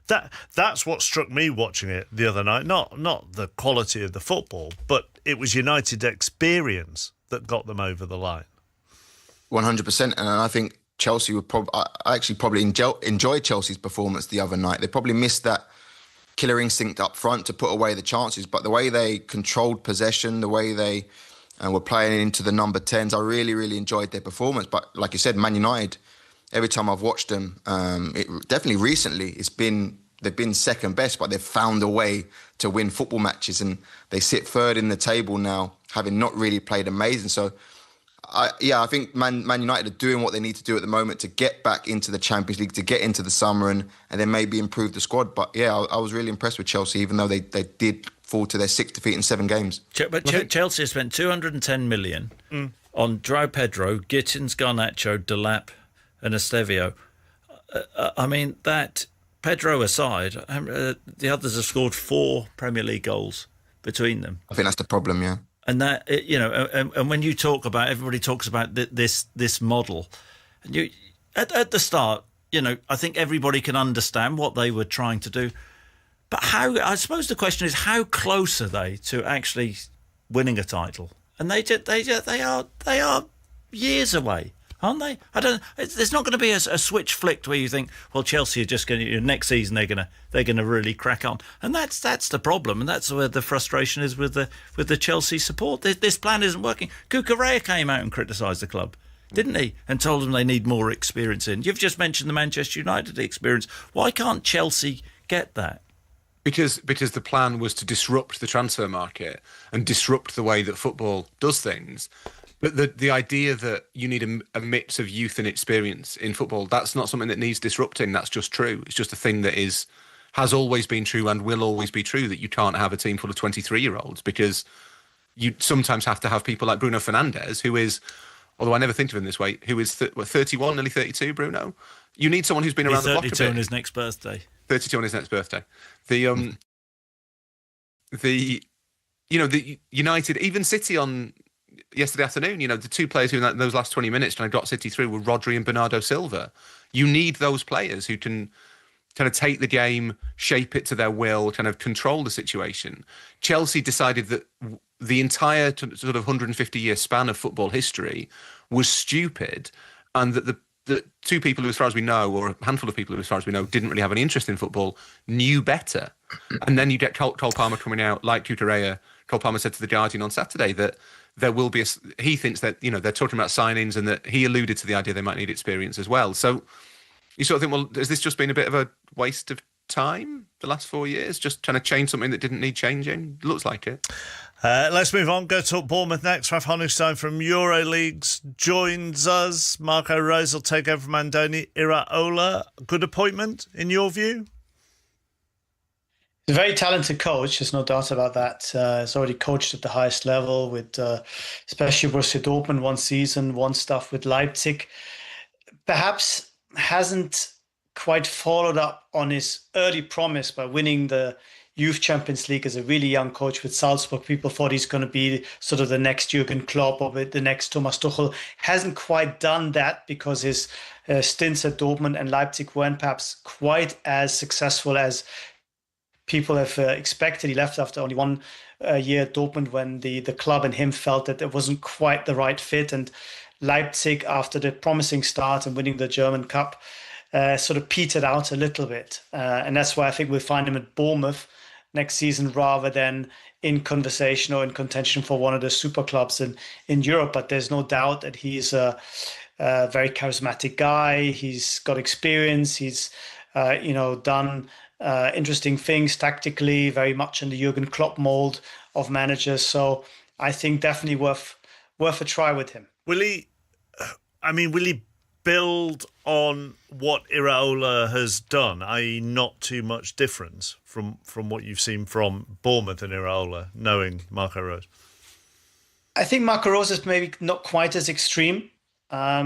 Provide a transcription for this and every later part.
That's what struck me watching it the other night. Not the quality of the football, but it was United's experience that got them over the line. 100%, and I think Chelsea would probably enjoyed Chelsea's performance the other night. They probably missed that killer instinct up front to put away the chances, but the way they controlled possession, the way they were playing into the number 10s, I really, really enjoyed their performance. But like you said, Man United, every time I've watched them, definitely recently, they've been second best, but they've found a way to win football matches, and they sit third in the table now, having not really played amazing. So, I think Man United are doing what they need to do at the moment to get back into the Champions League, to get into the summer, and then maybe improve the squad. But yeah, I was really impressed with Chelsea, even though they did fall to their 6th defeat in 7 games. But Chelsea has spent 210 million on João Pedro, Gittins, Garnacho, Delap and Estevao. I mean, that Pedro aside, the others have scored 4 Premier League goals between them. I think that's the problem, yeah. And that, and when you talk about, everybody talks about this model, and you at the start, I think everybody can understand what they were trying to do, but I suppose the question is, how close are they to actually winning a title? And they are years away, aren't they? There's not going to be a switch flicked where you think, well, Chelsea are just going to, next season they're going to really crack on, and that's the problem, and that's where the frustration is with the Chelsea support. This plan isn't working. Cucurella came out and criticised the club, didn't he, and told them they need more experience in. You've just mentioned the Manchester United experience. Why can't Chelsea get that? Because the plan was to disrupt the transfer market and disrupt the way that football does things. But the idea that you need a mix of youth and experience in football, that's not something that needs disrupting. That's just true. It's just a thing that has always been true and will always be true, that you can't have a team full of 23-year-olds, because you sometimes have to have people like Bruno Fernandes, who is, although I never think of him this way, who is 31, nearly 32, Bruno? You need someone who's been around the block a bit. 32 on his next birthday. 32 on his next birthday. The United, even City on yesterday afternoon, the 2 players who in those last 20 minutes kind of got City through were Rodri and Bernardo Silva. You need those players who can kind of take the game, shape it to their will, kind of control the situation. Chelsea decided that the entire sort of 150-year span of football history was stupid, and that the 2 people who, as far as we know, or a handful of people who, as far as we know, didn't really have any interest in football, knew better. And then you get Cole Palmer coming out, like Cucurella. Cole Palmer said to The Guardian on Saturday that there will be he thinks that, they're talking about signings, and that he alluded to the idea they might need experience as well. So you sort of think, well, has this just been a bit of a waste of time the last 4 years, just trying to change something that didn't need changing? Looks like it. Let's move on. Go talk Bournemouth next. Ralph Honigstein from Euroleagues joins us. Marco Rose will take over from Andoni Iraola. Good appointment, in your view? He's a very talented coach, there's no doubt about that. He's already coached at the highest level with especially Borussia Dortmund one season, won stuff with Leipzig. Perhaps hasn't quite followed up on his early promise by winning the Youth Champions League as a really young coach with Salzburg. People thought he's going to be sort of the next Jurgen Klopp or the next Thomas Tuchel. Hasn't quite done that because his stints at Dortmund and Leipzig weren't perhaps quite as successful as people have expected. He left after only 1 year at Dortmund when the club and him felt that it wasn't quite the right fit. And Leipzig, after the promising start and winning the German Cup, sort of petered out a little bit. And that's why I think we'll find him at Bournemouth next season rather than in conversation or in contention for one of the super clubs in Europe. But there's no doubt that he's a very charismatic guy. He's got experience. He's, done interesting things tactically, very much in the Jurgen Klopp mold of managers. So I think definitely worth a try with him. Will he build on what Iraola has done, i.e. not too much difference from what you've seen from Bournemouth and Iraola, knowing Marco Rose? I think Marco Rose is maybe not quite as extreme. I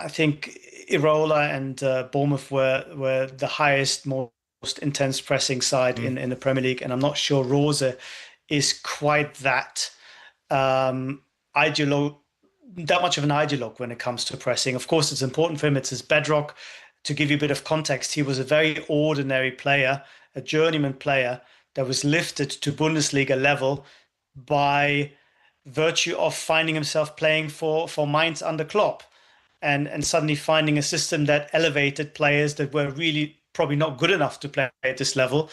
think Iraola and Bournemouth were the highest, most intense pressing side in the Premier League, and I'm not sure Rose is quite that that much of an ideologue when it comes to pressing. Of course, it's important for him. It's his bedrock to give you a bit of context, he was a very ordinary player, a journeyman player that was lifted to Bundesliga level by virtue of finding himself playing for Mainz under Klopp, and suddenly finding a system that elevated players that were really probably not good enough to play at this level.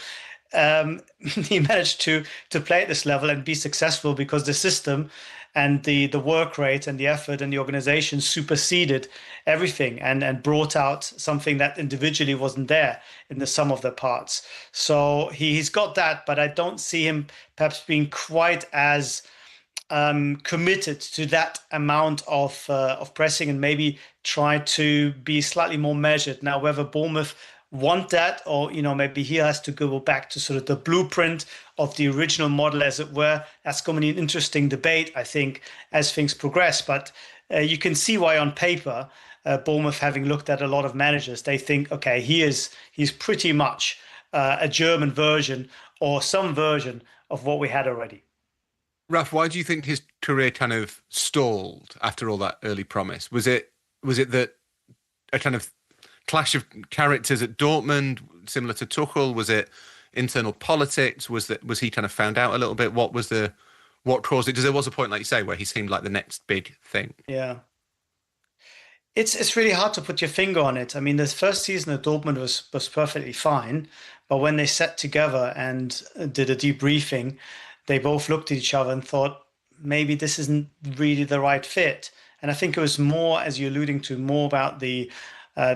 He managed to play at this level and be successful because the system and the work rate and the effort and the organization superseded everything and brought out something that individually wasn't there in the sum of their parts. So he's got that, but I don't see him perhaps being quite as committed to that amount of pressing, and maybe try to be slightly more measured. Now, whether Bournemouth want that, or maybe he has to go back to sort of the blueprint of the original model, as it were, that's going to be an interesting debate, I think, as things progress. But you can see why on paper, Bournemouth, having looked at a lot of managers, they think, okay, he's pretty much a German version or some version of what we had already. Raf, why do you think his career kind of stalled after all that early promise? Was it that a kind of clash of characters at Dortmund, similar to Tuchel? Was it internal politics? Was he kind of found out a little bit? What caused it? Because there was a point, like you say, where he seemed like the next big thing. Yeah. It's really hard to put your finger on it. I mean, the first season at Dortmund was perfectly fine, but when they sat together and did a debriefing, they both looked at each other and thought, maybe this isn't really the right fit. And I think it was more, as you're alluding to, more about the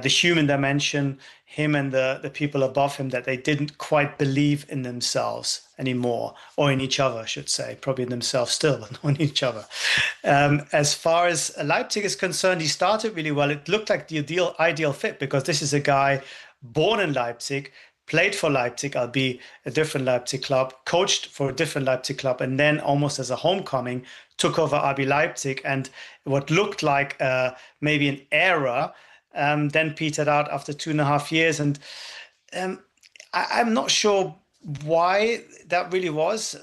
human dimension, him and the people above him, that they didn't quite believe in themselves anymore, or in each other, I should say, probably in themselves still, but not in each other. As far as Leipzig is concerned, he started really well. It looked like the ideal fit, because this is a guy born in Leipzig, played for Leipzig, albeit a different Leipzig club, coached for a different Leipzig club, and then almost as a homecoming, took over RB Leipzig, and what looked like maybe an era then petered out after 2.5 years. And I'm not sure why that really was,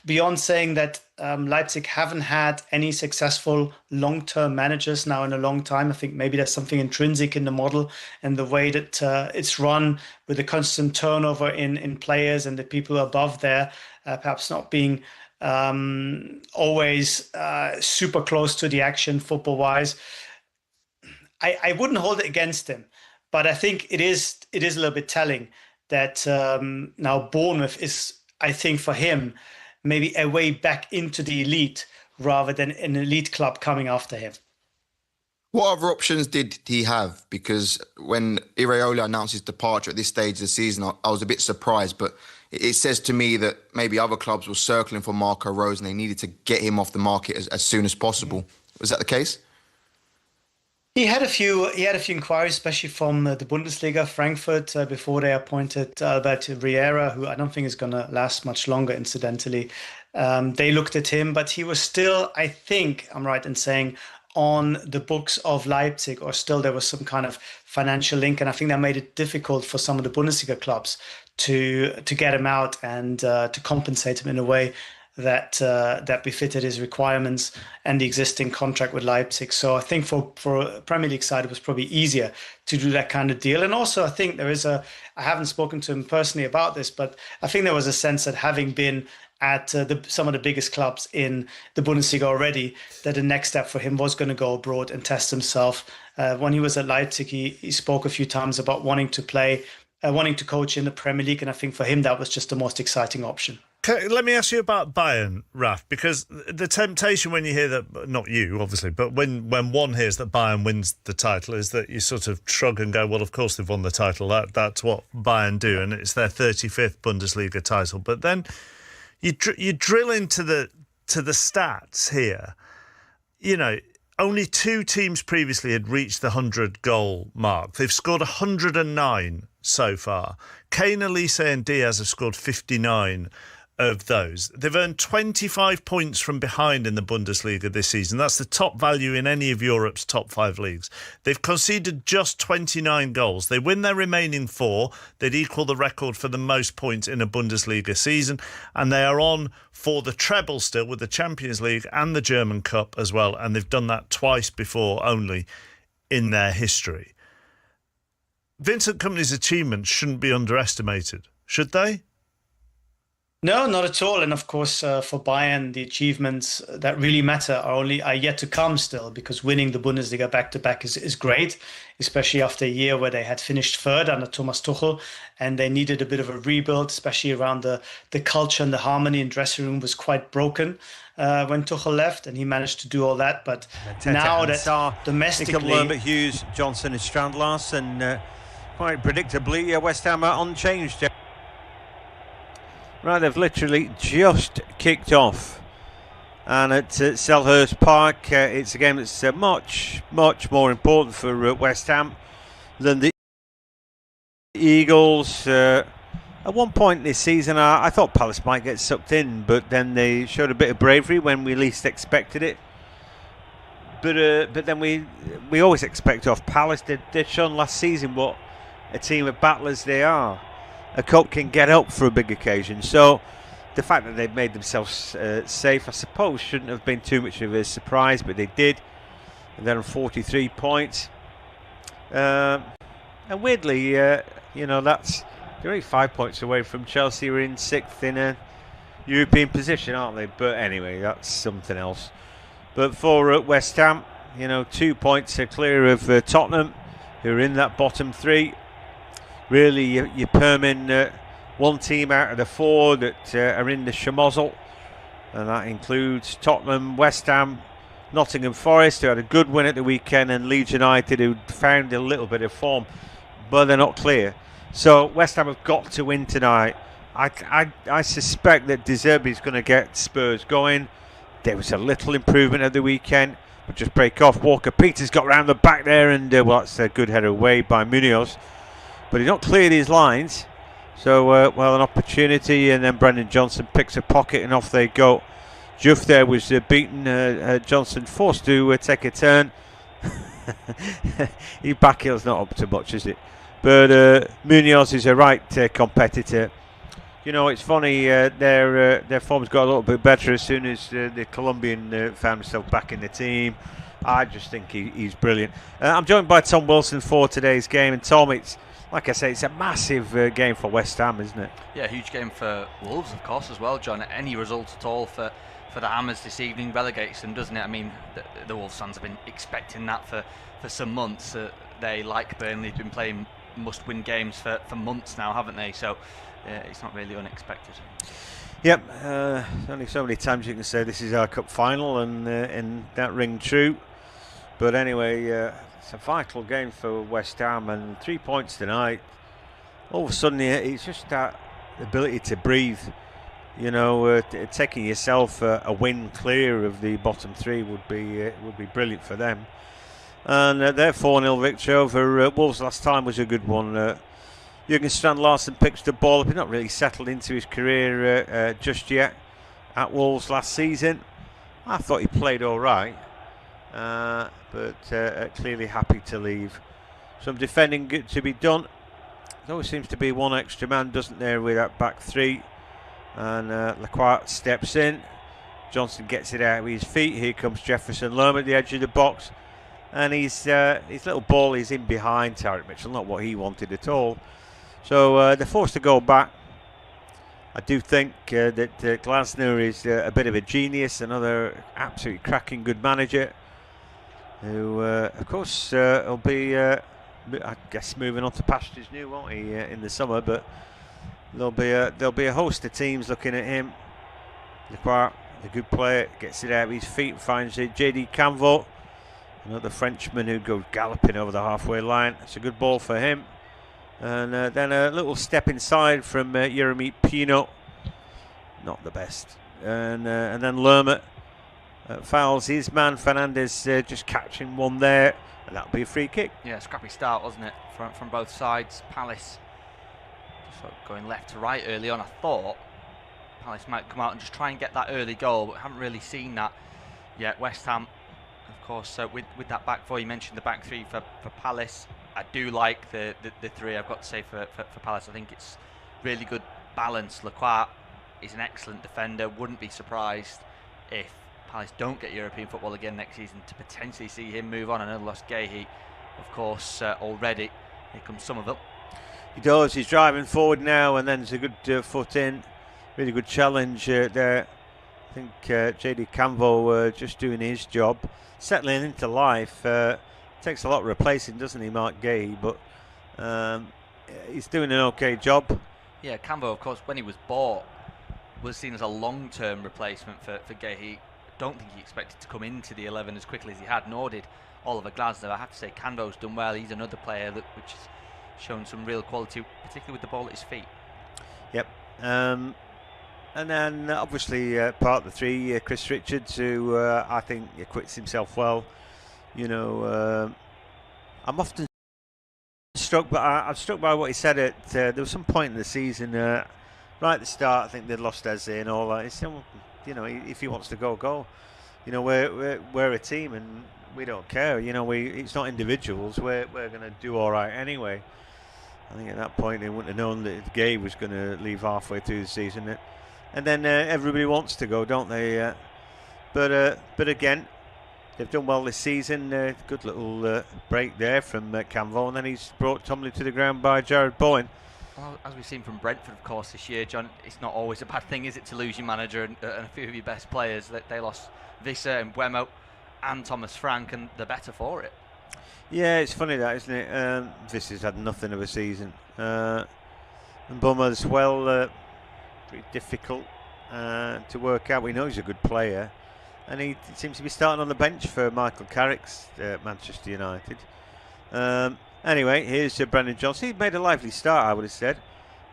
beyond saying that Leipzig haven't had any successful long-term managers now in a long time. I think maybe there's something intrinsic in the model and the way that it's run, with the constant turnover in players and the people above there, perhaps not being always super close to the action football-wise. I wouldn't hold it against him, but I think it is a little bit telling that now Bournemouth is, I think, for him, maybe a way back into the elite rather than an elite club coming after him. What other options did he have? Because when Iraola announced his departure at this stage of the season, I was a bit surprised, but it says to me that maybe other clubs were circling for Marco Rose and they needed to get him off the market as soon as possible. Was that the case? He had a few inquiries, especially from the Bundesliga, Frankfurt, before they appointed Albert Riera, who I don't think is going to last much longer, incidentally. They looked at him, but he was still, I think I'm right in saying, on the books of Leipzig, or still there was some kind of financial link. And I think that made it difficult for some of the Bundesliga clubs to get him out and to compensate him in a way that befitted his requirements and the existing contract with Leipzig. So I think for a Premier League side, it was probably easier to do that kind of deal. And also I think I haven't spoken to him personally about this, but I think there was a sense that, having been at some of the biggest clubs in the Bundesliga already, that the next step for him was going to go abroad and test himself. When he was at Leipzig, he spoke a few times about wanting to coach in the Premier League. And I think for him, that was just the most exciting option. Okay, let me ask you about Bayern, Raf, because the temptation when you hear that, not you, obviously, but when one hears that Bayern wins the title, is that you sort of shrug and go, well, of course they've won the title. That's what Bayern do, and it's their 35th Bundesliga title. But then you drill into the stats here. You know, only 2 teams previously had reached the 100-goal mark. They've scored 109 so far. Kane, Elise and Diaz have scored 59 of those. They've earned 25 points from behind in the Bundesliga this season. That's the top value in any of Europe's top 5 leagues. They've conceded just 29 goals. They win their remaining 4. They'd equal the record for the most points in a Bundesliga season. And they are on for the treble still, with the Champions League and the German Cup as well. And they've done that twice before only in their history. Vincent Kompany's achievements shouldn't be underestimated, should they? No, not at all. And of course, for Bayern, the achievements that really matter are yet to come still, because winning the Bundesliga back-to-back is great, especially after a year where they had finished third under Thomas Tuchel, and they needed a bit of a rebuild, especially around the culture and the harmony in dressing room was quite broken when Tuchel left, and he managed to do all that. But now that domestically... Lerma, Hughes, Johnson and Strand and quite predictably, West Ham are unchanged. Right, they've literally just kicked off, and at Selhurst Park, it's a game that's much more important for West Ham than the Eagles. At one point this season, I thought Palace might get sucked in, but then they showed a bit of bravery when we least expected it. But then we always expect off Palace. They'd shown last season what a team of battlers they are. A cup can get up for a big occasion, so the fact that they've made themselves safe, I suppose, shouldn't have been too much of a surprise, but they did. And they're on 43 points, and weirdly, they're only 5 points away from Chelsea, who are in 6th in a European position, aren't they? But anyway, that's something else. But for West Ham, 2 points are clear of Tottenham, who are in that bottom 3. Really, you're perming one team out of the 4 that are in the schmozzle, and that includes Tottenham, West Ham, Nottingham Forest, who had a good win at the weekend, and Leeds United, who found a little bit of form, but they're not clear. So West Ham have got to win tonight. I suspect that De Zerbi is going to get Spurs going. There was a little improvement at the weekend, but just break off. Walker Peters got round the back there, and that's a good header away by Munoz. But he not cleared his lines, so an opportunity, and then Brendan Johnson picks a pocket and off they go. Juff there was beaten, Johnson forced to take a turn. His back heel's not up to much, is it? But Munoz is a right competitor. It's funny, their form's got a little bit better as soon as the Colombian found himself back in the team. I just think he's brilliant. I'm joined by Tom Wilson for today's game, and Tom, like I say, it's a massive game for West Ham, isn't it? Yeah, huge game for Wolves, of course, as well, John. Any result at all for the Hammers this evening relegates them, doesn't it? I mean, the Wolves fans have been expecting that for some months. They, like Burnley, have been playing must-win games for months now, haven't they? So it's not really unexpected. Yep, only so many times you can say this is our cup final, and that ring true. But anyway, it's a vital game for West Ham, and 3 points tonight. All of a sudden, it's just that ability to breathe. Taking yourself a win clear of the bottom 3 would be brilliant for them. And their 4-0 victory over Wolves last time was a good one. Jürgen Strand Larsen picks the ball up. He's not really settled into his career just yet at Wolves last season. I thought he played all right. But clearly happy to leave. Some defending good to be done. There always seems to be one extra man, doesn't there, with that back 3. And Lacroix steps in. Johnson gets it out with his feet. Here comes Jefferson Lerma at the edge of the box. And his little ball is in behind Tyrick Mitchell, not what he wanted at all. So they're forced to go back. I do think that Glasner is a bit of a genius, another absolutely cracking good manager, who, of course, will be, I guess, moving on to pastures new, won't he, in the summer? But there'll be a host of teams looking at him. Lacroix, the good player, gets it out of his feet and finds J.D. Canvo, another Frenchman who goes galloping over the halfway line. It's a good ball for him. And then a little step inside from Yeremy Pino, not the best. And then Lerma fouls his man. Fernandez just catching one there, and that'll be a free kick. Yeah, scrappy start, wasn't it, from both sides. Palace just going left to right early on. I thought Palace might come out and just try and get that early goal, but haven't really seen that yet. West Ham, of course, with that back 4, you mentioned the back 3 for Palace. I do like the 3, I've got to say, for Palace. I think it's really good balance. Lacroix is an excellent defender. Wouldn't be surprised if Palace don't get European football again next season, to potentially see him move on. I know they lost Gahey, of course, already. Here comes Somerville. He does. He's driving forward now, and then there's a good foot in. Really good challenge there. I think JD Canvo just doing his job, settling into life. Takes a lot replacing, doesn't he, Mark Gay? But he's doing an okay job. Yeah, Cambo, of course, when he was bought, was seen as a long-term replacement for Gay. Don't think he expected to come into the 11 as quickly as he had, nor did Oliver Glasner. I have to say, Canvo's done well. He's another player which has shown some real quality, particularly with the ball at his feet. Yep. And then obviously part of the three, Chris Richards, who I think acquits himself well. You know, I'm often struck, but I'm struck by what he said at there was some point in the season, right at the start. I think they'd lost Eze and all that. He said, well, you know, if he wants to go. You know, we're a team and we don't care. You know, it's not individuals. We're going to do all right anyway. I think at that point they wouldn't have known that Gay was going to leave halfway through the season. And then everybody wants to go, don't they? But again, they've done well this season. Good little break there from Canvo, and then he's brought tumbling to the ground by Jared Bowen. Well, as we've seen from Brentford, of course, this year, John, it's not always a bad thing, is it, to lose your manager and a few of your best players? They lost Visser and Buemo and Thomas Frank, and they're better for it. Yeah, it's funny that, isn't it? Visser's had nothing of a season. And Buemo as well, pretty difficult to work out. We know he's a good player. And he seems to be starting on the bench for Michael Carrick's Manchester United. Anyway, here's Brennan Johnson. He made a lively start, I would have said.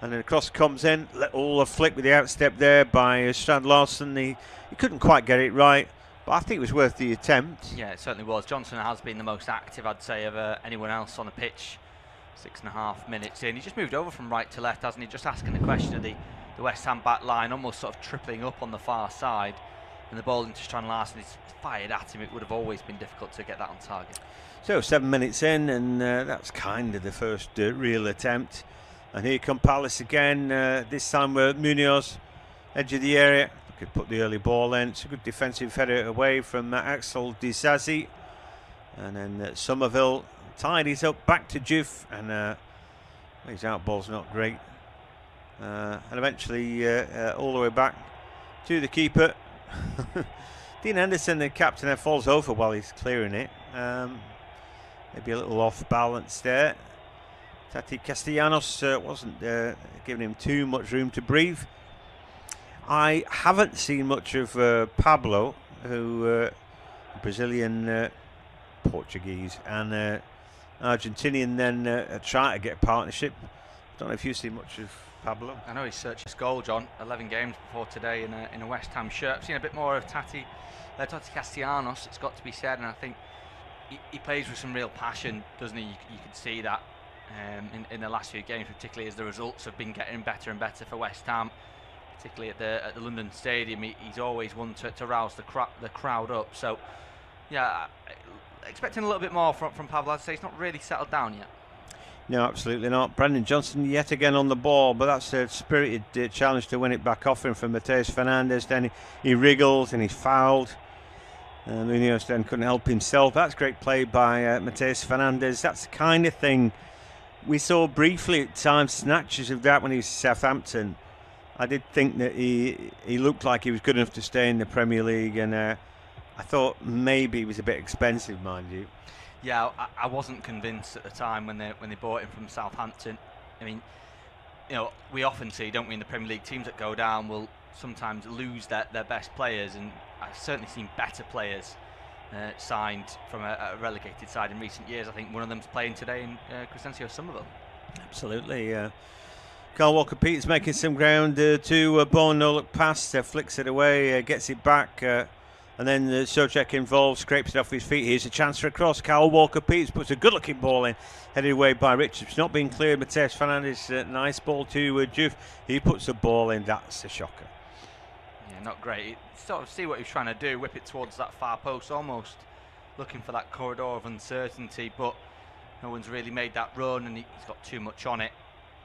And then the cross comes in. Little flick with the outstep there by Strand Larson. He couldn't quite get it right, but I think it was worth the attempt. Yeah, it certainly was. Johnson has been the most active, I'd say, of anyone else on the pitch. 6.5 minutes in. He just moved over from right to left, hasn't he? Just asking the question of the West Ham back line, almost sort of tripling up on the far side. And the ball into Strand Larson is fired at him. It would have always been difficult to get that on target. So 7 minutes in, and that's kind of the first real attempt. And here come Palace again. This time with Munoz, edge of the area. Could put the early ball in. It's a good defensive header away from Axel Disasi. And then Somerville tidies up back to Juve, and his out ball's not great. And eventually all the way back to the keeper. Dean Henderson, the captain, there falls over while he's clearing it. Maybe a little off balance there. Tati Castellanos wasn't giving him too much room to breathe. I haven't seen much of Pablo, who Brazilian, Portuguese, and Argentinian. Then trying to get a partnership. Don't know if you've seen much of Pablo. I know he's searched his goal, John. 11 games before today in a West Ham shirt. I've seen a bit more of Tati Castellanos, it's got to be said, and I think he plays with some real passion, doesn't he? You can see that in the last few games, particularly as the results have been getting better and better for West Ham, particularly at the London Stadium. He's always one to rouse the crowd up. So, yeah, expecting a little bit more from Pablo. I'd say he's not really settled down yet. No, absolutely not. Brendan Johnson yet again on the ball, but that's a spirited challenge to win it back off him from Mateus Fernandes. Then he wriggles and he's fouled. Munoz then couldn't help himself. That's great play by Mateus Fernandes. That's the kind of thing we saw briefly at times, snatches of that when he was at Southampton. I did think that he looked like he was good enough to stay in the Premier League, and I thought maybe he was a bit expensive, mind you. Yeah, I wasn't convinced at the time when they bought him from Southampton. I mean, you know, we often see, don't we, in the Premier League, teams that go down will sometimes lose their best players, and I've certainly seen better players signed from a relegated side in recent years. I think one of them's playing today in Crescencio Somerville. Absolutely. Kyle Walker-Peters making some ground to Bowen. No look pass, flicks it away, gets it back. And then Souček involved, scrapes it off his feet. Here's a chance for a cross. Kyle Walker-Peters puts a good-looking ball in, headed away by Richards. Not being cleared. Mateus Fernandes, nice ball to Juve. He puts the ball in. That's a shocker. Yeah, not great. Sort of see what he was trying to do, whip it towards that far post, almost looking for that corridor of uncertainty, but no one's really made that run, and he's got too much on it.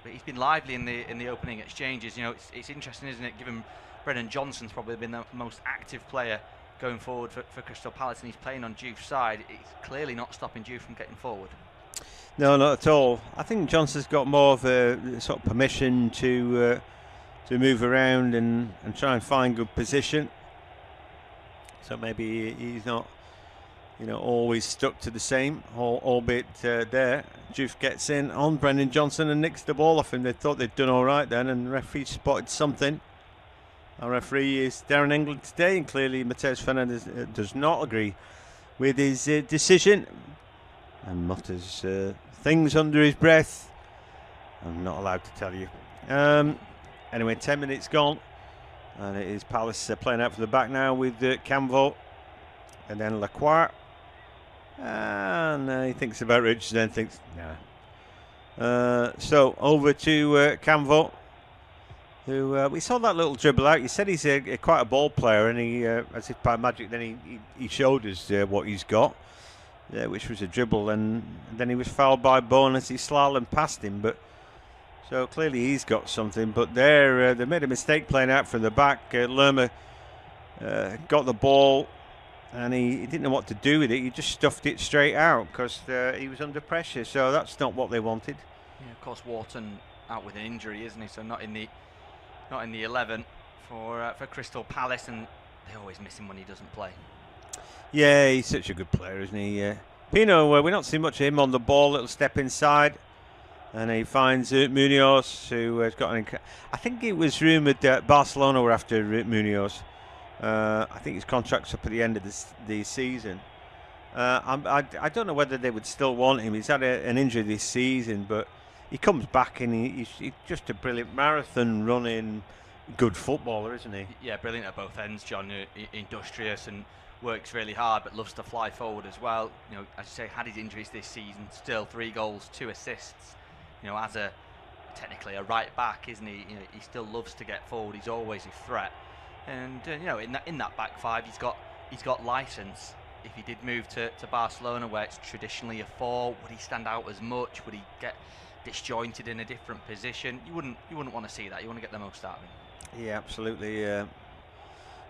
But he's been lively in the opening exchanges. You know, it's interesting, isn't it? Given Brennan Johnson's probably been the most active player going forward for Crystal Palace, and he's playing on Juve's side. It's clearly not stopping Juve from getting forward. No, not at all. I think Johnson's got more of a sort of permission to move around and try and find good position. So maybe he's not, always stuck to the same, albeit there. Juve gets in on Brennan Johnson and nicks the ball off him. They thought they'd done all right then, and the referee spotted something. Our referee is Darren England today, and clearly Mateus Fernandes does not agree with his decision and mutters things under his breath. I'm not allowed to tell you. Anyway, 10 minutes gone, and it is Palace playing out for the back now with Camvo and then Lacroix. And he thinks about Richardson, then thinks, nah. So over to Camvo, who we saw that little dribble out. He said he's quite a ball player, and he, as if by magic, then he showed us what he's got, which was a dribble, and then he was fouled by Bowen as he slalomed past him. But so clearly he's got something. But they made a mistake playing out from the back. Lerma got the ball, and he didn't know what to do with it. He just stuffed it straight out because he was under pressure. So that's not what they wanted. Yeah, of course, Wharton out with an injury, isn't he? So not in the 11 for Crystal Palace, and they always miss him when he doesn't play. Yeah, he's such a good player, isn't he? Pino, we're not seeing much of him on the ball. Little step inside, and he finds Munoz, who has got an. I think it was rumoured that Barcelona were after Munoz. I think his contract's up at the end of the season. I don't know whether they would still want him. He's had an injury this season, but he comes back and he's just a brilliant marathon running, good footballer, isn't he? Yeah, brilliant at both ends, John. Industrious and works really hard, but loves to fly forward as well. As you say, had his injuries this season, still 3 goals, 2 assists. As technically a right back, isn't he? He still loves to get forward. He's always a threat, and in that back five, he's got license. If he did move to Barcelona, where it's traditionally a 4, would he stand out as much? Would he get disjointed in a different position? You wouldn't want to see that. You want to get the most out of him. Yeah, absolutely.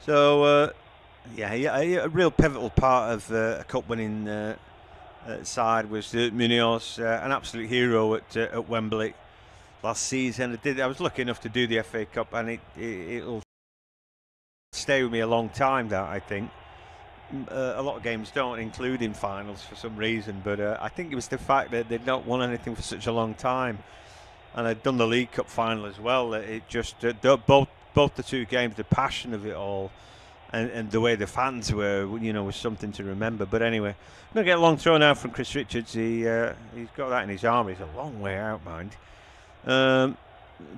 So a real pivotal part of a cup-winning side was Munoz, an absolute hero at Wembley last season. I was lucky enough to do the FA Cup, and it'll stay with me a long time. That I think. A lot of games don't include in finals for some reason, but I think it was the fact that they'd not won anything for such a long time, and they'd done the League Cup final as well. It just both the 2 games, the passion of it all, and the way the fans were, was something to remember. But anyway, I'm going to get a long throw now from Chris Richards. He's got that in his arm. He's a long way out, mind.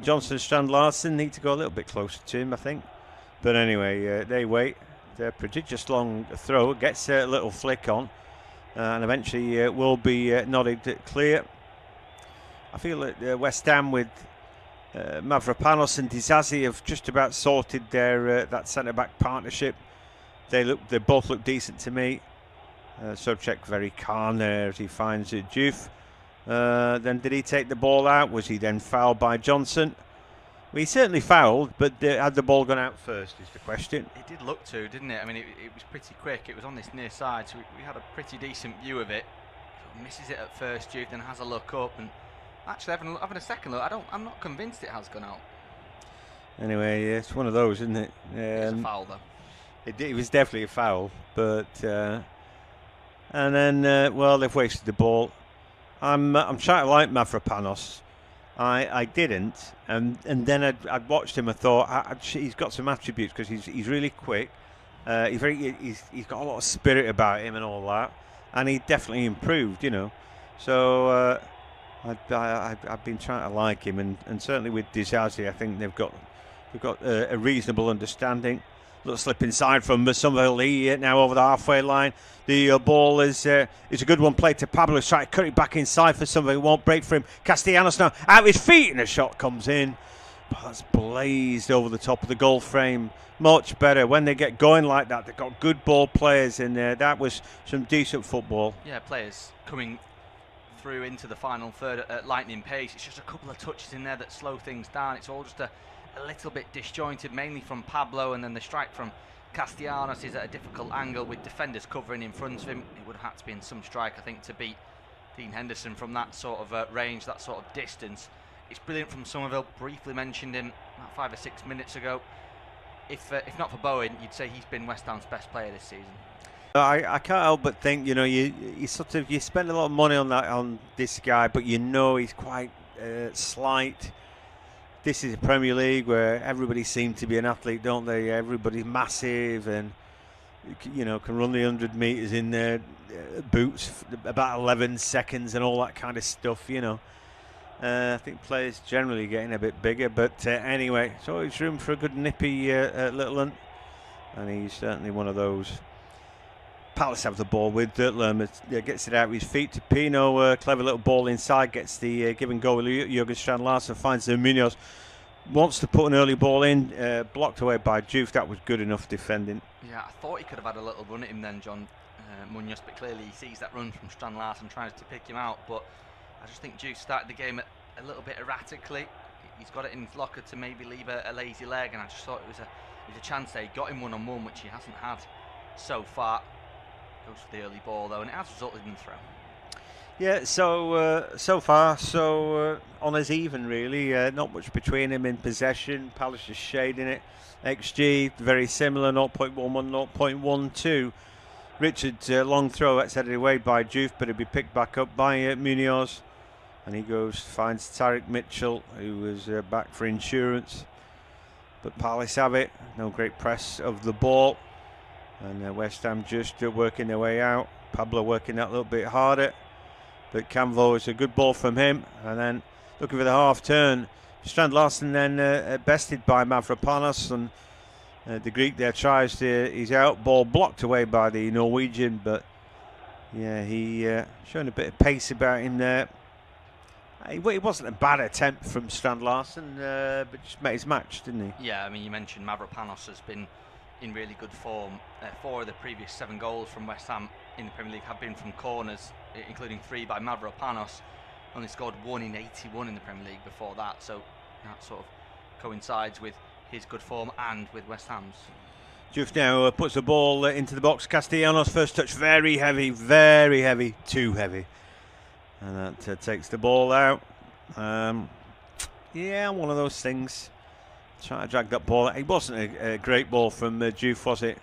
Johnson, Strand, Larson need to go a little bit closer to him, I think. But anyway, they wait. The prodigious long throw gets a little flick on, and eventually will be nodded clear. I feel that West Ham with Mavropanos and Dizazi have just about sorted their that centre-back partnership. They both look decent to me. Sobchak very calm there as he finds Juve. Then did he take the ball out? Was he then fouled by Johnson? Well, he certainly fouled, but had the ball gone out first is the question. It did look to, didn't it? I mean, it was pretty quick. It was on this near side, so we had a pretty decent view of it. Sort of misses it at first, Juve, then has a look up, and actually having a second look, I'm not convinced it has gone out. Anyway, it's one of those, isn't it? It's a foul, though. It was definitely a foul, but and then they've wasted the ball. I'm trying to like Mavropanos. I didn't, and then I'd watched him. I thought he's got some attributes because he's really quick. He's got a lot of spirit about him and all that, and he definitely improved, So I've been trying to like him, and certainly with Dizazi, I think they've got a reasonable understanding. Little slip inside from Somerville Lee now over the halfway line. The ball is a good one played to Pablo. He's trying to cut it back inside for Somerville. It won't break for him. Castellanos now out his feet and a shot comes in. But that's blazed over the top of the goal frame. Much better when they get going like that. They've got good ball players in there. That was some decent football. Yeah, players coming through into the final third at lightning pace. It's just a couple of touches in there that slow things down. It's all just a little bit disjointed, mainly from Pablo, and then the strike from Castellanos is at a difficult angle with defenders covering in front of him. It would have had to be in some strike, I think, to beat Dean Henderson from that sort of range, that sort of distance. It's brilliant from Somerville. Briefly mentioned him about 5 or 6 minutes ago. If not for Bowen, you'd say he's been West Ham's best player this season. I can't help but think, you spend a lot of money on this guy, but he's quite slight. This is a Premier League where everybody seems to be an athlete, don't they? Everybody's massive and can run the 100 meters in their boots about 11 seconds and all that kind of stuff. I think players generally getting a bit bigger, but anyway, it's always room for a good nippy little one, and he's certainly one of those. Palace have the ball with Lerma, gets it out with his feet to Pino, clever little ball inside, gets the give and go with Jurgen Strand Larsen, finds the Munoz, wants to put an early ball in, blocked away by Juve. That was good enough defending. Yeah, I thought he could have had a little run at him then, John Munoz, but clearly he sees that run from Strand Larsen, tries to pick him out, but I just think Juve started the game a little bit erratically. He's got it in his locker to maybe leave a lazy leg, and I just thought it was a chance there. He got him one-on-one, which he hasn't had so far. Goes for the early ball though, and it has resulted in the throw. Yeah, so far on as even really. Not much between him in possession. Palace just shading it. XG very similar, 0.11, 0.12. Richard's long throw, that's headed away by Juve, but it'll be picked back up by Munoz, and he finds Tariq Mitchell, who was back for insurance. But Palace have it. No great press of the ball. And West Ham just working their way out. Pablo working that a little bit harder. But Canvo is a good ball from him. And then looking for the half turn. Strand Larsen then bested by Mavropanos. And the Greek there tries his out ball, blocked away by the Norwegian. But yeah, he showing a bit of pace about him there. It wasn't a bad attempt from Strand Larsen, but just met his match, didn't he? Yeah, I mean, you mentioned Mavropanos has been in really good form. 4 of the previous 7 goals from West Ham in the Premier League have been from corners, including 3 by Mavropanos. Only scored 1 in 81 in the Premier League before that, so that sort of coincides with his good form and with West Ham's. Juve now puts the ball into the box. Castellanos first touch, very heavy, too heavy, and that takes the ball out. Yeah, one of those things. Trying to drag that ball. It wasn't a great ball from Juve, was it?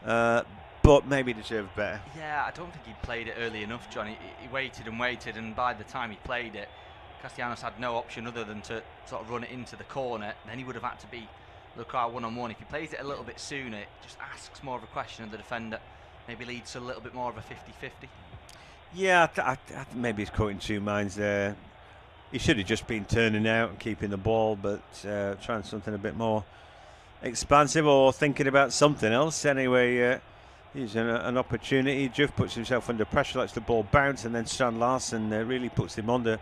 But maybe deserved better. Yeah, I don't think he'd played it early enough, John. He waited and waited, and by the time he played it, Castellanos had no option other than to sort of run it into the corner. And then he would have had to be Lukaku one-on-one. If he plays it a little bit sooner, it just asks more of a question of the defender. Maybe leads to a little bit more of a 50-50. Yeah, maybe he's caught in two minds there. He should have just been turning out and keeping the ball, but trying something a bit more expansive or thinking about something else. Anyway, he's an opportunity. Juve puts himself under pressure, lets the ball bounce, and then Strand Larsen really puts him under.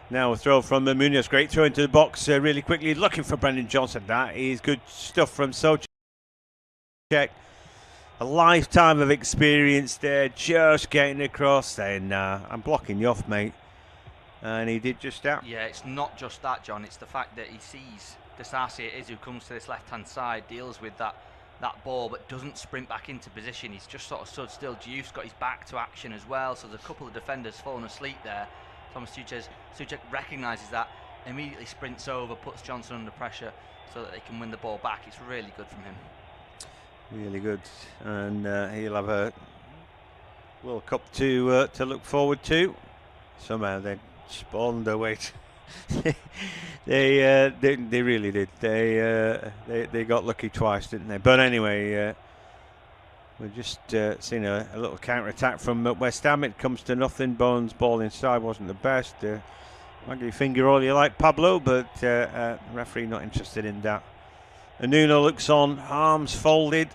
Now a throw from Munoz, great throw into the box really quickly, looking for Brendan Johnson. That is good stuff from Souček. A lifetime of experience there, just getting across, saying, nah, I'm blocking you off, mate. And he did just that. Yeah, it's not just that, John. It's the fact that he sees Disasi, it is, who comes to this left-hand side, deals with that ball, but doesn't sprint back into position. He's just sort of stood still. Juve's got his back to action as well, so there's a couple of defenders falling asleep there. Thomas Souček recognises that, immediately sprints over, puts Johnson under pressure so that they can win the ball back. It's really good from him. Really good. And he'll have a World Cup to look forward to. Somehow they spawned their way. They really did. They got lucky twice, didn't they? But anyway, we're just seeing a little counter attack from West Ham. It comes to nothing. Bowen's ball inside wasn't the best. Wag your finger all you like, Pablo, but referee not interested in that. And Nuno looks on, arms folded,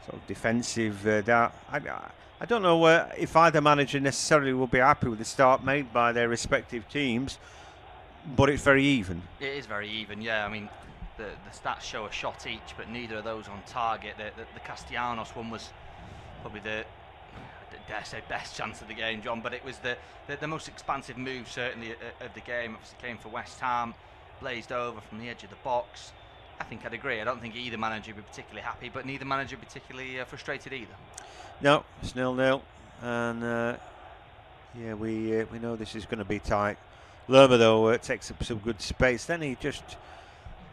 sort of defensive. I don't know if either manager necessarily will be happy with the start made by their respective teams, but it's very even. It is very even, yeah. I mean, the stats show a shot each, but neither of those on target. The Castellanos one was probably the, dare say, best chance of the game, John, but it was the most expansive move, certainly, of the game. Obviously came for West Ham, blazed over from the edge of the box. I think I'd agree. I don't think either manager would be particularly happy, but neither manager particularly frustrated either. No, it's 0-0, and Yeah, we know this is going to be tight. Lerma, though, takes up some good space. Then he just,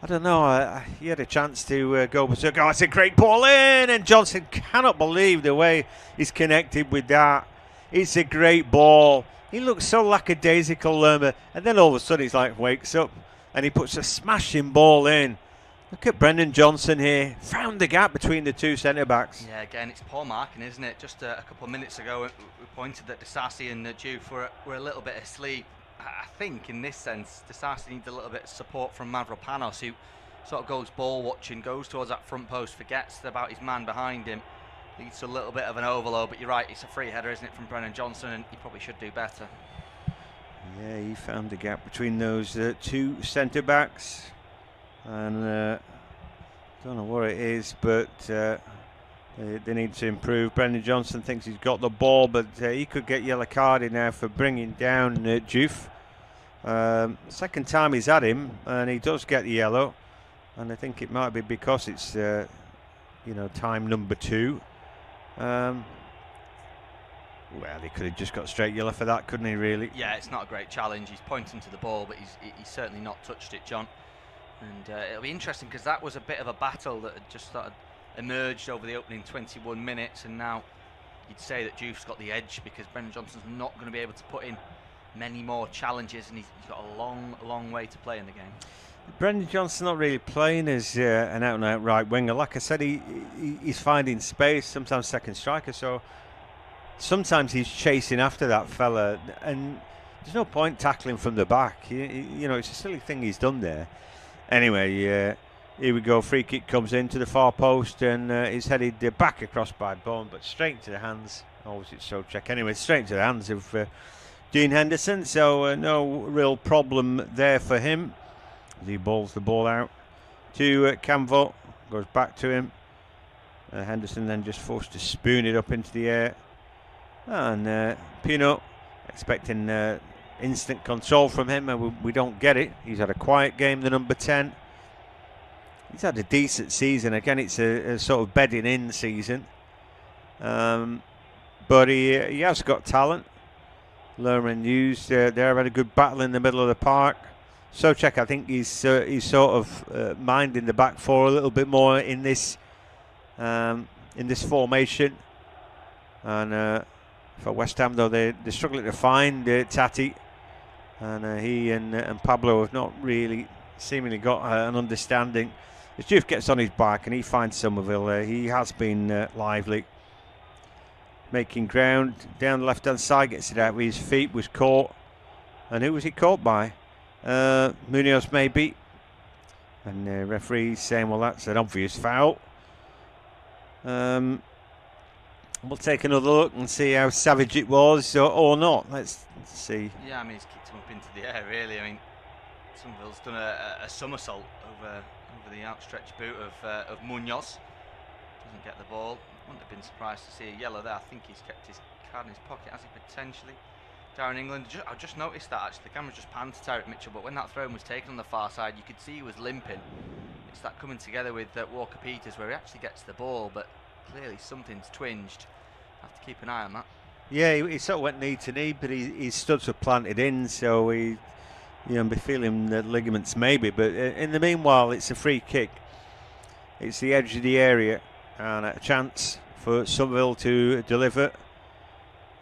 I don't know, he had a chance to go berserk. Oh, it's a great ball in, and Johnson cannot believe the way he's connected with that. It's a great ball. He looks so lackadaisical, Lerma, and then all of a sudden he's like, wakes up, and he puts a smashing ball in. Look at Brendan Johnson here. Found the gap between the two centre-backs. Yeah, again, it's poor marking, isn't it? Just a couple of minutes ago, we pointed that Disasi and Diouf were a little bit asleep. I think, in this sense, Disasi needs a little bit of support from Mavropanos, who sort of goes ball watching, goes towards that front post, forgets about his man behind him. Leads to a little bit of an overload, but you're right, it's a free header, isn't it, from Brendan Johnson, and he probably should do better. Yeah, he found the gap between those two centre-backs. And don't know what it is, but they need to improve. Brendan Johnson thinks he's got the ball, but he could get yellow carded now for bringing down Diouf. Second time he's had him, and he does get the yellow. And I think it might be because it's time number 2. Well, he could have just got straight yellow for that, couldn't he, really? Yeah, it's not a great challenge. He's pointing to the ball, but he's certainly not touched it, John. And it'll be interesting because that was a bit of a battle that had just sort of emerged over the opening 21 minutes, and now you'd say that Diouf's got the edge because Brendan Johnson's not going to be able to put in many more challenges, and he's got a long way to play in the game. Brendan Johnson not really playing as an out-and-out right winger. Like I said, he's finding space, sometimes second striker, so sometimes he's chasing after that fella, and there's no point tackling from the back. It's a silly thing he's done there. Anyway, here we go. Free kick comes into the far post and is headed back across by Bowen, but straight into the hands. Oh, was it Souček? Anyway, straight into the hands of Dean Henderson. So no real problem there for him. He balls the ball out to Camvo. Goes back to him. Henderson then just forced to spoon it up into the air. And Pino expecting instant control from him, and we don't get it. He's had a quiet game, the number 10. He's had a decent season. Again, it's a sort of bedding in season. But he has got talent. Lerma and Hughes, they've had a good battle in the middle of the park. Souček, I think he's sort of minding the back four a little bit more in this formation. And for West Ham, though, they're struggling to find Tati. And he and Pablo have not really seemingly got an understanding. As Diouf gets on his back and he finds Somerville, he has been lively. Making ground down the left-hand side, gets it out with his feet, was caught. And who was he caught by? Munoz maybe. And the referee saying, well, that's an obvious foul. We'll take another look and see how savage it was or not. Let's see. Yeah, I mean, he's kicked him up into the air, really. I mean, Somerville's done a somersault over the outstretched boot of Munoz. Doesn't get the ball. Wouldn't have been surprised to see a yellow there. I think he's kept his card in his pocket, has he potentially? Darren England, I just noticed that actually. The camera just panned to Tyrick Mitchell, but when that throw was taken on the far side, you could see he was limping. It's that coming together with Walker Peters where he actually gets the ball, but clearly something's twinged. Have to keep an eye on that. Yeah, he sort of went knee to knee, but his studs were planted in, so he, be feeling the ligaments maybe. But in the meanwhile, it's a free kick. It's the edge of the area, and a chance for Somerville to deliver.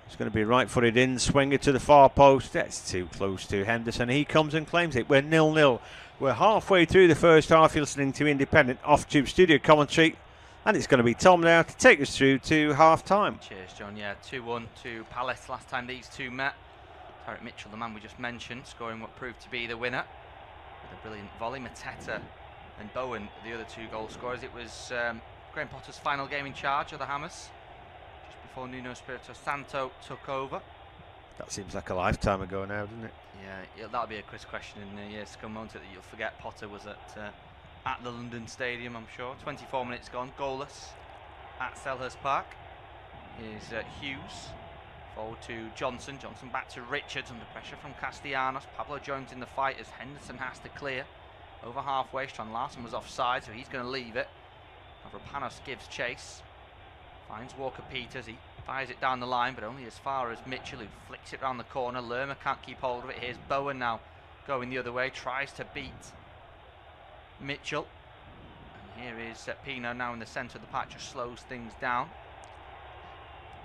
It's going to be right-footed in, swing it to the far post. That's too close to Henderson. He comes and claims it. We're 0-0. We're halfway through the first half. You're listening to Independent Off-Tube Studio Commentary. And it's going to be Tom now to take us through to half-time. Cheers, John. Yeah, 2-1 to Palace last time these two met. Tyrick Mitchell, the man we just mentioned, scoring what proved to be the winner with a brilliant volley. Mateta and Bowen, the other two goal scorers. It was Graham Potter's final game in charge of the Hammers, just before Nuno Espirito Santo took over. That seems like a lifetime ago now, doesn't it? Yeah, that'll be a quiz question in the years to come, won't it? That you'll forget Potter was at the London Stadium, I'm sure. 24 minutes gone, goalless at Selhurst Park. Here's Hughes. Forward to Johnson. Johnson back to Richards under pressure from Castellanos. Pablo joins in the fight as Henderson has to clear. Over halfway, Strand Larsen was offside, so he's going to leave it. Mavropanos gives chase. Finds Walker Peters. He Fires it down the line, but only as far as Mitchell, who flicks it round the corner. Lerma can't keep hold of it. Here's Bowen now going the other way, tries to beat Mitchell. And here is Pino now in the centre of the patch, just slows things down.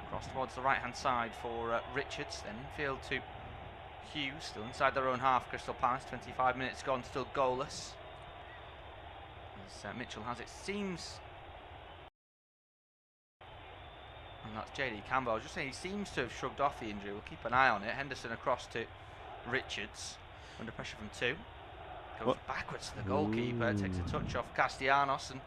Across towards the right-hand side for Richards, then infield to Hughes, still inside their own half. Crystal Palace, 25 minutes gone, still goalless. As Mitchell has it, seems... And that's JD Campbell. I was just saying, he seems to have shrugged off the injury. We'll keep an eye on it. Henderson across to Richards, under pressure from two. Goes backwards to the goalkeeper, takes a touch off Castellanos and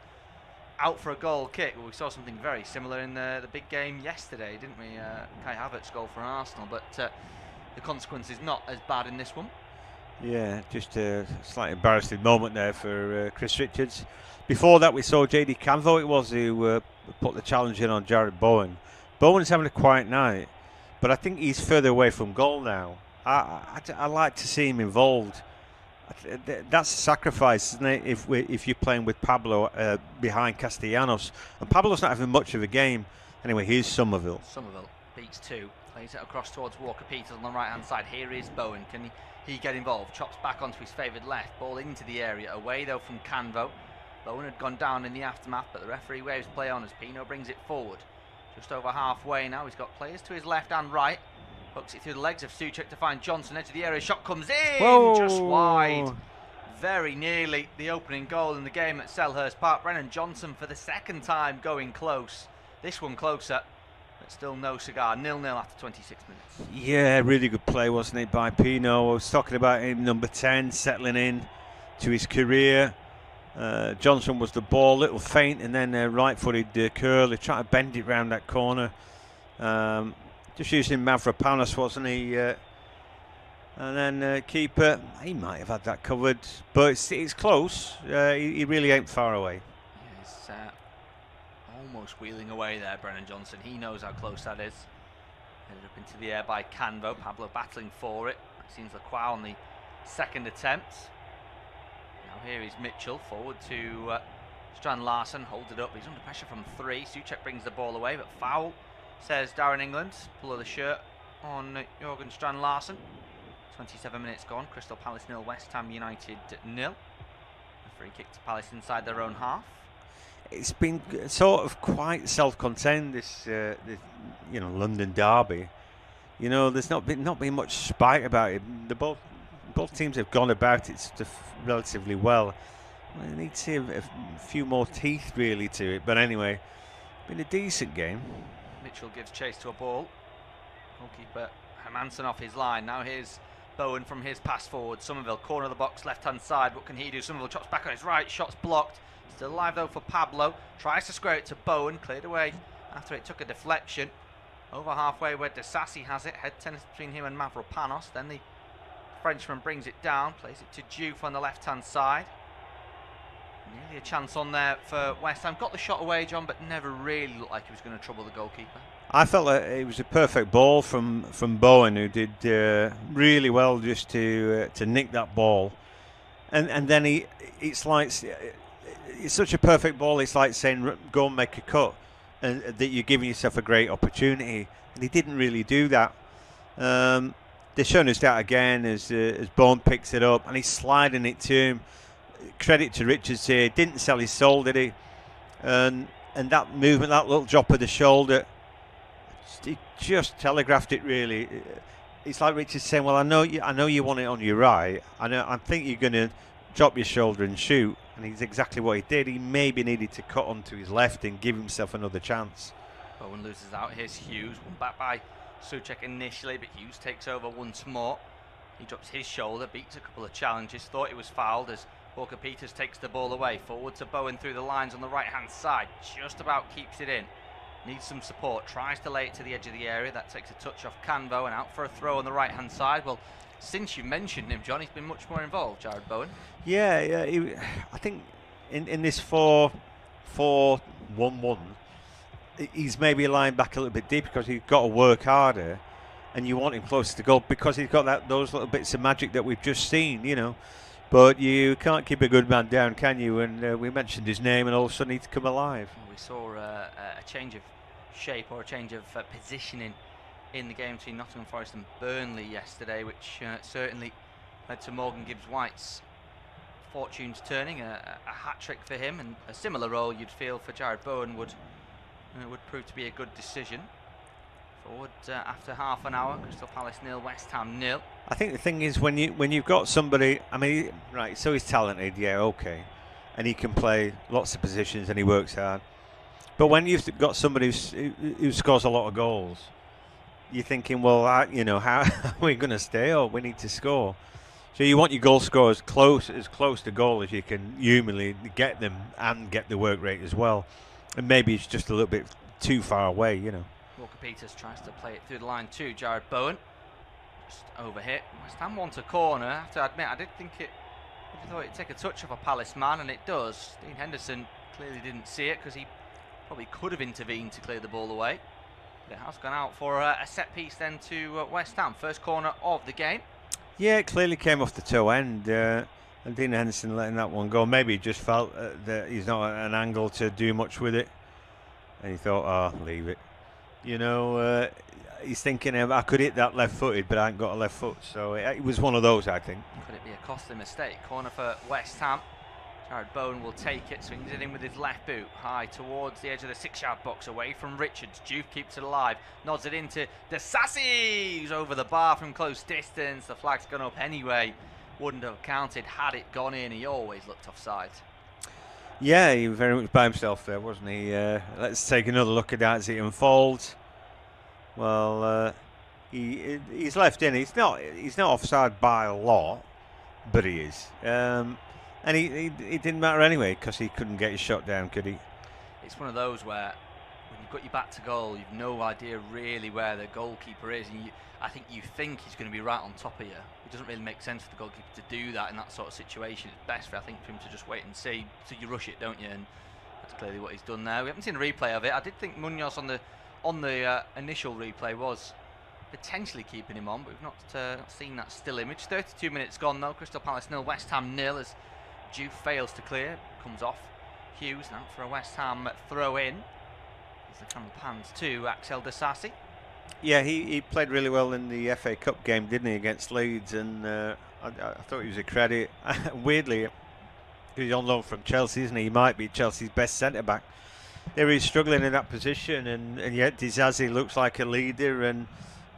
out for a goal kick. Well, we saw something very similar in the big game yesterday, didn't we? Kai Havertz goal for Arsenal, but the consequence is not as bad in this one. Yeah, just a slightly embarrassing moment there for Chris Richards. Before that, we saw JD Campbell, it was, who put the challenge in on Jared Bowen. Bowen's having a quiet night, but I think he's further away from goal now. I like to see him involved. That's a sacrifice, isn't it, if you're playing with Pablo behind Castellanos. And Pablo's not having much of a game. Anyway, here's Somerville. Somerville beats two, plays it across towards Walker-Peters on the right-hand side. Here is Bowen. Can he get involved? Chops back onto his favoured left. Ball into the area, away though from Canvo. Bowen had gone down in the aftermath, but the referee waves play on as Pino brings it forward. Just over halfway now. He's got players to his left and right. Hooks it through the legs of Souček to find Johnson. Edge of the area, shot comes in, just wide. Very nearly the opening goal in the game at Selhurst Park. Brennan Johnson for the second time going close. This one closer, but still no cigar. 0-0 after 26 minutes. Yeah, really good play, wasn't it, by Pino? I was talking about him, number 10, settling in to his career. Johnson was the ball, little feint, and then right-footed curl. He tried to bend it round that corner. Just using Mavropanos, wasn't he? And then keeper, he might have had that covered, but it's close. He really ain't far away. He's almost wheeling away there, Brennan Johnson. He knows how close that is. Headed up into the air by Canvo. Pablo battling for it. It seems Lacroix on the second attempt. Now here is Mitchell forward to Strand Larsen. Holds it up. He's under pressure from three. Souček brings the ball away, but foul, says Darren England. Pull of the shirt on Jørgen Strand Larsen. 27 minutes gone. Crystal Palace 0, West Ham United 0. A free kick to Palace inside their own half. It's been sort of quite self-contained, this London derby. You know, there's not been much spite about it. Both teams have gone about it relatively well. They need to see a few more teeth really to it. But anyway, been a decent game. Mitchell gives chase to a ball. Goalkeeper Hermansen off his line. Now here's Bowen from his pass forward. Somerville, corner of the box, left-hand side. What can he do? Somerville chops back on his right. Shot's blocked. Still alive though for Pablo. Tries to square it to Bowen. Cleared away after it took a deflection. Over halfway where Desassi has it. Head tennis between him and Mavropanos. Then the Frenchman brings it down. Plays it to Diouf on the left-hand side. Nearly a chance on there for West Ham. Got the shot away, John, but never really looked like he was going to trouble the goalkeeper. I felt like it was a perfect ball from Bowen, who did really well just to nick that ball. And then it's like, it's such a perfect ball, it's like saying, go and make a cut, and that you're giving yourself a great opportunity. And he didn't really do that. They're showing us that again as Bowen picks it up, and he's sliding it to him. Credit to Richards here, didn't sell his soul, did he? And that movement, that little drop of the shoulder, he just telegraphed it really. It's like Richards saying, well, I know you want it on your right. I think you're going to drop your shoulder and shoot. And he's exactly what he did. He maybe needed to cut onto his left and give himself another chance. Bowen loses out. Here's Hughes, one back by Souček initially, but Hughes takes over once more. He drops his shoulder, beats a couple of challenges, thought it was fouled as Walker-Peters takes the ball away. Forward to Bowen through the lines on the right-hand side. Just about keeps it in. Needs some support. Tries to lay it to the edge of the area. That takes a touch off Canvo and out for a throw on the right-hand side. Well, since you mentioned him, John, he's been much more involved, Jared Bowen. Yeah. I think in this 4-4-1-1, he's maybe lying back a little bit deep because he's got to work harder, and you want him closer to goal because he's got those little bits of magic that we've just seen, you know. But you can't keep a good man down, can you? And we mentioned his name, and all of a sudden he's come alive. We saw a change of shape or a change of positioning in the game between Nottingham Forest and Burnley yesterday, which certainly led to Morgan Gibbs-White's fortunes turning, a hat-trick for him, and a similar role you'd feel for Jared Bowen would prove to be a good decision. Forward after half an hour, Crystal Palace 0, West Ham 0. I think the thing is when you've got somebody, I mean, right, so he's talented, yeah, okay, and he can play lots of positions and he works hard. But when you've got somebody who scores a lot of goals, you're thinking, well, how are we going to stay up? We need to score. So you want your goal scorer as close to goal as you can humanly get them and get the work rate as well. And maybe it's just a little bit too far away, Walker Peters tries to play it through the line to Jared Bowen. Just overhit. West Ham want a corner. I have to admit, I thought it'd take a touch of a Palace man, and it does. Dean Henderson clearly didn't see it because he probably could have intervened to clear the ball away. But it has gone out for a set piece then to West Ham. First corner of the game. Yeah, it clearly came off the toe end. And Dean Henderson letting that one go. Maybe he just felt that he's not at an angle to do much with it. And he thought, leave it. He's thinking, I could hit that left-footed, but I ain't got a left foot. So it was one of those, I think. Could it be a costly mistake? Corner for West Ham. Jared Bowen will take it, swings it in with his left boot, high towards the edge of the 6-yard box, away from Richards. Juve keeps it alive, nods it into Disasi, who's over the bar from close distance. The flag's gone up anyway. Wouldn't have counted had it gone in. He always looked offside. Yeah, he was very much by himself there, wasn't he? Let's take another look at that as it unfolds. Well, he's left in. He's not offside by a lot, but he is. And it didn't matter anyway because he couldn't get his shot down, could he? It's one of those where when you've got your back to goal, you've no idea really where the goalkeeper is. And I think you think he's going to be right on top of you. It doesn't really make sense for the goalkeeper to do that in that sort of situation. It's best for him to just wait and see. So you rush it, don't you? And that's clearly what he's done there. We haven't seen a replay of it. I did think Munoz on the initial replay was potentially keeping him on, but we've not seen that still image. 32 minutes gone though. Crystal Palace 0, West Ham 0 as Juve fails to clear. Comes off. Hughes now for a West Ham throw in. As the camera pans to Axel Disasi. Yeah, he played really well in the FA Cup game, didn't he, against Leeds? And I thought he was a credit. Weirdly, he's on loan from Chelsea, isn't he? He might be Chelsea's best centre-back. They're really struggling in that position, and yet Disasi looks like a leader and,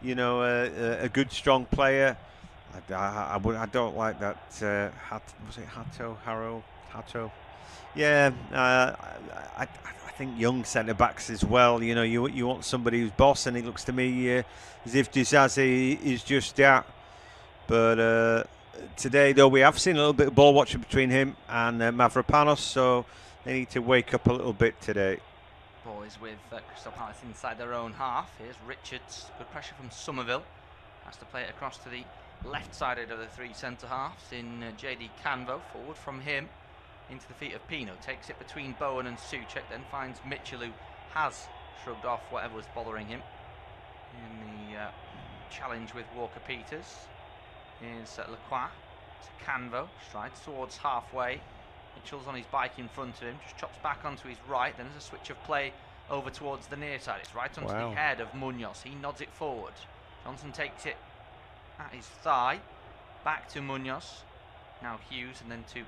a good, strong player. I don't like that. Was it Hato? Yeah, I think young centre backs as well. You want somebody who's boss, and it looks to me as if Disasi is just that. But today, though, we have seen a little bit of ball watching between him and Mavropanos, so they need to wake up a little bit today. Ball is with Crystal Palace inside their own half. Here's Richards. Good pressure from Somerville. Has to play it across to the left sided of the three centre halves in JD Canvo. Forward from him into the feet of Pino. Takes it between Bowen and Souček, then finds Mitchell, who has shrugged off whatever was bothering him in the challenge with Walker Peters. Here's Lacroix to Canvo. Strides towards halfway. Mitchell's on his bike in front of him, just chops back onto his right. Then there's a switch of play over towards the near side. It's right onto the head of Munoz. He nods it forward. Johnson takes it at his thigh. Back to Munoz. Now Hughes, and then to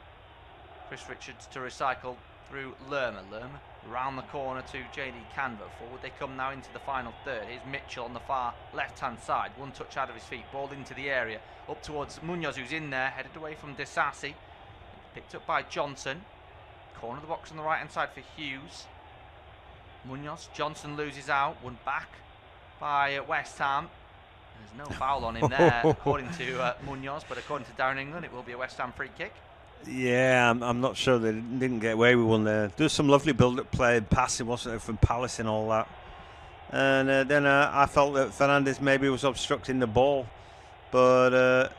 Chris Richards to recycle through Lerma. Lerma round the corner to JD Canvo. Forward they come now into the final third. Here's Mitchell on the far left-hand side. One touch out of his feet. Ball into the area. Up towards Munoz, who's in there. Headed away from Disasi. Picked up by Johnson. Corner of the box on the right-hand side for Hughes. Munoz. Johnson loses out. One back by West Ham. There's no foul on him there, according to Munoz, but according to Darren England, it will be a West Ham free kick. Yeah, I'm not sure they didn't get away with one there. There's some lovely build-up play and passing, wasn't there, from Palace and all that. And then I felt that Fernandes maybe was obstructing the ball, but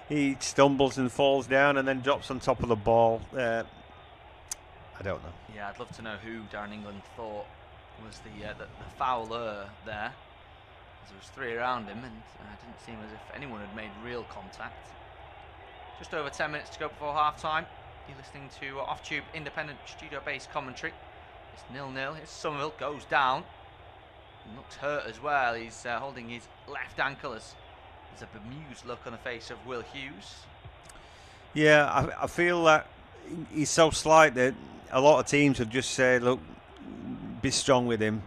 he stumbles and falls down and then drops on top of the ball. I don't know. Yeah, I'd love to know who Darren England thought was the fouler there. There was three around him, and it didn't seem as if anyone had made real contact. Just over 10 minutes to go before half-time. You're listening to Off-Tube independent studio-based commentary It's 0-0. Here's Somerville, goes down. And looks hurt as well. He's holding his left ankle as there's a bemused look on the face of Will Hughes. Yeah, I feel that he's so slight that a lot of teams would just say, look, be strong with him.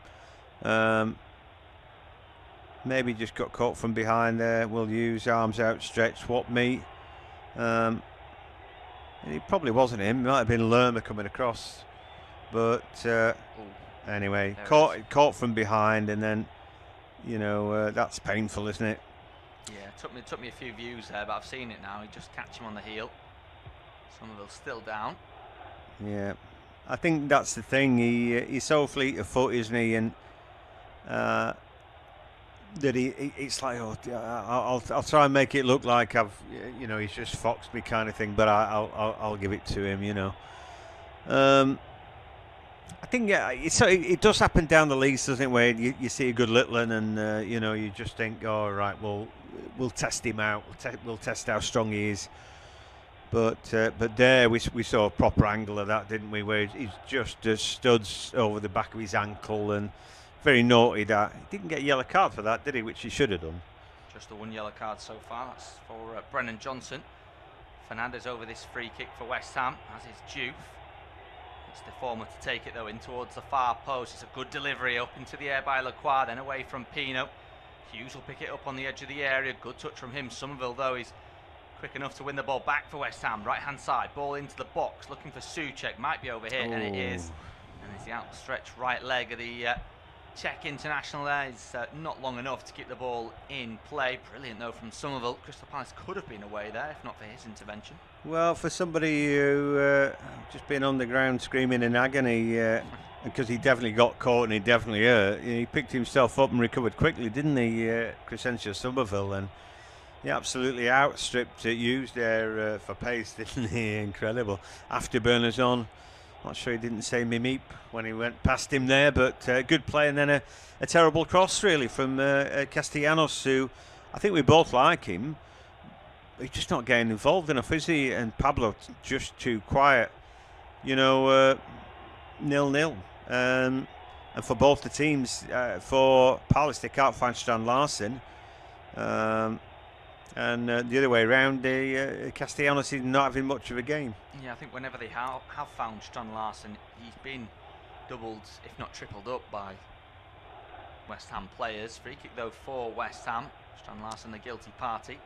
Maybe just got caught from behind there. Will Hughes, arms outstretched, swap meet. It probably wasn't him. It might have been Lerma coming across. But anyway, caught from behind, and then, that's painful, isn't it? Yeah, it took me a few views there, but I've seen it now. He just catch him on the heel. Somerville's still down. Yeah, I think that's the thing. He's so fleet of foot, isn't he? And that it's like, I'll try and make it look like he's just foxed me kind of thing. But I'll give it to him. I think it does happen down the leagues, doesn't it? Where you see a good Litland and you just think, oh right, well we'll test him out. We'll test how strong he is. But there we saw a proper angle of that, didn't we? Where he's just studs over the back of his ankle, and very naughty that he didn't get a yellow card for that, did he? Which he should have done. Just the one yellow card so far. That's for Brennan Johnson. Fernandez over this free kick for West Ham, as is Juve. It's the former to take it though in towards the far post. It's a good delivery up into the air by Lacroix, then away from Pino. Hughes will pick it up on the edge of the area. Good touch from him. Somerville though is quick enough to win the ball back for West Ham. Right hand side, ball into the box, looking for Souček. Might be over here, and it is. And it's the outstretched right leg of the Czech international there. Is not long enough to keep the ball in play. Brilliant though from Somerville. Crystal Palace could have been away there if not for his intervention. Well, for somebody who just been on the ground screaming in agony because he definitely got caught and he definitely hurt, he picked himself up and recovered quickly, didn't he, Crescencio Somerville? And he absolutely outstripped Hughes there for pace, didn't he? Incredible. Afterburners on. Not sure he didn't say mimip when he went past him there, but good play. And then a terrible cross, really, from Castellanos, who I think we both like him. He's just not getting involved enough, is he? And Pablo just too quiet. 0-0. And for both the teams, for Palace, they can't find Strand Larsen. And the other way around, Castellanos is not having much of a game. Yeah, I think whenever they have found Strand Larsen, he's been doubled, if not tripled up by West Ham players. Free kick though for West Ham. Strand Larsen the guilty party.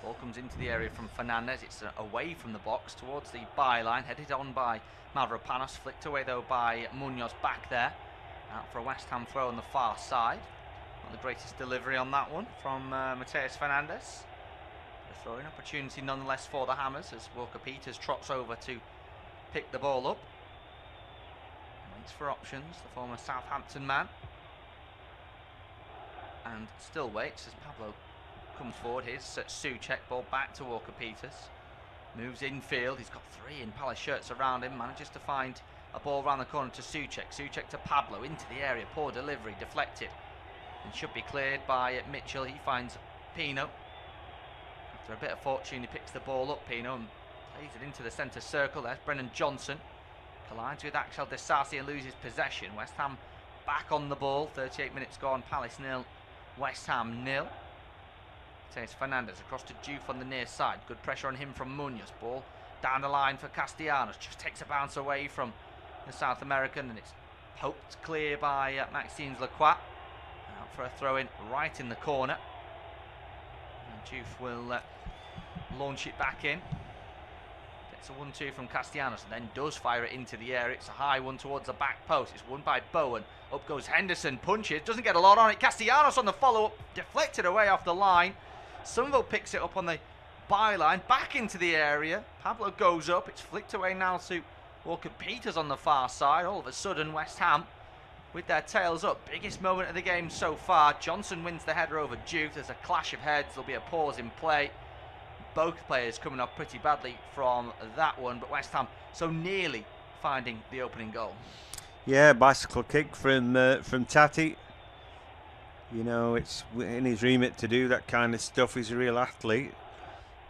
Ball comes into the area from Fernandez. It's away from the box towards the byline, headed on by Mavropanos, flicked away though by Munoz back there. Out for a West Ham throw on the far side. Not the greatest delivery on that one from Mateus Fernandez. A throwing opportunity nonetheless for the Hammers as Walker Peters trots over to pick the ball up. Waits for options, the former Southampton man. And still waits as Pablo comes forward. Here's Souček, ball back to Walker Peters. Moves infield, he's got three in Palace shirts around him, manages to find a ball round the corner to Souček. Souček to Pablo, into the area, poor delivery, deflected. And should be cleared by Mitchell. He finds Pino. After a bit of fortune, he picks the ball up, Pino, and plays it into the centre circle. There's Brennan Johnson. Collides with Axel Disasi and loses possession. West Ham back on the ball. 38 minutes gone. Palace 0, West Ham 0. It's Fernandez across to Juve on the near side. Good pressure on him from Munoz. Ball down the line for Castellanos. Just takes a bounce away from the South American, and it's poked clear by Maxims Lacroix. Out for a throw-in right in the corner. And Juve will launch it back in. Gets a 1-2 from Castellanos and then does fire it into the air. It's a high one towards the back post. It's won by Bowen. Up goes Henderson. Punches. Doesn't get a lot on it. Castellanos on the follow-up. Deflected away off the line. Somerville picks it up on the byline. Back into the area. Pablo goes up. It's flicked away now to Walker Peters on the far side. All of a sudden, West Ham with their tails up. Biggest moment of the game so far. Johnson wins the header over Juve. There's a clash of heads. There'll be a pause in play. Both players coming off pretty badly from that one, but West Ham so nearly finding the opening goal. Yeah, bicycle kick from Tati. It's in his remit to do that kind of stuff. He's a real athlete.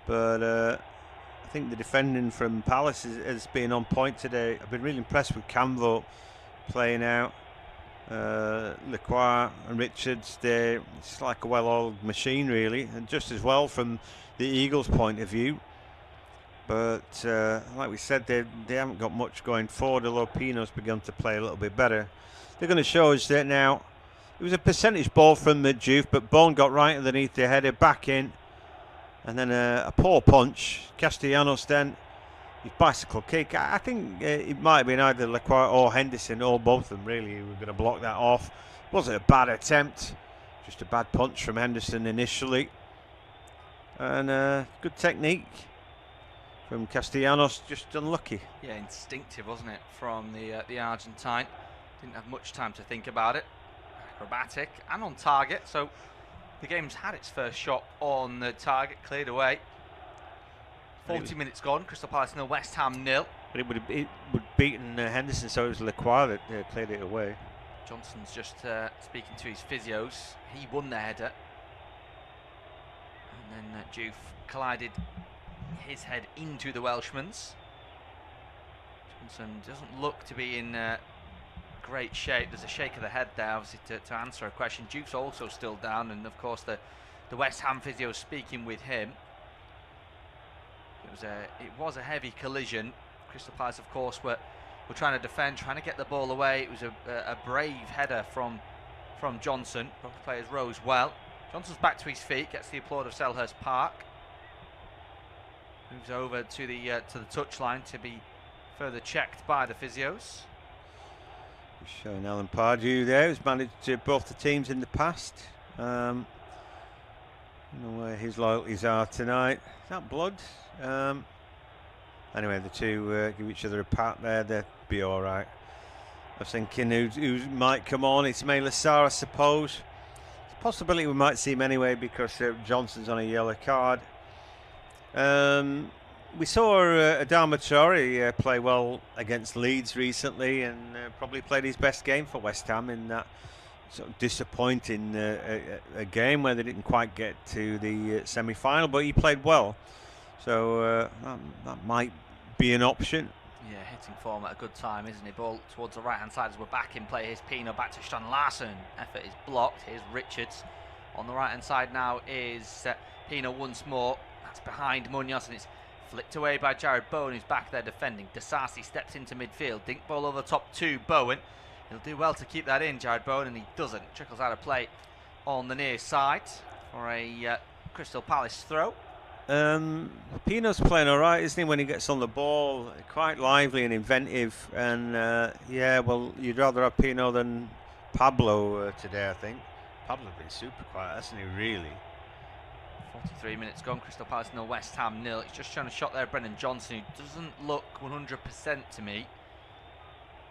But I think the defending from Palace has been on point today. I've been really impressed with Camvo playing out. Lacroix and Richards, it's like a well-oiled machine, really, and just as well from the Eagles' point of view. But like we said, they haven't got much going forward, although Pino's begun to play a little bit better. They're going to show us that now. It was a percentage ball from Juve, but Bone got right underneath the header, back in, and then a poor punch. Castellanos then, his bicycle kick. I think it might have been either Lacroix or Henderson, or both of them really, who were going to block that off. It wasn't a bad attempt, just a bad punch from Henderson initially. And good technique from Castellanos, just unlucky. Yeah, instinctive, wasn't it, from the Argentine? Didn't have much time to think about it. Acrobatic and on target, so the game's had its first shot on the target, cleared away. 40 minutes gone, Crystal Palace 0, West Ham 0. But it would have beaten Henderson, so it was Lacroix that cleared it away. Johnson's just speaking to his physios. He won the header. And then Juve collided his head into the Welshman's. Johnson doesn't look to be in great shape. There's a shake of the head there, obviously, to answer a question. Juve's also still down, and of course the West Ham physio speaking with him. It was a heavy collision. Crystal Palace, of course, were trying to defend, trying to get the ball away. It was a brave header from Johnson. Both players rose well. Johnson's back to his feet, gets the applaud of Selhurst Park. Moves over to the touchline to be further checked by the physios. Showing Alan Pardew there, who's managed both the teams in the past. I don't know where his loyalties are tonight. Is that Blood? Anyway, the two give each other a pat there. They'll be all right. I was thinking who might come on. It's Ismaila Sarr, I suppose. It's a possibility we might see him anyway because Johnson's on a yellow card. We saw Adama Traore play well against Leeds recently, and probably played his best game for West Ham in that sort of disappointing a game where they didn't quite get to the semi-final, but he played well. So that might be an option. Yeah, hitting form at a good time, isn't he? Ball towards the right-hand side as we're back in play. Here's Pino, back to Strand Larsen. Effort is blocked. Here's Richards. On the right-hand side now is Pino once more. That's behind Munoz, and it's flicked away by Jared Bowen, who's back there defending. Disasi steps into midfield. Dink ball over the top to Bowen. He'll do well to keep that in, Jared Bowen, and he doesn't. Trickles out of play on the near side for a Crystal Palace throw. Pino's playing all right, isn't he, when he gets on the ball? Quite lively and inventive. And yeah, well, you'd rather have Pino than Pablo today, I think. Pablo's been super quiet, hasn't he, really? 43 minutes gone. Crystal Palace 0, West Ham 0. He's just shown a shot there, Brennan Johnson, who doesn't look 100% to me.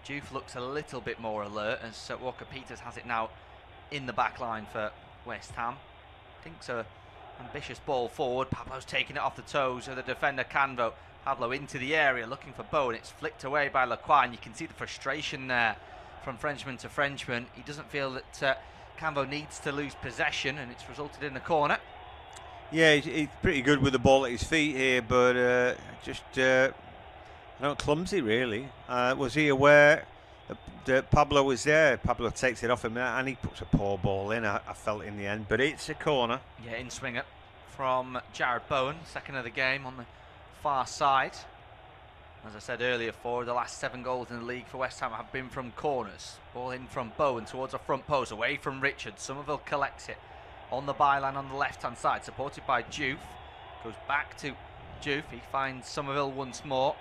Juve looks a little bit more alert as Walker Peters has it now in the back line for West Ham. Thinks a ambitious ball forward. Pablo's taking it off the toes of the defender Canvo. Pablo into the area looking for Bowen. It's flicked away by Lacroix, and you can see the frustration there from Frenchman to Frenchman. He doesn't feel that Canvo needs to lose possession, and it's resulted in a corner. Yeah, he's pretty good with the ball at his feet here, but just clumsy really. Was he aware that Pablo was there? Pablo takes it off him and he puts a poor ball in, I felt, in the end, but it's a corner. Yeah, in swinger from Jared Bowen, second of the game on the far side. As I said earlier, 4 of the last 7 goals in the league for West Ham have been from corners. Ball in from Bowen towards a front post, away from Richards. Somerville collects it on the byline on the left-hand side, supported by Juve. Goes back to Juve. He finds Somerville once more.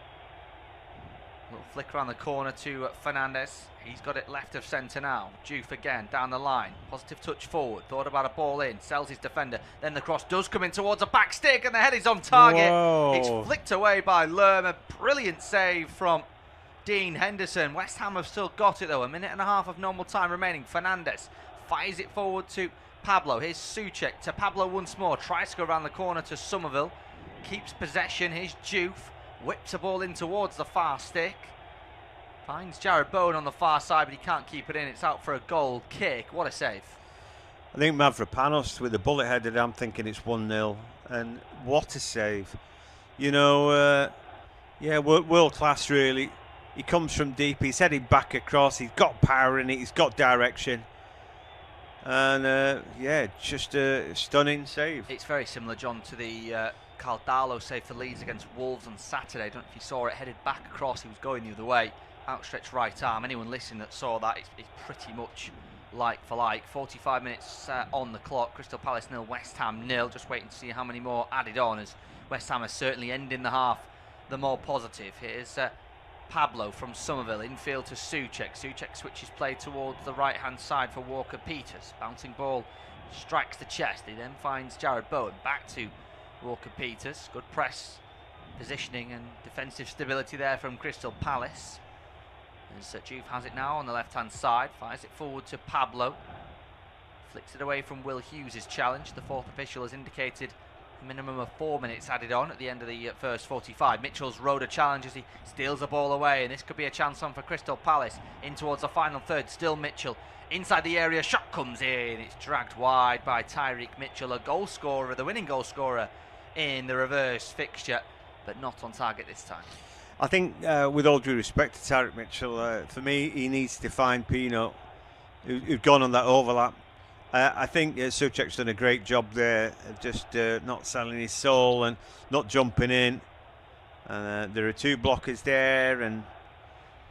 Little flick around the corner to Fernandez. He's got it left of centre now. Juve again down the line. Positive touch forward. Thought about a ball in. Sells his defender. Then the cross does come in towards a back stick, and the head is on target. Whoa. It's flicked away by Lerm. A brilliant save from Dean Henderson. West Ham have still got it though. A minute and a half of normal time remaining. Fernandez fires it forward to Pablo. Here's Souček to Pablo once more. Tries to go around the corner to Somerville. Keeps possession. Here's Juve. Whips a ball in towards the far stick. Finds Jared Bowen on the far side, but he can't keep it in. It's out for a goal kick. What a save. I think Mavropanos with the bullet headed, I'm thinking it's 1-0. And what a save. You know, yeah, world class really. He comes from deep. He's heading back across. He's got power in it. He's got direction. And just a stunning save. It's very similar, John, to the Carl Darlow save for Leeds against Wolves on Saturday. I don't know if you saw it. Headed back across. He was going the other way. Outstretched right arm. Anyone listening that saw that, it's pretty much like for like. 45 minutes on the clock. Crystal Palace 0, West Ham 0. Just waiting to see how many more added on, as West Ham is certainly ending the half the more positive. Here's Pablo from Somerville, infield to Souček. Souček switches play towards the right hand side for Walker Peters. Bouncing ball strikes the chest. He then finds Jared Bowen. Back to Walker Peters. Good press, positioning and defensive stability there from Crystal Palace. As Juve has it now on the left hand side. Fires it forward to Pablo. Flicks it away from Will Hughes' challenge. The fourth official has indicated a minimum of 4 minutes added on at the end of the first 45. Mitchell's rode a challenge as he steals the ball away, and this could be a chance on for Crystal Palace. In towards the final third, still Mitchell. Inside the area, shot comes in. It's dragged wide by Tyreek Mitchell, a goal scorer, the winning goal scorer in the reverse fixture, but not on target this time. I think, with all due respect to Tyreek Mitchell, for me, he needs to find Pino, who'd gone on that overlap. I think Souček's done a great job there, just not selling his soul and not jumping in. There are two blockers there,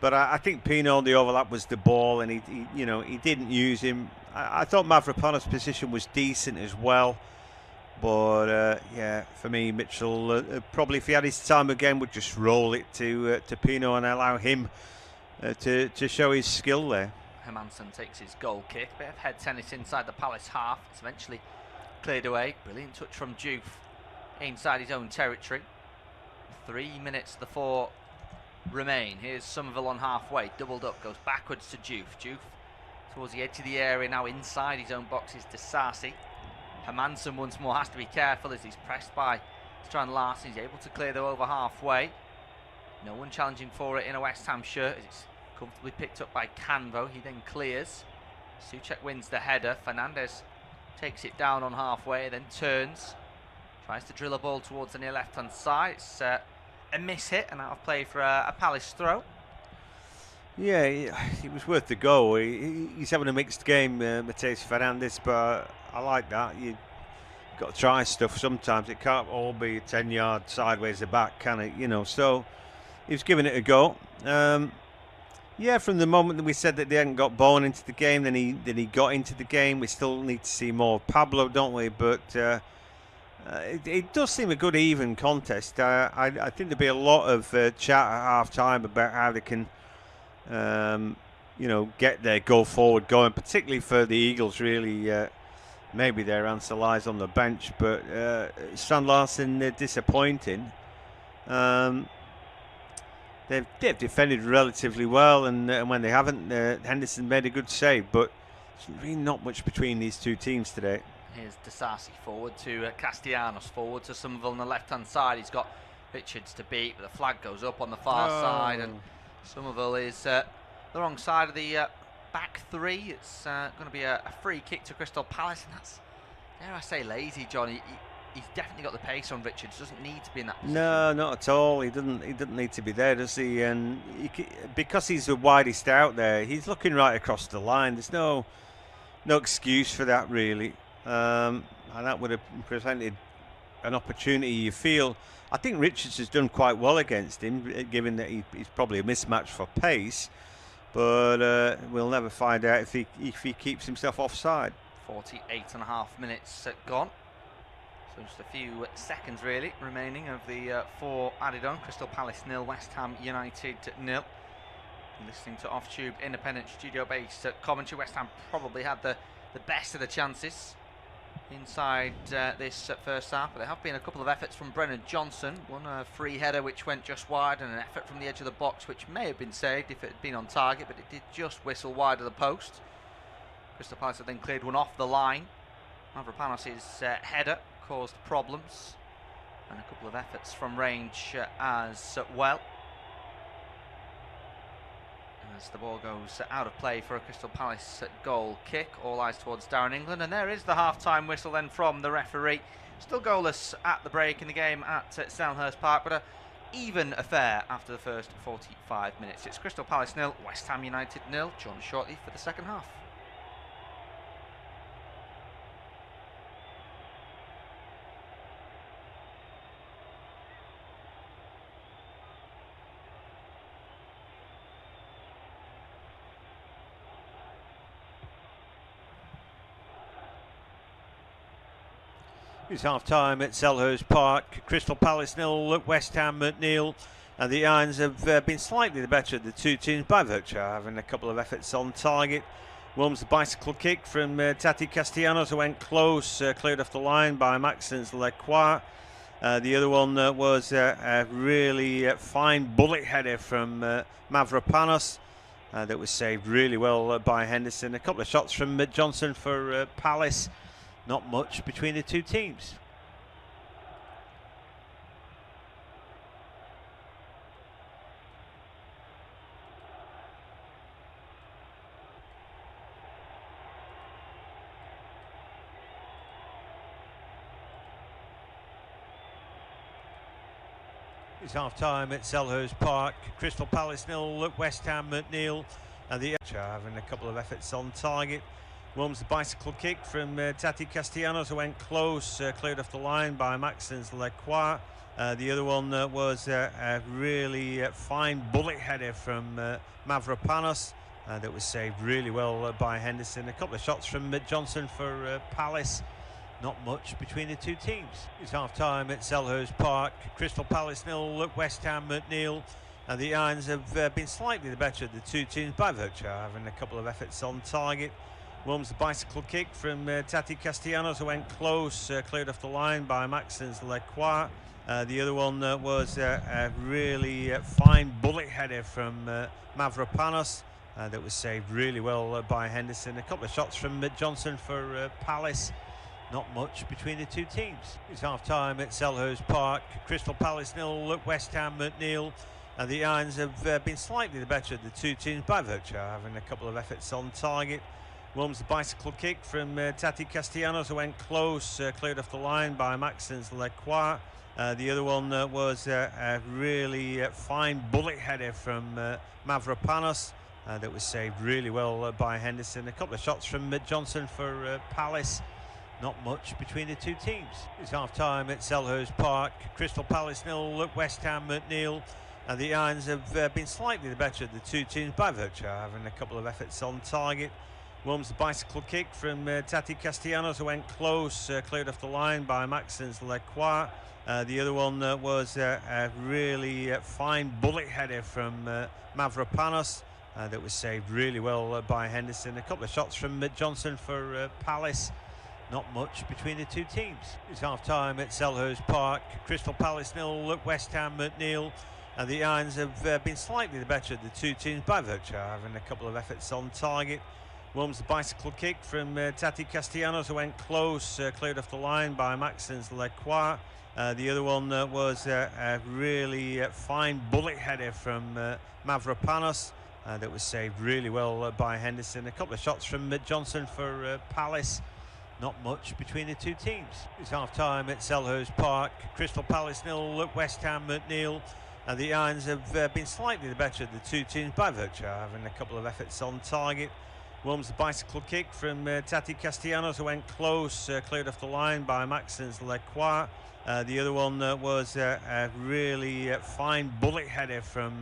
but I think Pino on the overlap was the ball, and he didn't use him. I thought Mavropanos' position was decent as well, but for me, Mitchell probably, if he had his time again, would just roll it to Pino and allow him to show his skill there. Hermansson takes his goal kick. Bit of head tennis inside the Palace half. It's eventually cleared away. Brilliant touch from Juve inside his own territory. 3 minutes the 4 remain. Here's Somerville on halfway. Doubled up, goes backwards to Juve. Juve towards the edge of the area, now inside his own box is Disasi. Hermansson once more has to be careful as he's pressed by Strand Larsen. He's able to clear though over halfway. No one challenging for it in a West Ham shirt as it's comfortably picked up by Canvo. He then clears. Souček wins the header. Fernandez takes it down on halfway, then turns. Tries to drill a ball towards the near left-hand side. It's a miss hit and out of play for a Palace throw. Yeah, it was worth the goal. He's having a mixed game, Mateus Fernandes, but I like that. You've got to try stuff sometimes. It can't all be 10-yard sideways the back, can it? So he was giving it a go. From the moment that we said that they hadn't got Bowen into the game, then he got into the game. We still need to see more of Pablo, don't we? But it does seem a good even contest. I think there'll be a lot of chat at half-time about how they can, get their go-forward going, particularly for the Eagles, really. Maybe their answer lies on the bench, but Strand Larsen, disappointing. They've defended relatively well, and when they haven't, Henderson made a good save, but there's really not much between these two teams today. Here's Disasi forward to Castellanos, forward to Somerville on the left-hand side. He's got Richards to beat, but the flag goes up on the far side, and Somerville is the wrong side of the back three. It's going to be a free kick to Crystal Palace, and that's, dare I say, lazy, John. He's definitely got the pace on Richards. Doesn't need to be in that position. No, not at all. He doesn't need to be there, does he? And because he's the widest out there, he's looking right across the line. There's no excuse for that, really. And that would have presented an opportunity, you feel. I think Richards has done quite well against him, given that he's probably a mismatch for pace. But we'll never find out if he keeps himself offside. 48.5 minutes gone. So just a few seconds really remaining of the 4 added on. Crystal Palace 0, West Ham United 0. Listening to Off-Tube independent studio-based commentary, West Ham probably had the best of the chances inside this first half, but there have been a couple of efforts from Brennan Johnson. One a free header which went just wide, and an effort from the edge of the box which may have been saved if it had been on target, but it did just whistle wide of the post. Crystal Palace have then cleared one off the line. Mavropanos' header caused problems, and a couple of efforts from range as well. As the ball goes out of play for a Crystal Palace goal kick, all eyes towards Darren England, and there is the half-time whistle then from the referee. Still goalless at the break in the game at Selhurst Park, but even affair after the first 45 minutes. It's Crystal Palace 0, West Ham United 0. Join us shortly for the second half. It's half time at Selhurst Park. Crystal Palace 0, West Ham at 0. And the Irons have been slightly the better of the two teams by virtue of having a couple of efforts on target. One's the bicycle kick from Tati Castellanos, who went close, cleared off the line by Maxence Lecroix. The other one was a really fine bullet header from Mavropanos that was saved really well by Henderson. A couple of shots from Johnson for Palace. Not much between the two teams. It's half time at Selhurst Park. Crystal Palace 0, West Ham at 0. And the having a couple of efforts on target. One's the bicycle kick from Tati Castellanos, who went close, cleared off the line by Maxence Lecroix. The other one was a really fine bullet header from Mavropanos that was saved really well by Henderson. A couple of shots from Johnson for Palace. Not much between the two teams. It's half time at Selhurst Park. Crystal Palace 0, West Ham at 0. And the Irons have been slightly the better of the two teams by virtue of having a couple of efforts on target. One's the bicycle kick from Tati Castellanos, who went close, cleared off the line by Maxence Lecroix. The other one was a really fine bullet header from Mavropanos that was saved really well by Henderson. A couple of shots from Johnson for Palace. Not much between the two teams. It's half time at Selhurst Park. Crystal Palace 0, West Ham at 0. And the Irons have been slightly the better of the two teams by virtue of having a couple of efforts on target. One's the bicycle kick from Tati Castellanos, who went close, cleared off the line by Maxence Lecroix. The other one was a really fine bullet header from Mavropanos that was saved really well by Henderson. A couple of shots from Johnson for Palace. Not much between the two teams. It's half time at Selhurst Park. Crystal Palace 0, West Ham at 0. And the Irons have been slightly the better of the two teams by virtue of having a couple of efforts on target. One's the bicycle kick from Tati Castellanos, who went close, cleared off the line by Maxence Lecroix. The other one was a really fine bullet header from Mavropanos that was saved really well by Henderson. A couple of shots from Johnson for Palace. Not much between the two teams. It's half time at Selhurst Park. Crystal Palace 0, West Ham at 0. And the Irons have been slightly the better of the two teams by virtue of having a couple of efforts on target. One's the bicycle kick from Tati Castellanos, who went close, cleared off the line by Maxence Lecroix. The other one was a really fine bullet header from Mavropanos that was saved really well by Henderson. A couple of shots from Johnson for Palace. Not much between the two teams. It's half time at Selhurst Park. Crystal Palace 0, West Ham at 0. And the Irons have been slightly the better of the two teams by virtue of having a couple of efforts on target. One's the bicycle kick from Tati Castellanos, who went close, cleared off the line by Maxence Lecroix. The other one was a really fine bullet header from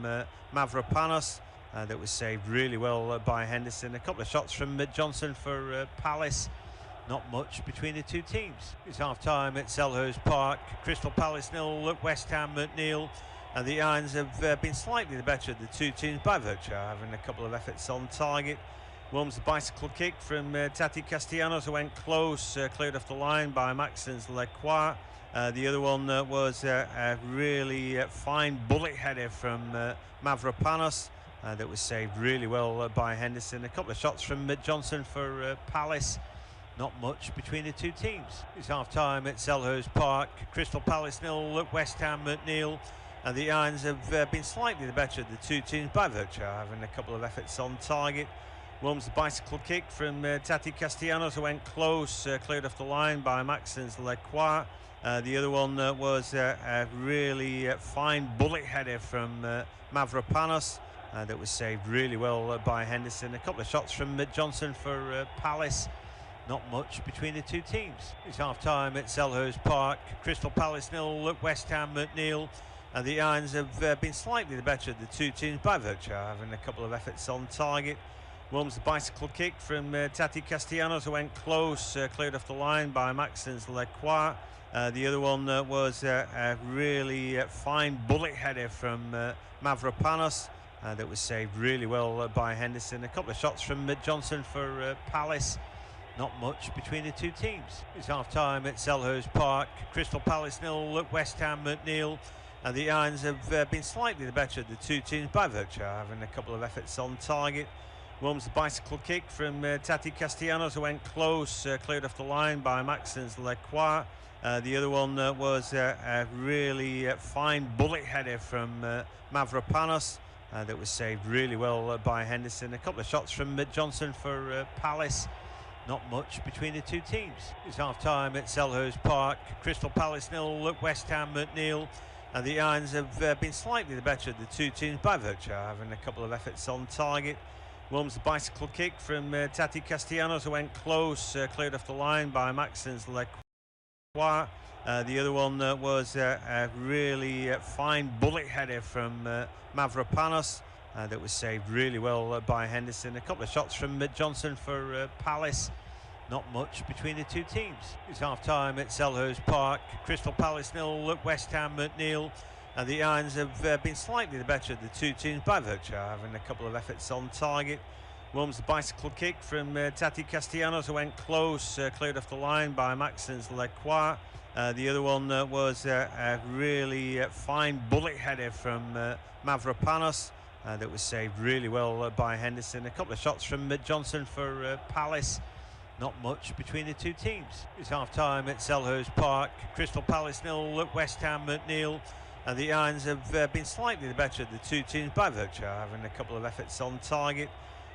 Mavropanos that was saved really well by Henderson. A couple of shots from Johnson for Palace. Not much between the two teams. It's half time at Selhurst Park. Crystal Palace 0, West Ham at 0. And the Irons have been slightly the better of the two teams by virtue of having a couple of efforts on target. One's the bicycle kick from Tati Castellanos, who went close, cleared off the line by Maxence Lecroix. The other one was a really fine bullet header from Mavropanos that was saved really well by Henderson. A couple of shots from Johnson for Palace. Not much between the two teams. It's half time at Selhurst Park. Crystal Palace 0, West Ham at 0. And the Irons have been slightly the better of the two teams by virtue of having a couple of efforts on target. One's the bicycle kick from Tati Castellanos, who went close, cleared off the line by Maxence Lecroix. The other one was a really fine bullet header from Mavropanos that was saved really well by Henderson. A couple of shots from Johnson for Palace. Not much between the two teams. It's half-time at Selhurst Park. Crystal Palace 0, West Ham at 0. And the Irons have been slightly the better of the two teams by virtue of having a couple of efforts on target. One's the bicycle kick from Tati Castellanos, who went close, cleared off the line by Maxence Lecroix. The other one was a really fine bullet header from Mavropanos that was saved really well by Henderson. A couple of shots from Johnson for Palace. Not much between the two teams. It's half-time at Selhurst Park. Crystal Palace 0, West Ham at 0. And the Irons have been slightly the better of the two teams by virtue of having a couple of efforts on target. One's the bicycle kick from Tati Castellanos, who went close, cleared off the line by Maxence Lecroix. The other one was a really fine bullet header from Mavropanos that was saved really well by Henderson. A couple of shots from Johnson for Palace. Not much between the two teams. It's half-time at Selhurst Park. Crystal Palace 0, West Ham at 0. And the Irons have been slightly the better of the two teams by virtue of having a couple of efforts on target. One's the bicycle kick from Tati Castellanos, who went close, cleared off the line by Maxence Lecroix. The other one was a really fine bullet header from Mavropanos that was saved really well by Henderson. A couple of shots from Johnson for Palace. Not much between the two teams. It's half-time at Selhurst Park. Crystal Palace 0, West Ham at 0. And the Irons have been slightly the better of the two teams by virtue of having a couple of efforts on target. One's the bicycle kick from Tati Castellanos, who went close, cleared off the line by Maxence Lecroix. The other one was a really fine bullet header from Mavropanos that was saved really well by Henderson. A couple of shots from Johnson for Palace. Not much between the two teams. It's half-time at Selhurst Park. Crystal Palace 0, West Ham at 0. And the Irons have been slightly the better of the two teams by virtue of having a couple of efforts on target.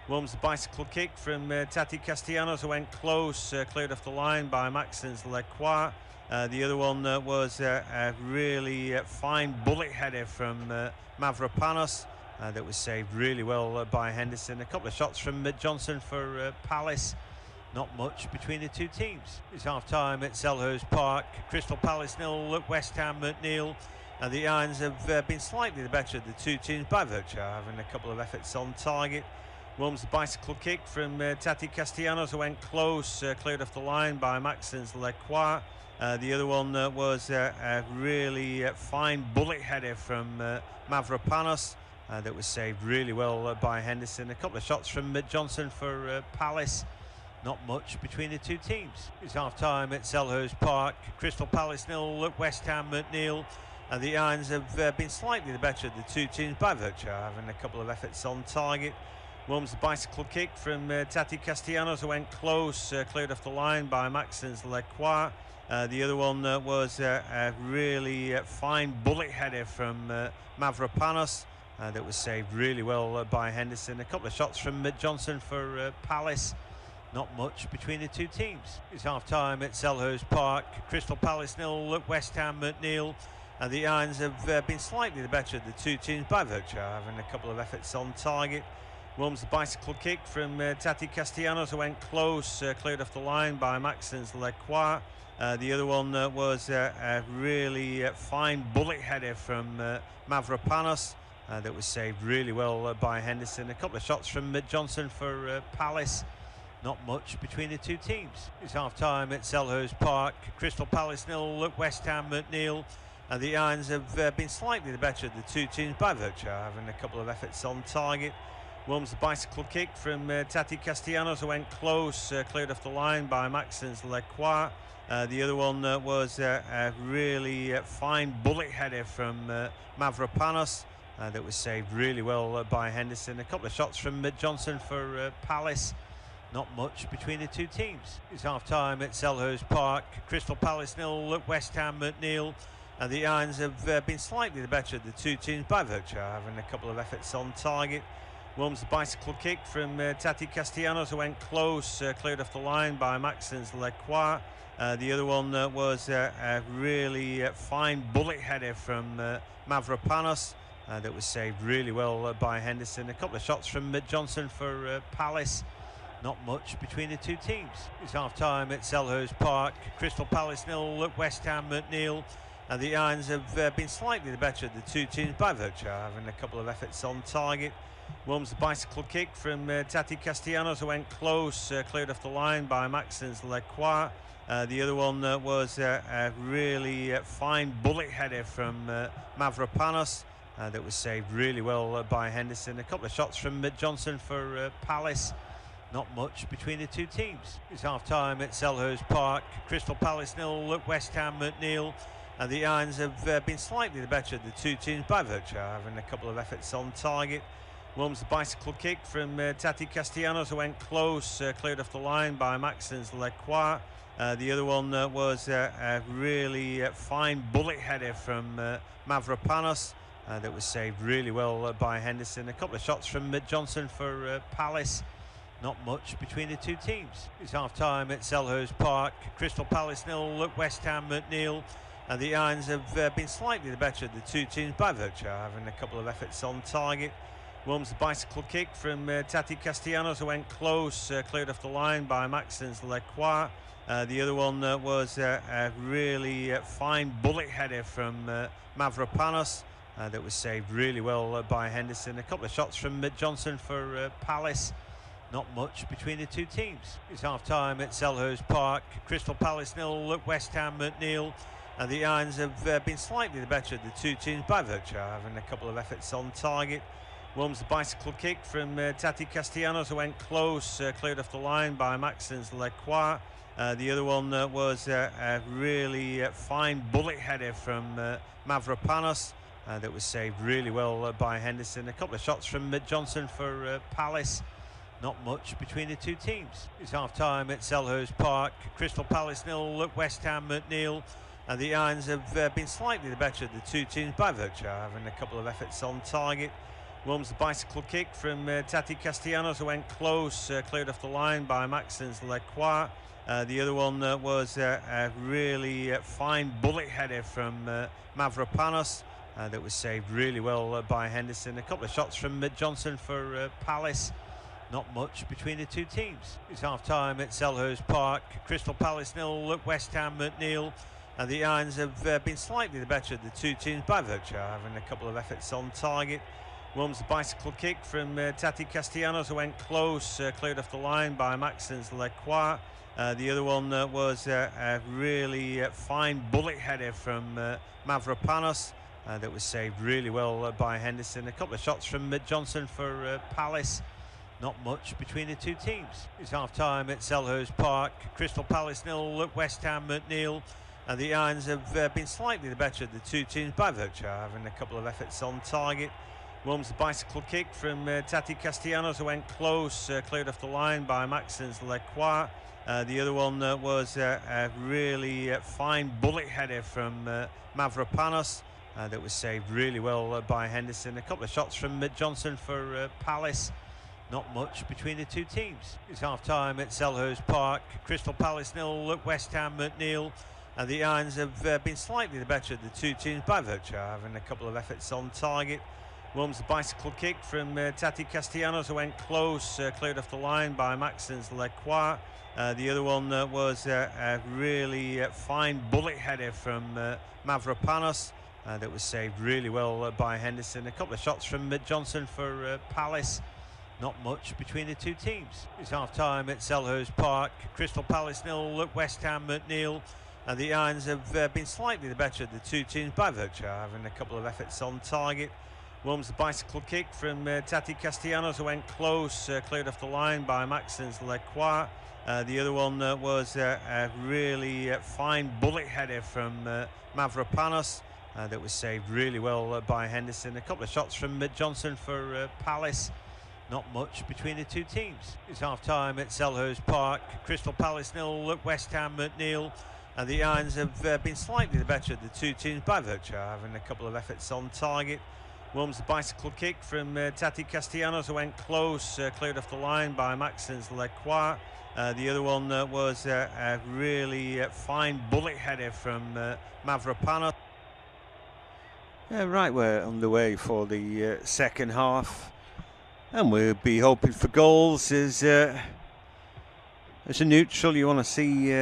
One's the bicycle kick from Tati Castellanos, who went close, cleared off the line by Maxence Lecroix. The other one was a really fine bullet header from Mavropanos that was saved really well by Henderson. A couple of shots from Johnson for Palace. Not much between the two teams. It's half-time at Selhurst Park. Crystal Palace 0, West Ham at 0. And the Irons have been slightly the better of the two teams by virtue of having a couple of efforts on target. One's the bicycle kick from Tati Castellanos, who went close, cleared off the line by Maxence Lecroix. The other one was a really fine bullet header from Mavropanos that was saved really well by Henderson. A couple of shots from Johnson for Palace. Not much between the two teams. It's half-time at Selhurst Park. Crystal Palace 0, West Ham at 0. And the Irons have been slightly the better of the two teams by virtue of having a couple of efforts on target. One's the bicycle kick from Tati Castellanos, who went close, cleared off the line by Maxence Lecroix. The other one was a really fine bullet header from Mavropanos that was saved really well by Henderson. A couple of shots from Johnson for Palace. Not much between the two teams. It's half-time at Selhurst Park. Crystal Palace 0, West Ham at 0. And the Irons have been slightly the better of the two teams by virtue of having a couple of efforts on target. One's the bicycle kick from Tati Castellanos, who went close, cleared off the line by Maxence Lecroix. The other one was a really fine bullet header from Mavropanos that was saved really well by Henderson. A couple of shots from Johnson for Palace. Not much between the two teams. It's half-time at Selhurst Park. Crystal Palace 0, West Ham at 0. And the Irons have been slightly the better of the two teams by virtue of having a couple of efforts on target. One's the bicycle kick from Tati Castellanos, who went close, cleared off the line by Maxence Lecroix. The other one was a really fine bullet header from Mavropanos that was saved really well by Henderson. A couple of shots from Johnson for Palace. Not much between the two teams. It's half-time at Selhurst Park. Crystal Palace 0, West Ham at 0. And the Irons have been slightly the better of the two teams by virtue of having a couple of efforts on target. Warms the bicycle kick from Tati Castellanos, who went close, cleared off the line by Maxence Lecroix. The other one was a really fine bullet header from Mavropanos that was saved really well by Henderson. A couple of shots from Johnson for Palace. Not much between the two teams. It's half time at Selhurst Park. Crystal Palace 0, West Ham at 0. And the Irons have been slightly the better of the two teams by virtue of having a couple of efforts on target. Warms the bicycle kick from Tati Castellanos, who went close, cleared off the line by Maxence Lecroix. The other one was a really fine bullet header from Mavropanos that was saved really well by Henderson. A couple of shots from Johnson for Palace. Not much between the two teams. It's half time at Selhurst Park. Crystal Palace 0, West Ham at 0. And the Irons have been slightly the better of the two teams by virtue of having a couple of efforts on target. Warms the bicycle kick from Tati Castellanos, who went close, cleared off the line by Maxence Lecroix. The other one was a really fine bullet header from Mavropanos that was saved really well by Henderson. A couple of shots from Johnson for Palace. Not much between the two teams. It's half time at Selhurst Park. Crystal Palace 0, West Ham at 0. And the Irons have been slightly the better of the two teams by virtue of having a couple of efforts on target. Warms the bicycle kick from Tati Castellanos, who went close, cleared off the line by Maxence Lecroix. The other one was a really fine bullet header from Mavropanos that was saved really well by Henderson. A couple of shots from Johnson for Palace. Not much between the two teams. It's half time at Selhurst Park. Crystal Palace 0, West Ham at 0. And the Irons have been slightly the better of the two teams by virtue of having a couple of efforts on target. Warms the bicycle kick from Tati Castellanos, who went close, cleared off the line by Maxence Lecroix. The other one was a really fine bullet header from Mavropanos that was saved really well by Henderson. A couple of shots from Johnson for Palace. Not much between the two teams. It's half time at Selhurst Park. Crystal Palace 0, West Ham at 0. And the Irons have been slightly the better of the two teams by virtue of having a couple of efforts on target. Warms the bicycle kick from Tati Castellanos, who went close, cleared off the line by Maxence Lecroix. The other one was a really fine bullet header from Mavropanos that was saved really well by Henderson. A couple of shots from Johnson for Palace. Not much between the two teams. It's half time at Selhurst Park. Crystal Palace 0, West Ham at 0. And the Irons have been slightly the better of the two teams by virtue of having a couple of efforts on target. Warms the bicycle kick from Tati Castellanos, who went close, cleared off the line by Maxence Lecroix. The other one was a really fine bullet header from Mavropanos that was saved really well by Henderson. A couple of shots from Johnson for Palace. Not much between the two teams. It's half time at Selhurst Park. Crystal Palace 0, West Ham at 0. And the Irons have been slightly the better of the two teams by virtue of having a couple of efforts on target. Warms the bicycle kick from Tati Castellanos, who went close, cleared off the line by Maxence Lecroix. The other one was a really fine bullet header from Mavropanos that was saved really well by Henderson. A couple of shots from Johnson for Palace. Not much between the two teams. It's half time at Selhurst Park. Crystal Palace 0, West Ham at 0. And the Irons have been slightly the better of the two teams by virtue of having a couple of efforts on target. Warms the bicycle kick from Tati Castellanos, who went close, cleared off the line by Maxence Lecroix. The other one was a really fine bullet header from Mavropanos that was saved really well by Henderson. A couple of shots from Johnson for Palace. Not much between the two teams. It's half time at Selhurst Park. Crystal Palace 0, West Ham at 0. And the Irons have been slightly the better of the two teams by virtue of having a couple of efforts on target. Warms the bicycle kick from Tati Castellanos, who went close, cleared off the line by Maxence Lecroix. The other one was a really fine bullet header from Mavropanos that was saved really well by Henderson. A couple of shots from Johnson for Palace. Not much between the two teams. It's half time at Selhurst Park. Crystal Palace 0, West Ham at 0. And the Irons have been slightly the better of the two teams by virtue of having a couple of efforts on target. Wilms, the bicycle kick from Tati Castellanos, who went close, cleared off the line by Maxence Leclerc. The other one was a really fine bullet header from Mavropanos. Yeah, right, we're underway for the second half, and we'll be hoping for goals. As a neutral, you want to see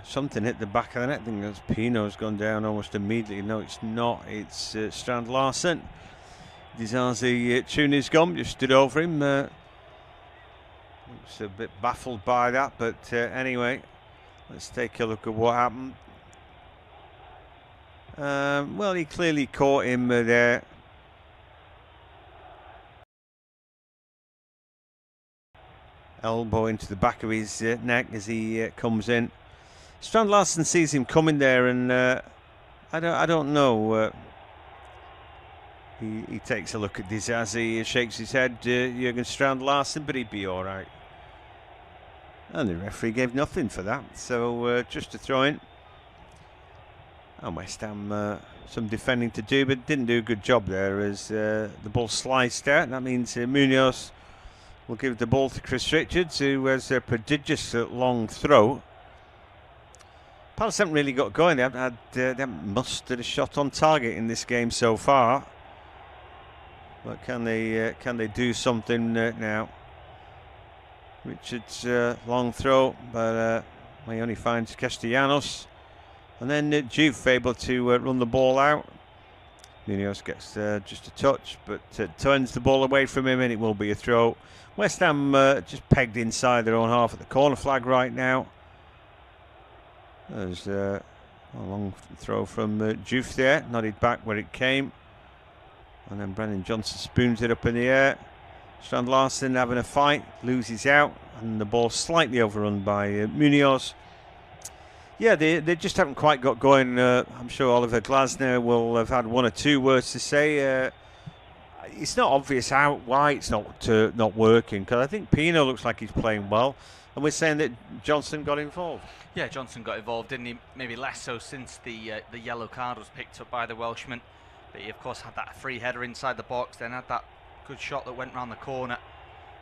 something hit the back of the net. I think that's Pino's gone down almost immediately. No, it's not. It's Strand Larsen. Dizazi Tunis gone, just stood over him. Looks a bit baffled by that, but anyway, let's take a look at what happened. Well, he clearly caught him there. Elbow into the back of his neck as he comes in. Strand Larsen sees him coming there, and I don't know. He takes a look at Dizazi, shakes his head. Jürgen Strand Larsen, but he'd be all right. And the referee gave nothing for that, so just a throw in. And West Ham some defending to do, but didn't do a good job there as the ball sliced out. That means Munoz will give the ball to Chris Richards, who has a prodigious long throw. Palace haven't really got going. They haven't mustered a shot on target in this game so far. But can they do something now? Richards long throw, but he only finds Castellanos, and then Juve able to run the ball out. Munoz gets just a touch, but turns the ball away from him, and it will be a throw. West Ham just pegged inside their own half at the corner flag right now. There's a long throw from Juve there, nodded back where it came. And then Brennan Johnson spoons it up in the air. Strand Larsen having a fight, loses out, and the ball slightly overrun by Munoz. Yeah, they just haven't quite got going. I'm sure Oliver Glasner will have had one or two words to say. It's not obvious why it's not working, because I think Pino looks like he's playing well, and we're saying that Johnson got involved. Yeah, Johnson got involved, didn't he? Maybe less so since the yellow card was picked up by the Welshman. But he, of course, had that free header inside the box, then had that good shot that went round the corner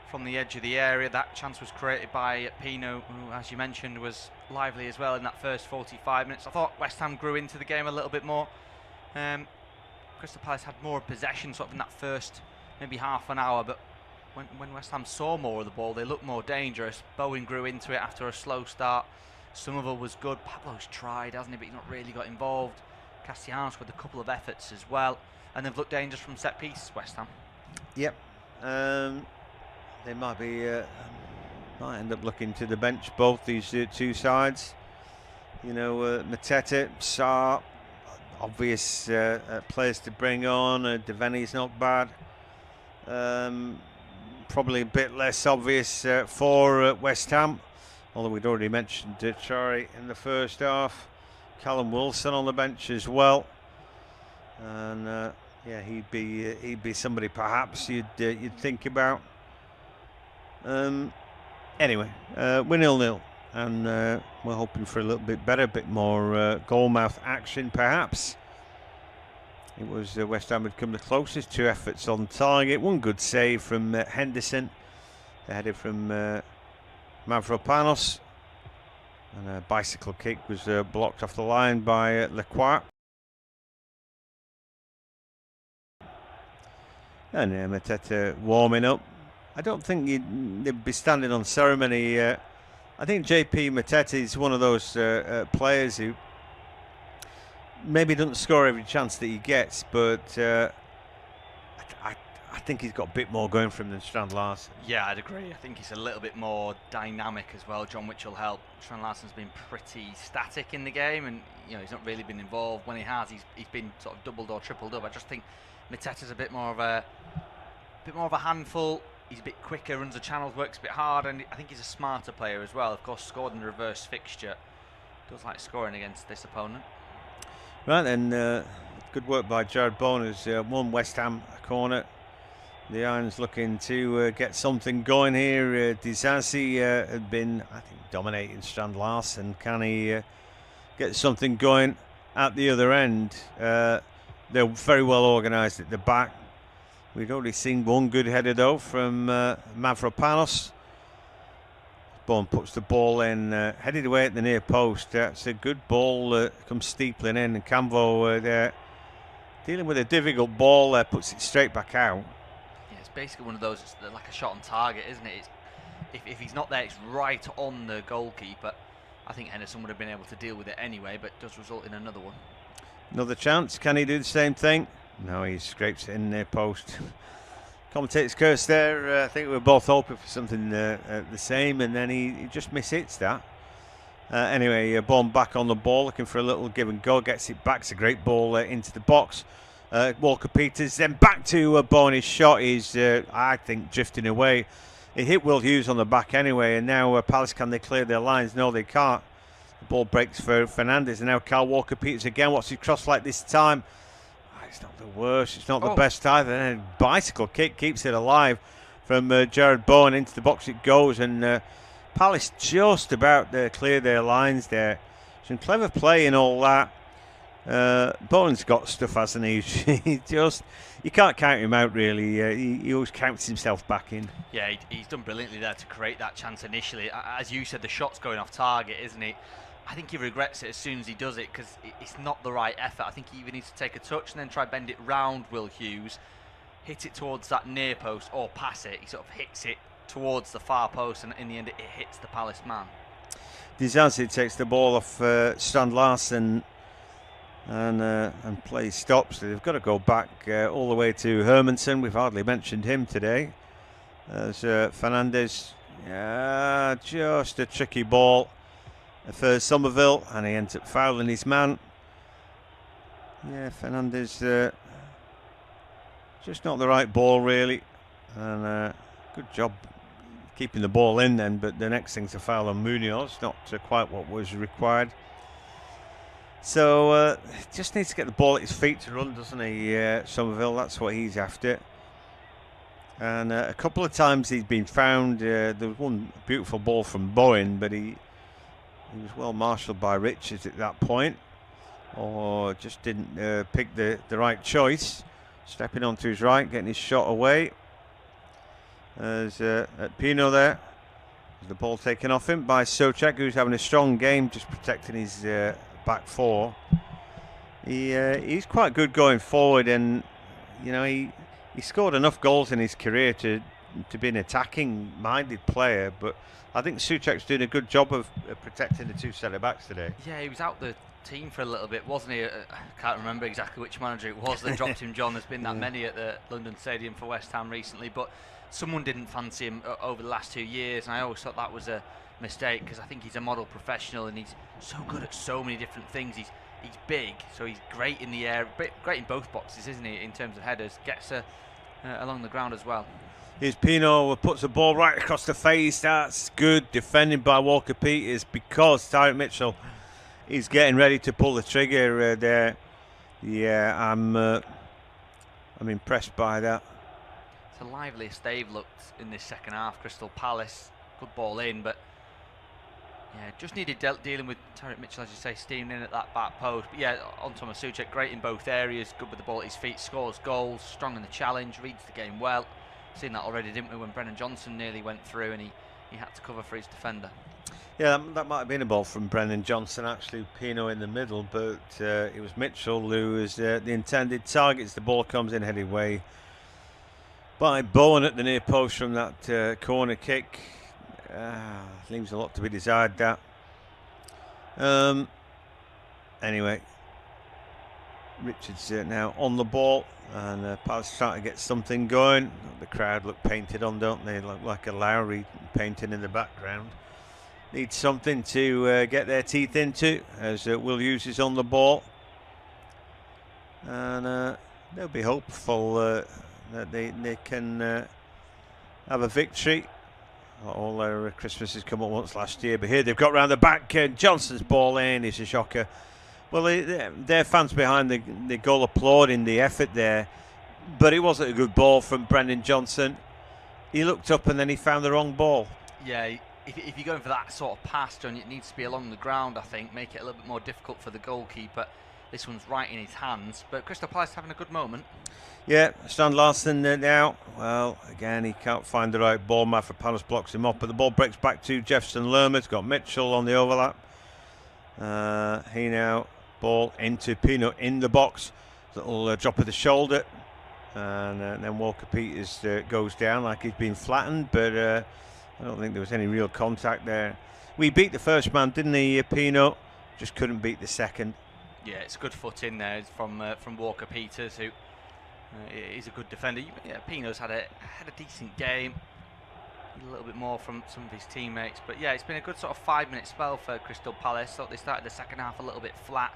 from the edge of the area. That chance was created by Pino, who, as you mentioned, was lively as well in that first 45 minutes. I thought West Ham grew into the game a little bit more. Crystal Palace had more possession sort of in that first maybe half an hour, but when West Ham saw more of the ball, they looked more dangerous. Bowen grew into it after a slow start. Somerville was good. Pablo's tried, hasn't he, but he's not really got involved. Castellanos with a couple of efforts as well, and they've looked dangerous from set piece, West Ham. Yep. They might end up looking to the bench, both these two sides. You know, Mateta, Sarr, obvious players to bring on. Devaney's not bad. Probably a bit less obvious for West Ham, although we'd already mentioned Traore in the first half. Callum Wilson on the bench as well, and yeah, he'd be somebody perhaps you'd think about. Anyway, we're 0-0, and we're hoping for a little bit better, a bit more goal-mouth action perhaps. It was West Ham had come the closest, 2 efforts on target, 1 good save from Henderson, the header from Mavropanos. And a bicycle kick was blocked off the line by Leclerc. And Mateta warming up. I don't think they'd be standing on ceremony. I think JP Mateta is one of those players who maybe doesn't score every chance that he gets, but I think he's got a bit more going for him than Strand Larsen. Yeah, I'd agree. I think he's a little bit more dynamic as well, John, which will help. Strand Larsen's been pretty static in the game, and he's not really been involved. When he has, he's been sort of doubled or tripled up. I just think Mateta's a bit more of a handful. He's a bit quicker, runs the channels, works a bit hard, and I think he's a smarter player as well. Of course, scored in the reverse fixture. Does like scoring against this opponent. Right then, good work by Jared Bowen, who's won West Ham a corner. The Irons looking to get something going here. Dizazi had been, I think, dominating Strand Larsen. Can he get something going at the other end? They're very well organised at the back. We'd already seen one good header though from Mavropanos. Bowen puts the ball in, headed away at the near post. That's a good ball, comes steepling in, and Camvo there dealing with a difficult ball there, puts it straight back out. Yeah, it's basically one of those, it's like a shot on target, isn't it? If he's not there, it's right on the goalkeeper. I think Henderson would have been able to deal with it anyway, but does result in another one. Another chance. Can he do the same thing? No, he scrapes it in near post. Commentator's curse there. I think we were both hoping for something the same, and then he just mishits that. Anyway, Bowen back on the ball, looking for a little give and go. Gets it back. It's a great ball into the box. Walker-Peters then back to Bowen. His shot is, I think, drifting away. It hit Will Hughes on the back anyway, and now Palace, can they clear their lines? No, they can't. The ball breaks for Fernandes, and now Kyle Walker-Peters again. What's his cross like this time? It's not the worst, it's not the best either. And a bicycle kick keeps it alive from Jared Bowen. Into the box it goes, and Palace just about clear their lines there. Some clever play and all that. Bowen's got stuff, hasn't he? You can't count him out really. He always counts himself back in. Yeah, he's done brilliantly there to create that chance initially. As you said, the shot's going off target, isn't it? I think he regrets it as soon as he does it, because it's not the right effort. I think he even needs to take a touch and then try bend it round Will Hughes, hit it towards that near post, or pass it. He sort of hits it towards the far post, and in the end it hits the Palace man. Disasi takes the ball off Strand Larsen, and play stops. They've got to go back all the way to Hermansen. We've hardly mentioned him today. As Fernandes, just a tricky ball for Somerville, and he ends up fouling his man. Yeah, Fernandes, just not the right ball really, and good job keeping the ball in then, but the next thing's a foul on Munoz, not quite what was required. So just needs to get the ball at his feet to run, doesn't he, Somerville? That's what he's after. And a couple of times he's been found. There was one beautiful ball from Bowen, but he was well marshalled by Richards at that point, or just didn't pick the right choice. Stepping onto his right, getting his shot away. As at Pino there, the ball taken off him by Souček, who's having a strong game, just protecting his back four. He's quite good going forward, and you know he scored enough goals in his career to be an attacking-minded player, but I think Souček's doing a good job of protecting the two centre-backs today. Yeah, he was out the team for a little bit, wasn't he? I can't remember exactly which manager it was that dropped him, John. There's been that many at the London Stadium for West Ham recently, but someone didn't fancy him over the last 2 years, and I always thought that was a mistake, because I think he's a model professional and he's so good at so many different things. He's big, so he's great in the air, great in both boxes, isn't he, in terms of headers, gets along the ground as well. Here's Pino, puts the ball right across the face. That's good defending by Walker-Peters, because Tyrick Mitchell is getting ready to pull the trigger there. Yeah, I'm impressed by that. It's the liveliest they've looked in this second half, Crystal Palace. Good ball in, but yeah, just needed dealing with Tyrick Mitchell, as you say, steaming in at that back post. But yeah, on Thomas Souček, great in both areas, good with the ball at his feet, scores goals, strong in the challenge, reads the game well. Seen that already, didn't we, when Brennan Johnson nearly went through and he had to cover for his defender. Yeah, that might have been a ball from Brennan Johnson, actually, Pino in the middle, but it was Mitchell who was the intended target. The ball comes in headed away by Bowen at the near post from that corner kick. Leaves a lot to be desired, that. Anyway, Richards now on the ball, and Palace trying to get something going. The crowd look painted on, don't they? Look like a Lowry painting in the background. Need something to get their teeth into, as Will Hughes is on the ball, and they'll be hopeful that they can have a victory. All their Christmases come up once last year, but here they've got round the back. Johnson's ball in is a shocker. Well, their fans behind the goal applauding the effort there, but it wasn't a good ball from Brennan Johnson. He looked up and then he found the wrong ball. Yeah, if you're going for that sort of pass, John, it needs to be along the ground, I think, make it a little bit more difficult for the goalkeeper. this one's right in his hands. But Crystal Palace having a good moment. Yeah, Strand Larsen now. Well, again, he can't find the right ball. Mavropanos blocks him off, but the ball breaks back to Jefferson Lerma. It's got Mitchell on the overlap. He now ball into Pino in the box. Little drop of the shoulder, and then Walker Peters goes down like he's been flattened, but I don't think there was any real contact there. We beat the first man, didn't he, Pino? Just couldn't beat the second. Yeah, it's a good foot in there from Walker Peters, who is a good defender. Yeah, Pino's had a decent game. A little bit more from some of his teammates, but yeah, it's been a good sort of 5-minute spell for Crystal Palace. Thought they started the second half a little bit flat.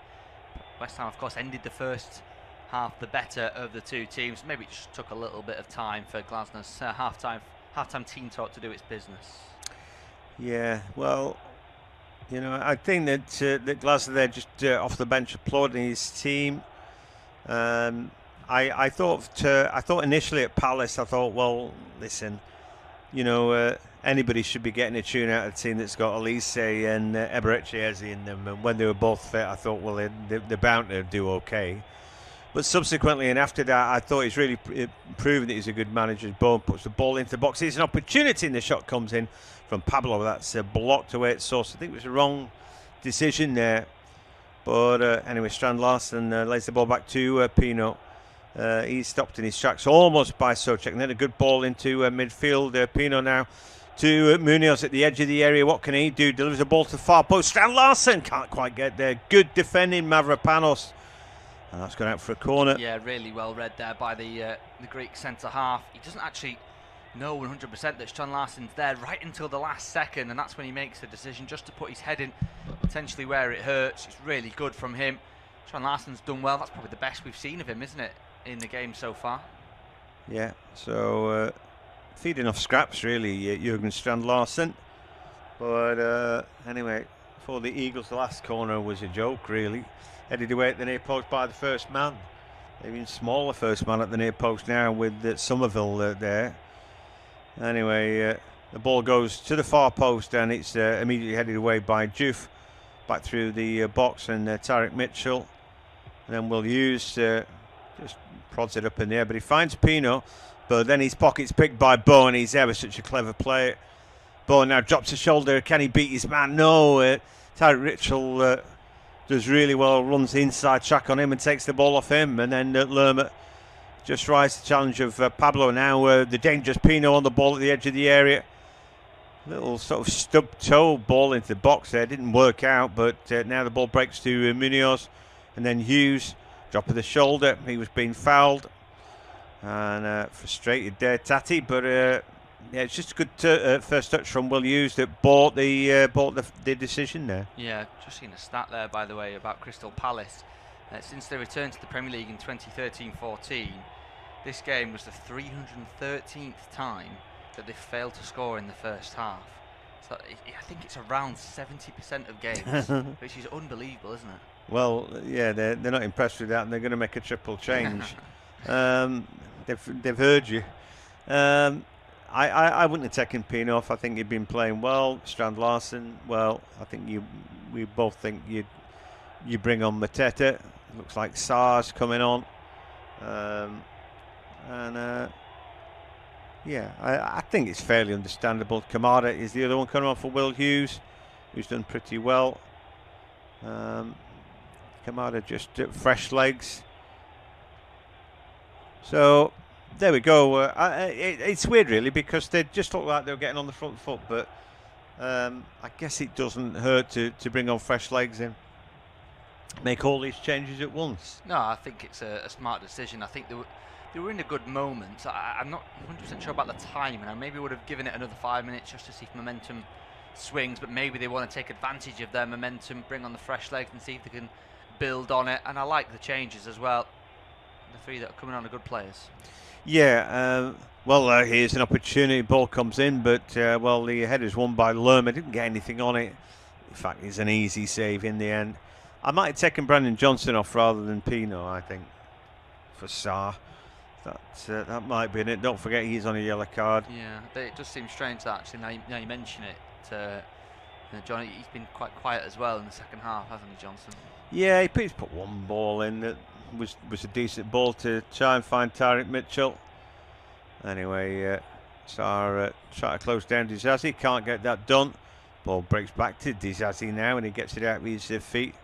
West Ham, of course, ended the first half the better of the two teams. Maybe it just took a little bit of time for Glasnow's half-time team talk to do its business. Yeah, well, you know, I think that Glasgow there just off the bench applauding his team. I thought initially at Palace, I thought, well, listen, you know, anybody should be getting a tune out of a team that's got Elise and Eberechi in them. And when they were both fit, I thought, well, they're bound to do okay. But subsequently and after that, I thought he's really proven that he's a good manager. Bowen puts the ball into the box. There's an opportunity, and the shot comes in from Pablo. That's blocked away at source. I think it was a wrong decision there. But anyway, Strand Larsen lays the ball back to Pino. He's stopped in his tracks almost by Souček. And then a good ball into midfield. Pino now to Munoz at the edge of the area. What can he do? Delivers the ball to far post. Strand Larsen can't quite get there. Good defending, Mavropanos. And that's gone out for a corner. Yeah, really well read there by the Greek centre-half. He doesn't actually know 100% that Strand Larsen's there right until the last second, and that's when he makes the decision just to put his head in potentially where it hurts. It's really good from him. Strand Larsen's done well. That's probably the best we've seen of him, isn't it, in the game so far? Yeah, so feeding off scraps, really, Jurgen Strand Larsen. But anyway, for the Eagles, the last corner was a joke, really. Headed away at the near post by the first man. Even smaller first man at the near post now with Somerville there. Anyway, the ball goes to the far post and it's immediately headed away by Diouf. Back through the box and Tarek Mitchell. And then Will Hughes just prods it up in the air. But he finds Pino. But then his pocket's picked by Bowen. He's ever such a clever player. Bowen now drops a shoulder. Can he beat his man? No. Tarek Mitchell does really well, runs the inside track on him and takes the ball off him, and then Lerma just rides the challenge of Pablo. Now the dangerous Pino on the ball at the edge of the area. Little sort of stub toe ball into the box there, didn't work out, but now the ball breaks to Munoz, and then Hughes, drop of the shoulder, he was being fouled, and frustrated there Tati, but yeah, it's just a good first touch from Will Hughes that bought the decision there. Yeah, just seen a stat there, by the way, about Crystal Palace. Since they returned to the Premier League in 2013-14, this game was the 313th time that they failed to score in the first half. So I think it's around 70% of games, which is unbelievable, isn't it? Well, yeah, they're not impressed with that, and they're going to make a triple change. They've heard you. I wouldn't have taken Pino off. I think he'd been playing well. Strand Larsen, well, I think we both think you bring on Mateta. Looks like Sar's coming on, yeah, I think it's fairly understandable. Kamada is the other one coming on for Will Hughes, who's done pretty well. Kamada just fresh legs. So there we go. It's weird, really, because they just look like they were getting on the front foot, but I guess it doesn't hurt to bring on fresh legs in. Make all these changes at once. No, I think it's a smart decision. I think they were in a good moment. I'm not 100% sure about the time, and I maybe would have given it another 5 minutes just to see if momentum swings, but maybe they want to take advantage of their momentum, bring on the fresh legs and see if they can build on it. And I like the changes as well. The three that are coming on are good players. Yeah, well, here's an opportunity. Ball comes in, but well, the header's won by Lerma. Didn't get anything on it. In fact, it's an easy save in the end. I might have taken Brandon Johnson off rather than Pino, I think, for Sarr. That might be it. Don't forget he's on a yellow card. Yeah, it does seem strange that actually. Now you mention it. John, he's been quite quiet as well in the second half, hasn't he, Johnson? Yeah, he's put one ball in that was a decent ball to try and find Tyrick Mitchell. Anyway, Sarr try to close down Disasi, can't get that done. Ball breaks back to Disasi now, and he gets it out of his feet.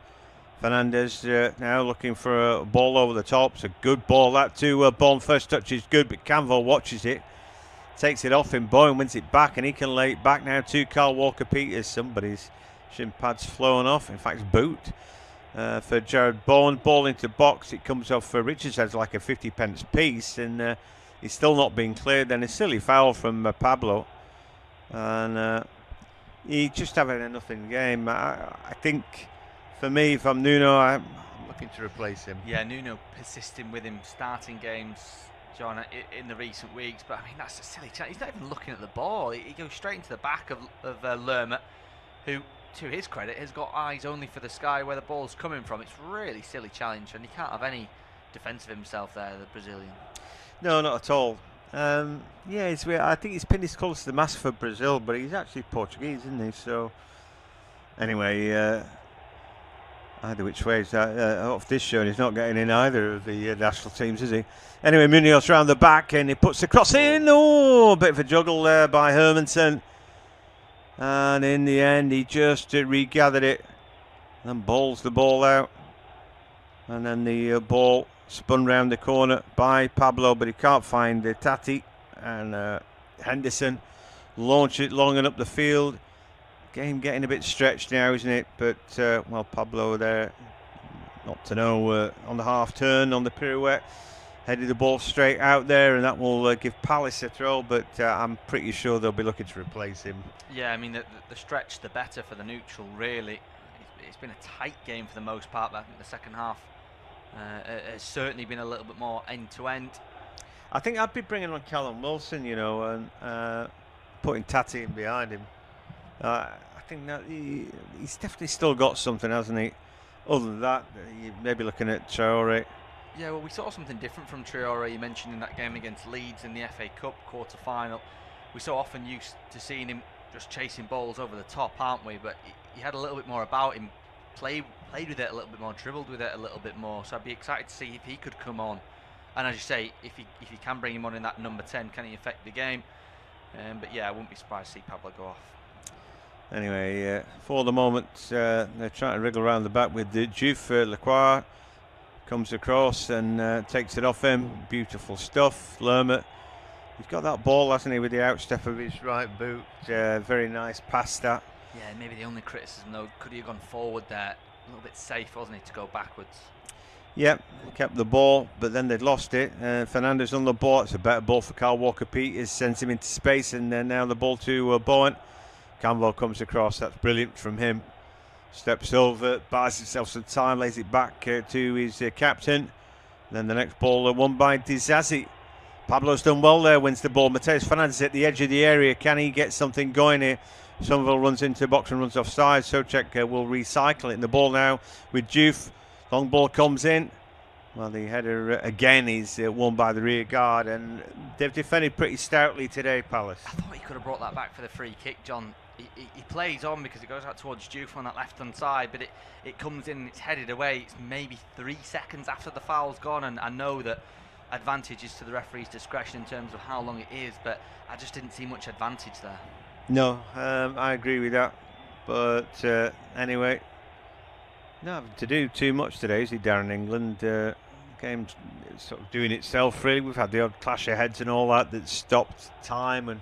Fernandez now looking for a ball over the top. It's a good ball that to Bowen. First touch is good, but Canville watches it, takes it off him. Bowen wins it back, and he can lay it back now to Kyle Walker-Peters. Somebody's shin pad's flown off. In fact, it's boot for Jared Bowen. Ball into box. It comes off for Richards as like a 50-pence piece, and he's still not being cleared. Then a silly foul from Pablo, and he's just having a nothing game. I think, for me, if I'm Nuno, I'm looking to replace him. Yeah, Nuno persisting with him starting games, John, in the recent weeks. But I mean, that's a silly chance. He's not even looking at the ball. He goes straight into the back of Lerma, who, to his credit, has got eyes only for the sky where the ball's coming from. It's really silly challenge, and he can't have any defence of himself there, the Brazilian. No, not at all. Yeah, it's weird. I think he's pinned his colours to the mast for Brazil, but he's actually Portuguese, isn't he? So, anyway, either which way, off this show, he's not getting in either of the national teams, is he? Anyway, Munoz round the back, and he puts the cross in. Oh, a bit of a juggle there by Hermansen. And in the end, he just regathered it and bowls the ball out. And then the ball spun round the corner by Pablo, but he can't find Tati. And Henderson launch it long and up the field. Game getting a bit stretched now, isn't it? But, well, Pablo there, not to know, on the half turn, on the pirouette, headed the ball straight out there, and that will give Palace a throw, but I'm pretty sure they'll be looking to replace him. Yeah, I mean, the stretch, the better for the neutral, really. It's been a tight game for the most part, but I think the second half has certainly been a little bit more end-to-end. I think I'd be bringing on Callum Wilson, you know, and putting Tati in behind him. I think that he's definitely still got something, hasn't he? Other than that, you may be looking at Traore. Yeah, well, we saw something different from Traore. You mentioned in that game against Leeds in the FA Cup quarter-final. We're so often used to seeing him just chasing balls over the top, aren't we? But he had a little bit more about him, played with it a little bit more, dribbled with it a little bit more. So I'd be excited to see if he could come on. And as you say, if you can bring him on in that number 10, can he affect the game? But yeah, I wouldn't be surprised to see Pablo go off. Anyway, for the moment, they're trying to wriggle around the back with the Diouf. Lacroix comes across and takes it off him. Beautiful stuff. Lerma, he's got that ball, hasn't he, with the outstep of his right boot. Very nice pass that. Yeah, maybe the only criticism, though, could he have gone forward there? A little bit safe, wasn't he, to go backwards? Yep, kept the ball, but then they'd lost it. Fernandez on the ball. It's a better ball for Kyle Walker-Peters. Sends him into space, and then now the ball to Bowen. Campbell comes across. That's brilliant from him. Steps over, buys himself some time, lays it back to his captain. Then the next ball won by Disasi. Pablo's done well there, wins the ball. Mateus Fernandez at the edge of the area. Can he get something going here? Somerville runs into the box and runs offside. Souček will recycle it. And the ball now with Diouf. Long ball comes in. Well, the header again is won by the rear guard, and they've defended pretty stoutly today, Palace. I thought he could have brought that back for the free kick, John. He plays on because it goes out towards Diouf on that left-hand side, but it comes in and it's headed away. It's maybe 3 seconds after the foul's gone, and I know that advantage is to the referee's discretion in terms of how long it is, but I just didn't see much advantage there. No, I agree with that. But anyway, not having to do too much today, is he, Darren England? Game's sort of doing itself, really. We've had the odd clash of heads and all that stopped time, and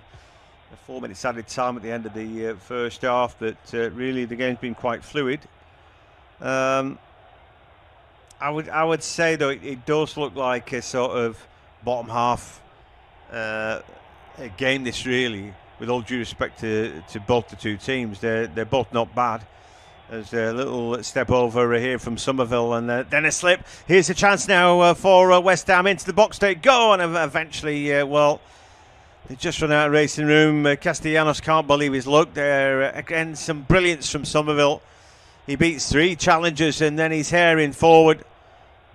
4 minutes added time at the end of the first half, but really the game's been quite fluid. I would say, though, it does look like a sort of bottom half a game, this, really, with all due respect to both the two teams. They're both not bad. There's a little step over here from Somerville, and then a slip. Here's a chance now for West Ham. Into the box they go, and eventually, well, they just run out of racing room. Castellanos can't believe his luck there. Again, some brilliance from Somerville. He beats 3 challengers, and then he's herring forward.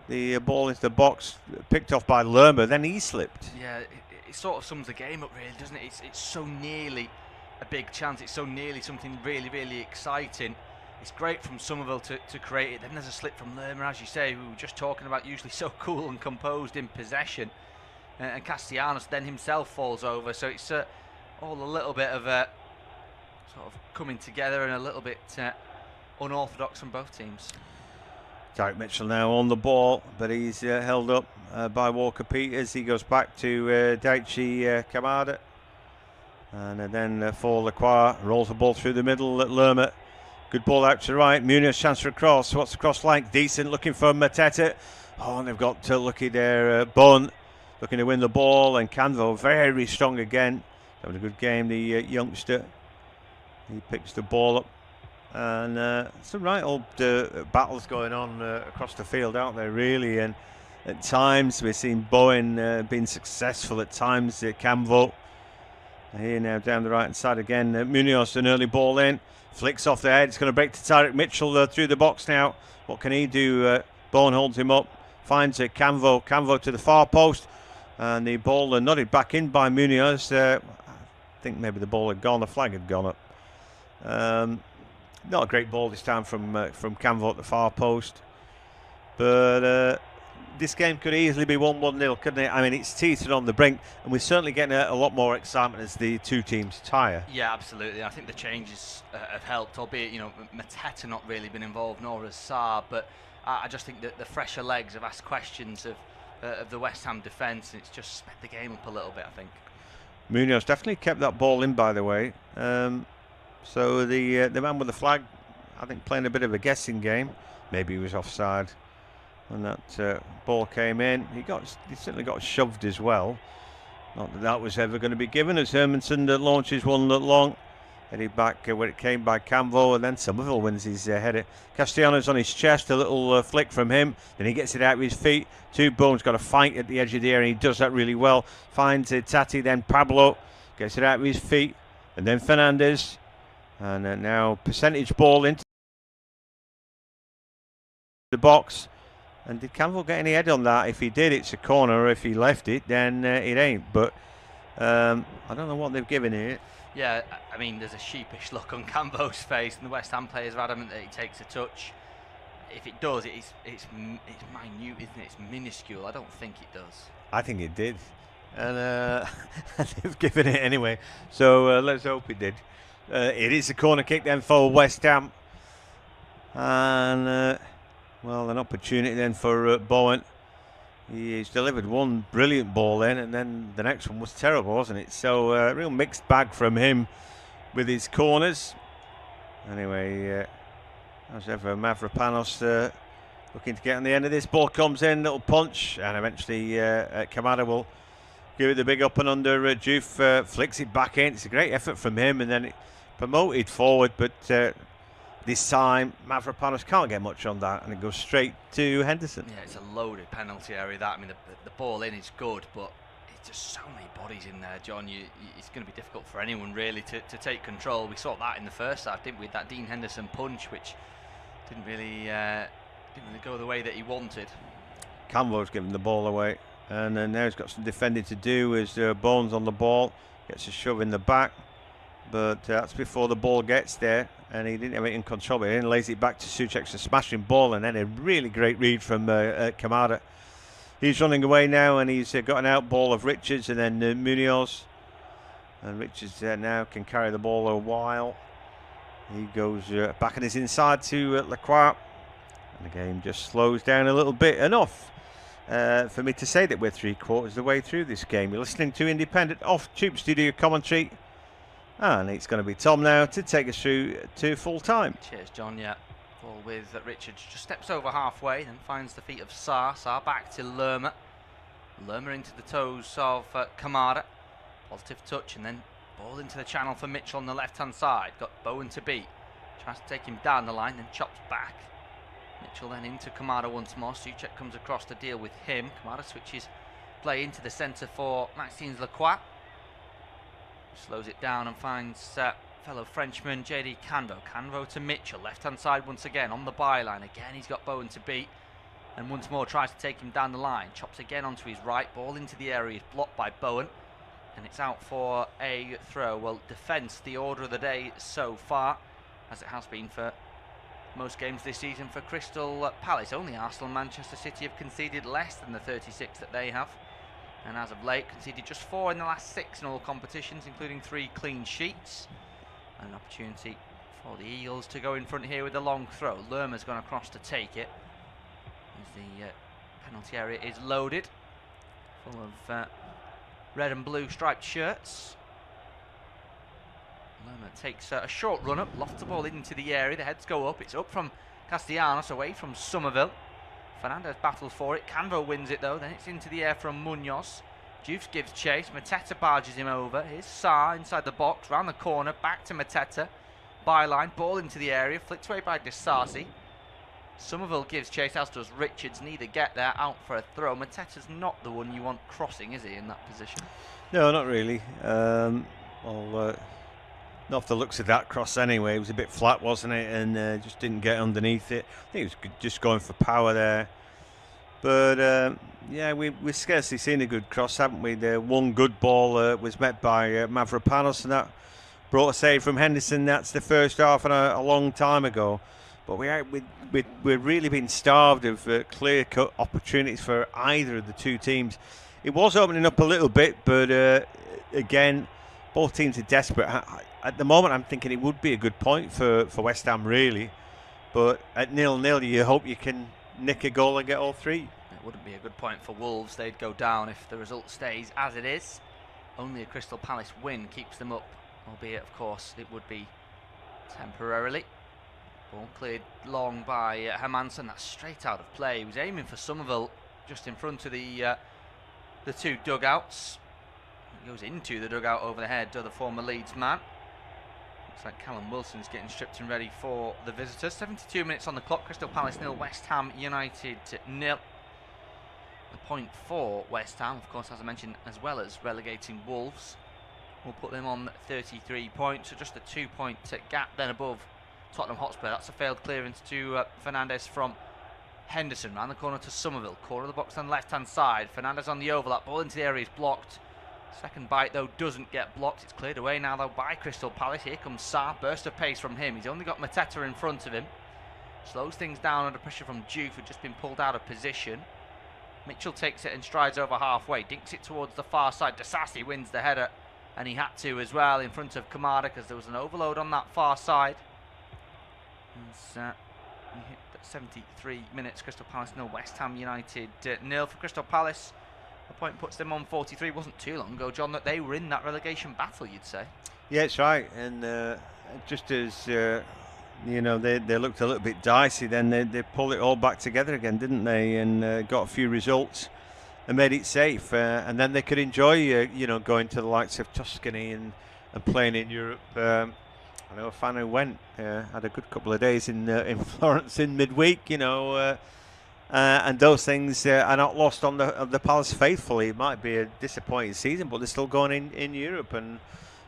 The ball into the box, picked off by Lerma, then he slipped. Yeah, it sort of sums the game up, really, doesn't it? It's so nearly a big chance. It's so nearly something really, really exciting. It's great from Somerville to create it. Then there's a slip from Lerma, as you say, who we were just talking about, usually so cool and composed in possession. And Castellanos then himself falls over. So it's all a little bit of sort of coming together and a little bit unorthodox from both teams. Tariq Mitchell now on the ball, but he's held up by Walker Peters. He goes back to Daichi Kamada. And then for Lacroix, rolls the ball through the middle at Lerma. Good ball out to the right. Munoz chance for a cross. What's the cross like? Decent, looking for Mateta. Oh, and they've got lucky there. Bowen looking to win the ball. And Canvo very strong again. Having a good game, the youngster. He picks the ball up. And some right old battles going on across the field, aren't there, really? And at times we've seen Bowen being successful. At times Canvo. Here now down the right hand side again. Munoz, an early ball in. Flicks off the head. It's going to break to Tariq Mitchell through the box now. What can he do? Bowen holds him up. Finds Canvo. Canvo to the far post. And the ball nodded back in by Munoz. I think maybe the ball had gone. The flag had gone up. Not a great ball this time from Canvo at the far post. But this game could easily be 1-1-0, couldn't it? I mean, it's teetered on the brink, and we're certainly getting a lot more excitement as the two teams tire. Yeah, absolutely. I think the changes have helped, albeit, Mateta not really been involved, nor has Sarr, but I just think that the fresher legs have asked questions of the West Ham defence, and it's just sped the game up a little bit, I think. Munoz definitely kept that ball in, by the way. So the man with the flag, I think, playing a bit of a guessing game. Maybe he was offside when that ball came in. He certainly got shoved as well. Not that that was ever going to be given, as Hermanson launches one long. Headed back where it came by Canvo, and then Somerville wins his header. Castellanos on his chest, a little flick from him. Then he gets it out with his feet. Two Bones got a fight at the edge of the area, and he does that really well. Finds Tati, then Pablo gets it out with his feet, and then Fernandez. And now percentage ball into the box. And did Canvo get any head on that? If he did, it's a corner. If he left it, then it ain't. But I don't know what they've given here. Yeah, I mean, there's a sheepish look on Canvo's face, and the West Ham players are adamant that he takes a touch. If it does, it's minute, isn't it? It's minuscule. I don't think it does. I think it did. And they've given it anyway. So let's hope it did. It is a corner kick then for West Ham. And... well, an opportunity then for Bowen. He's delivered one brilliant ball in, and then the next one was terrible, wasn't it? So a real mixed bag from him with his corners. Anyway, as ever, Mavropanos looking to get on the end of this. Ball comes in, little punch, and eventually Kamada will give it the big up and under. Juve flicks it back in. It's a great effort from him, and then it promoted forward, but... this time, Mavropanos can't get much on that, and it goes straight to Henderson. Yeah, it's a loaded penalty area, that. I mean, the ball in is good, but it's just so many bodies in there, John. It's going to be difficult for anyone, really, to take control. We saw that in the first half, didn't we? That Dean Henderson punch, which didn't really go the way that he wanted. Canvo's giving the ball away, and now he's got some defending to do as Bones on the ball. Gets a shove in the back, but that's before the ball gets there. And he didn't have it in control, but he then lays it back to Souček's a smashing ball, and then a really great read from Kamada. He's running away now, and he's got an out ball of Richards, and then Munoz. And Richards now can carry the ball a while. He goes back on his inside to Lacroix. And the game just slows down a little bit. Enough for me to say that we're 3/4 the way through this game. You're listening to Independent Off-Tube Studio commentary. And it's going to be Tom now to take us through to full time. Cheers, John. Yeah, ball with Richards. Just steps over halfway, then finds the feet of Sarr. Sarr back to Lerma. Lerma into the toes of Kamada. Positive touch, and then ball into the channel for Mitchell on the left-hand side. Got Bowen to beat. Tries to take him down the line, then chops back. Mitchell then into Kamada once more. Souček comes across to deal with him. Kamada switches play into the centre for Maxime Lacroix. Slows it down and finds fellow Frenchman JD Canvo. Canvo to Mitchell, left-hand side once again on the byline. Again, he's got Bowen to beat. And once more tries to take him down the line. Chops again onto his right. Ball into the area is blocked by Bowen. And it's out for a throw. Well, defence, the order of the day so far, as it has been for most games this season for Crystal Palace. Only Arsenal and Manchester City have conceded less than the 36 that they have. And as of late, conceded just 4 in the last 6 in all competitions, including 3 clean sheets. And an opportunity for the Eagles to go in front here with a long throw. Lerma's gone across to take it, as the penalty area is loaded, full of red and blue striped shirts. Lerma takes a short run up, lofts the ball into the area, the heads go up, it's up from Castellanos, away from Somerville. Fernandez battles for it, Canvo wins it though, then it's into the air from Munoz. Juice gives chase, Mateta barges him over, here's Sarr inside the box, round the corner, back to Mateta. Byline, ball into the area, flicked away by Disasi. Somerville gives chase, as does Richards, neither get there, out for a throw. Mateta's not the one you want crossing, is he, in that position? No, not really. Not off the looks of that cross anyway. It was a bit flat, wasn't it? And just didn't get underneath it. I think it was just going for power there. But yeah, we've scarcely seen a good cross, haven't we? The one good ball was met by Mavropanos, and that brought a save from Henderson. That's the first half and a long time ago. But we've really been starved of clear-cut opportunities for either of the two teams. It was opening up a little bit, but again, both teams are desperate. At the moment, I'm thinking it would be a good point for West Ham, really. But at 0-0, you hope you can nick a goal and get all 3. It wouldn't be a good point for Wolves. They'd go down if the result stays as it is. Only a Crystal Palace win keeps them up, albeit, of course, it would be temporarily. Ball cleared long by Hermansen. That's straight out of play. He was aiming for Somerville just in front of the 2 dugouts. He goes into the dugout over the head of the former Leeds man. Looks like Callum Wilson's getting stripped and ready for the visitors. 72 minutes on the clock. Crystal Palace 0, West Ham United 0. The point for West Ham, of course, as I mentioned, as well as relegating Wolves, will put them on 33 points. So just a 2-point gap then above Tottenham Hotspur. That's a failed clearance to Fernandez from Henderson. Round the corner to Somerville. Corner of the box on the left-hand side. Fernandez on the overlap. Ball into the area is blocked. Second bite, though, doesn't get blocked. It's cleared away now, though, by Crystal Palace. Here comes Sarr. Burst of pace from him. He's only got Mateta in front of him. Slows things down under pressure from Juve, who'd just been pulled out of position. Mitchell takes it and strides over halfway. Dinks it towards the far side. Disasi wins the header, and he had to as well in front of Kamada because there was an overload on that far side. We hit 73 minutes. Crystal Palace 0, West Ham United 0 for Crystal Palace. The point puts them on 43. Wasn't too long ago, John, that they were in that relegation battle, you'd say. Yeah, it's right. And just as they looked a little bit dicey, then they pulled it all back together again, didn't they? And got a few results and made it safe. And then they could enjoy, going to the likes of Tuscany and playing in Europe. I know a fan who went, had a good couple of days in Florence in midweek, and those things are not lost on the Palace faithfully. It might be a disappointing season, but they're still going in Europe, and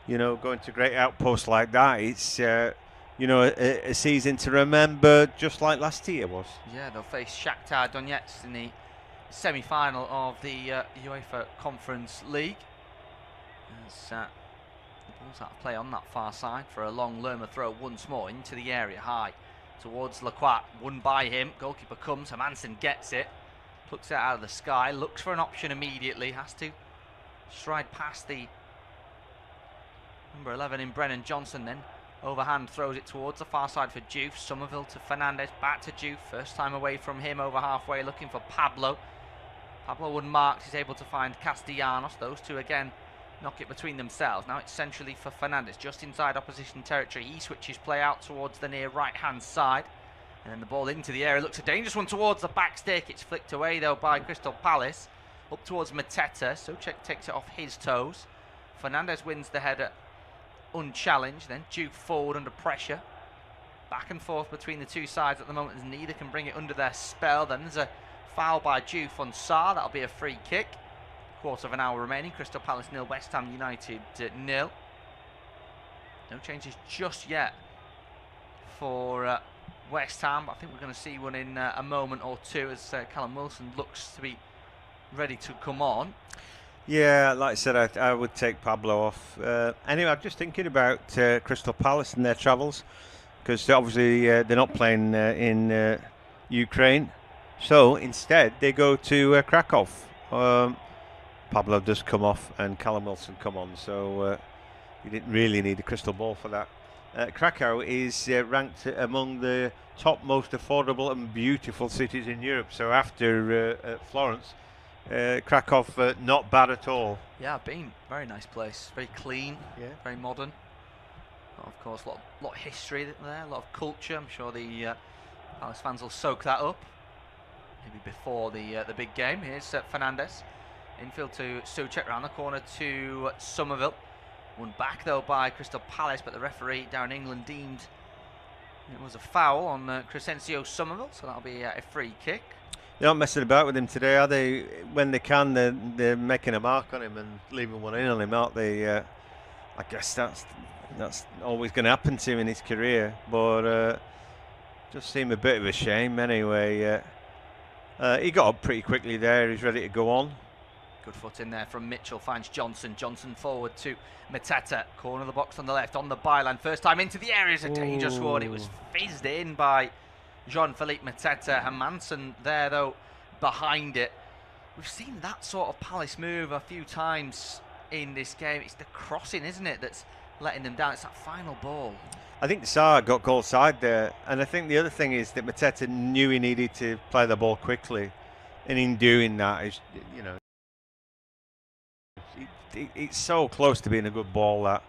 going to great outposts like that. It's a season to remember, just like last year was. Yeah, they'll face Shakhtar Donetsk in the semi-final of the UEFA Conference League. The ball's out of play on that far side for a long Lerma throw once more into the area, high towards Lacroix, won by him. Goalkeeper comes, Hermansen gets it, plucks it out of the sky, looks for an option immediately, has to stride past the number 11 in Brennan Johnson, then overhand throws it towards the far side for Juve. Somerville to Fernandez, back to Juve, first time away from him, over halfway looking for Pablo. Pablo unmarked, he's able to find Castellanos. Those two again knock it between themselves. Now it's centrally for Fernandez, just inside opposition territory. He switches play out towards the near right-hand side. And then the ball into the area. Looks a dangerous one towards the back stick. It's flicked away, though, by Crystal Palace. Up towards Mateta. Souček takes it off his toes. Fernandez wins the header unchallenged. Then Juve forward under pressure. Back and forth between the two sides at the moment, as neither can bring it under their spell. Then there's a foul by Juve on Sarr. That'll be a free kick. Quarter of an hour remaining. Crystal Palace 0, West Ham United 0. No changes just yet for West Ham. I think we're going to see one in a moment or two as Callum Wilson looks to be ready to come on. Yeah, like I said, I would take Pablo off. Anyway, I'm just thinking about Crystal Palace and their travels, because obviously they're not playing in Ukraine. So instead, they go to Krakow. Pablo does come off and Callum Wilson come on, so you didn't really need a crystal ball for that. Krakow is ranked among the top most affordable and beautiful cities in Europe. So after Florence, Krakow, not bad at all. Yeah, I've been. Very nice place. Very clean. Yeah. Very modern. Of course, a lot of history there, a lot of culture. I'm sure the Palace fans will soak that up. Maybe before the big game. Here's Fernandes. Infield to Souček, round the corner to Somerville. Won back though by Crystal Palace, but the referee down in England deemed it was a foul on Crescencio Somerville, so that'll be a free kick. They're not messing about with him today, are they? When they can, they're making a mark on him and leaving one in on him, aren't they? I guess that's always going to happen to him in his career, but just seem a bit of a shame anyway. He got up pretty quickly there. He's ready to go on. Good foot in there from Mitchell, finds Johnson. Johnson forward to Mateta. Corner of the box on the left, on the byline. First time into the area is a dangerous one. It was fizzed in by Jean-Philippe Mateta. Hermansson there, though, behind it. We've seen that sort of Palace move a few times in this game. It's the crossing, isn't it, that's letting them down. It's that final ball. I think Sarr got goal side there. And I think the other thing is that Mateta knew he needed to play the ball quickly. And in doing that, it's so close to being a good ball that